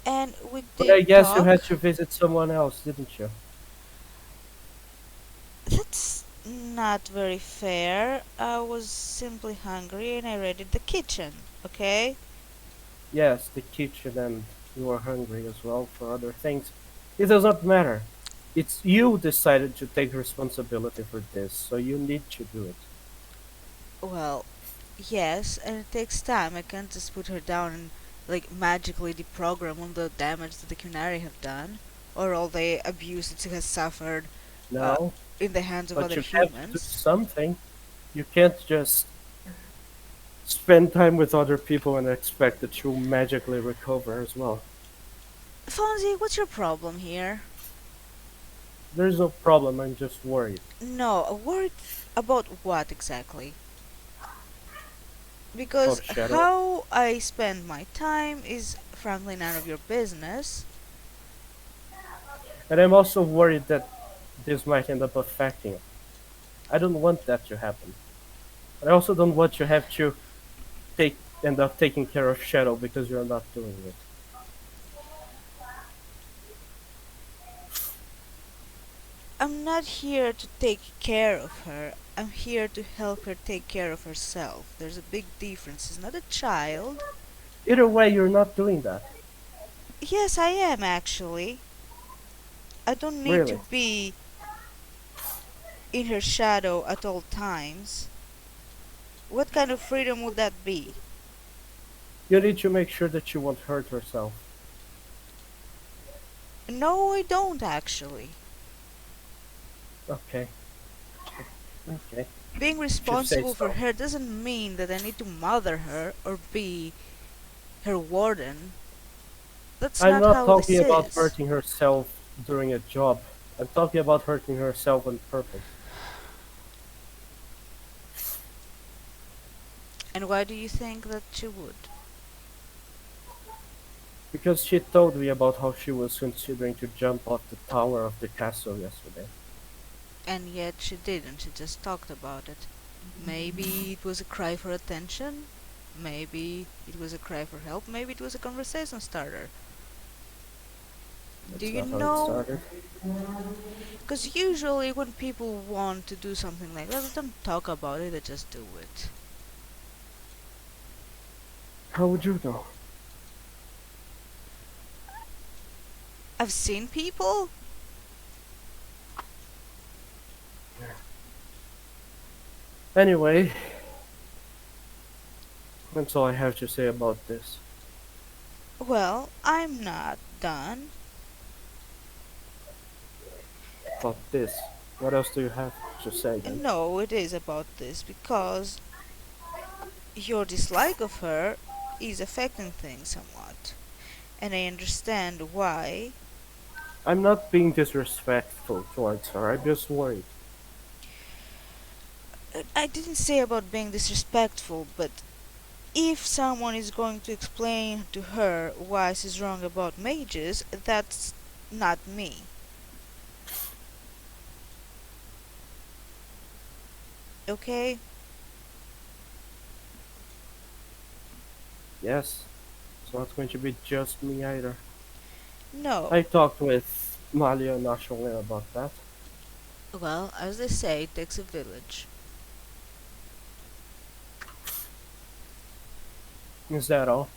And we but did I guess you talk. had to visit someone else, didn't you? That's not very fair. I was simply hungry and I raided the kitchen, okay? Yes, the kitchen, and you were hungry as well for other things. It does not matter. It's you decided to take responsibility for this, so you need to do it. Well, yes, and it takes time. I can't just put her down and like magically deprogram all the damage that the Kunari have done, or all the abuse that she has suffered uh, No, in the hands of but other you have to do humans. something. You can't just spend time with other people and expect that you'll magically recover as well. Fonzie, what's your problem here? There's no problem, I'm just worried. No, worried about what exactly? Because About Shadow. how I spend my time is frankly none of your business. And I'm also worried that this might end up affecting it. I don't want that to happen. But I also don't want you have to take end up taking care of Shadow because you're not doing it. I'm not here to take care of her. I'm here to help her take care of herself. There's a big difference. She's not a child. Either way, you're not doing that. Yes, I am actually. I don't need to Really. be in her shadow at all times. What kind of freedom would that be? You need to make sure that she won't hurt herself. No, I don't actually. Okay. Okay. Being If you say responsible for so. her doesn't mean that I need to mother her or be her warden. That's I'm not not how talking this about is. hurting herself during a job. I'm talking about hurting herself on purpose. And why do you think that she would? Because she told me about how she was considering to jump off the tower of the castle yesterday. And yet she didn't, she just talked about it. Maybe it was a cry for attention. Maybe it was a cry for help. Maybe it was a conversation starter. Do That's you not how it know? started. Because usually when people want to do something like that, they don't talk about it, they just do it. How would you know? I've seen people. Anyway, that's all I have to say about this. Well, I'm not done. About this. What else do you have to say then? No, it is about this because your dislike of her is affecting things somewhat. And I understand why. I'm not being disrespectful towards her, I'm just worried. I didn't say about being disrespectful, but if someone is going to explain to her why she's wrong about mages, that's not me. Okay? Yes, it's not going to be just me either. No. I talked with Malia and Ashley about that. Well, as they say, it takes a village. Is that all?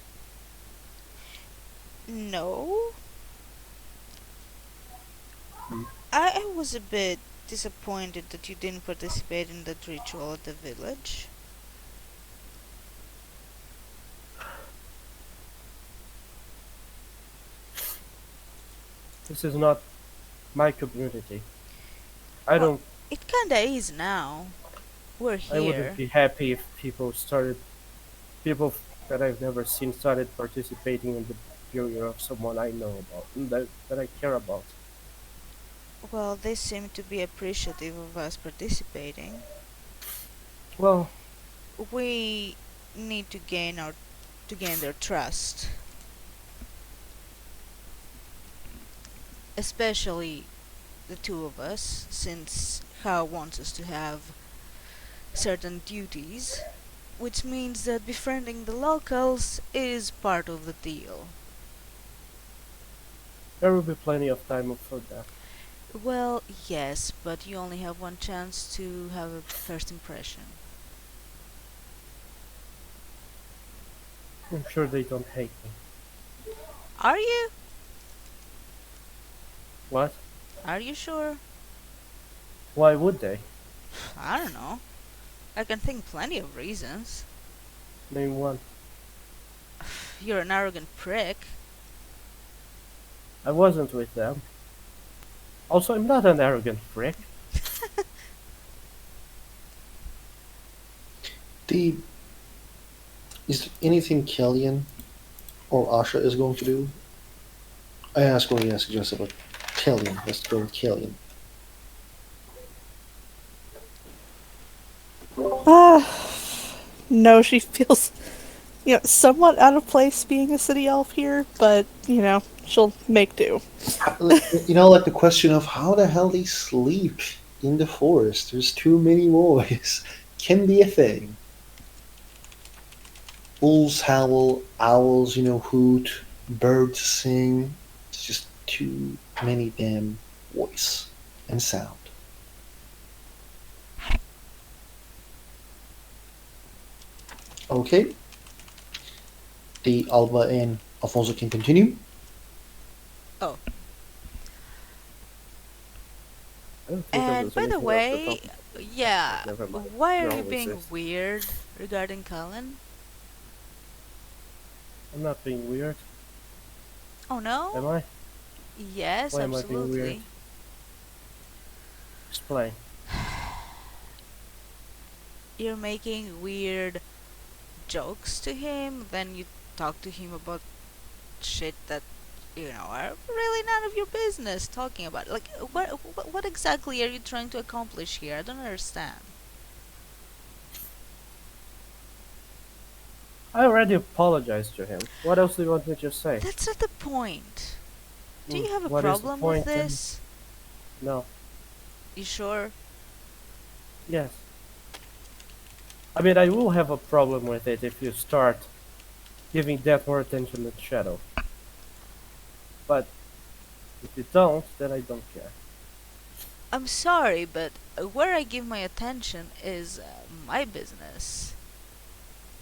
No. Hmm. I was a bit disappointed that you didn't participate in that ritual at the village. This is not my community. I Well, don't. it kinda is now. We're I wouldn't here. be happy if people that I've never seen started participating in the burial of someone I know about, and that I care about. Well, they seem to be appreciative of us participating. Well, We need to gain their trust, especially the two of us, since Hao wants us to have certain duties, which means that befriending the locals is part of the deal. there will be plenty of time for that. Well, yes, but you only have one chance to have a first impression. I'm sure they don't hate me. Are you? What? Are you sure? Why would they? I don't know. I can think plenty of reasons. Name one. You're an arrogant prick. I wasn't with them. Also, I'm not an arrogant prick. The is there anything Kellyan or Asha is going to do? I asked what he asked just about Kellyan. Let's go with Kellyan. No, she feels, somewhat out of place being a city elf here, but, she'll make do. Like the question of how the hell they sleep in the forest. There's too many boys. Can be a thing. Wolves howl, owls, hoot, birds sing. It's just too many damn voice and sound. Okay. The Alba and Alfonso can continue. Oh, I don't think there and was by the anything else to way, talk yeah, Never mind. why You're are you always being this. weird regarding Cullen? I'm not being weird, Oh am no? I? Yes, Why am I being weird? absolutely. Explain. You're making weird jokes to him, then you talk to him about shit that are really none of your business talking about. Like, what exactly are you trying to accomplish here? I don't understand. I already apologized to him. What else do you want me to say? That's not the point. Do Hmm, you have a what is the problem with point then? this? No. You sure? Yes. I mean, I will have a problem with it if you start giving that more attention than Shadow. But if you don't, then I don't care. I'm sorry, but where I give my attention is my business.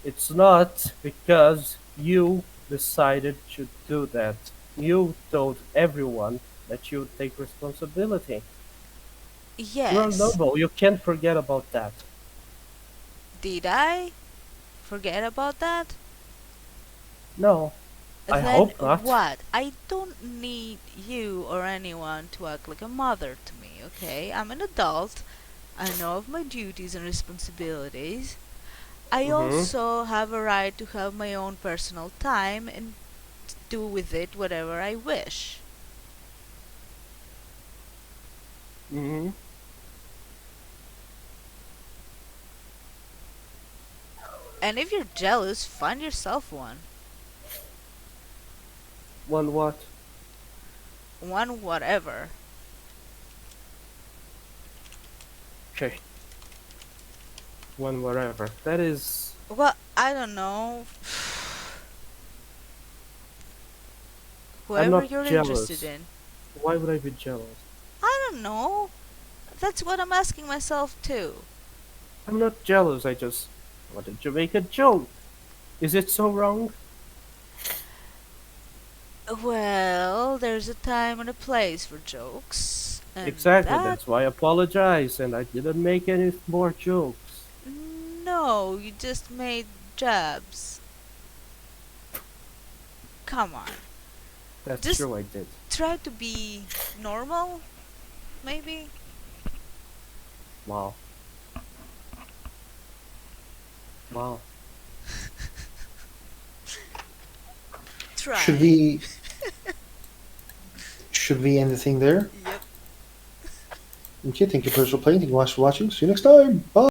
It's not because you decided to do that. You told everyone that you would take responsibility. You're a Yes. noble. You can't forget about that. Did I forget about that? No, I Then hope not. what? I don't need you or anyone to act like a mother to me, okay? I'm an adult. I know of my duties and responsibilities. I Mm-hmm. also have a right to have my own personal time and do with it whatever I wish. Mm-hmm. And if you're jealous, find yourself one. One what? One whatever. Okay. One whatever. That is. Well, I don't know. I'm Whoever not you're jealous. interested in. Why would I be jealous? I don't know. That's what I'm asking myself too. I'm not jealous. I just wanted to make a joke. Is it so wrong? Well, there's a time and a place for jokes. And Exactly. that. That's why I apologize, and I didn't make any more jokes. No, you just made jabs. Come on. That's Just true. I did. try to be normal, maybe? Wow. Wow. Try. Should we end the thing there? Yep. Okay, thank you for playing. Thank you guys for watching. See you next time. Bye.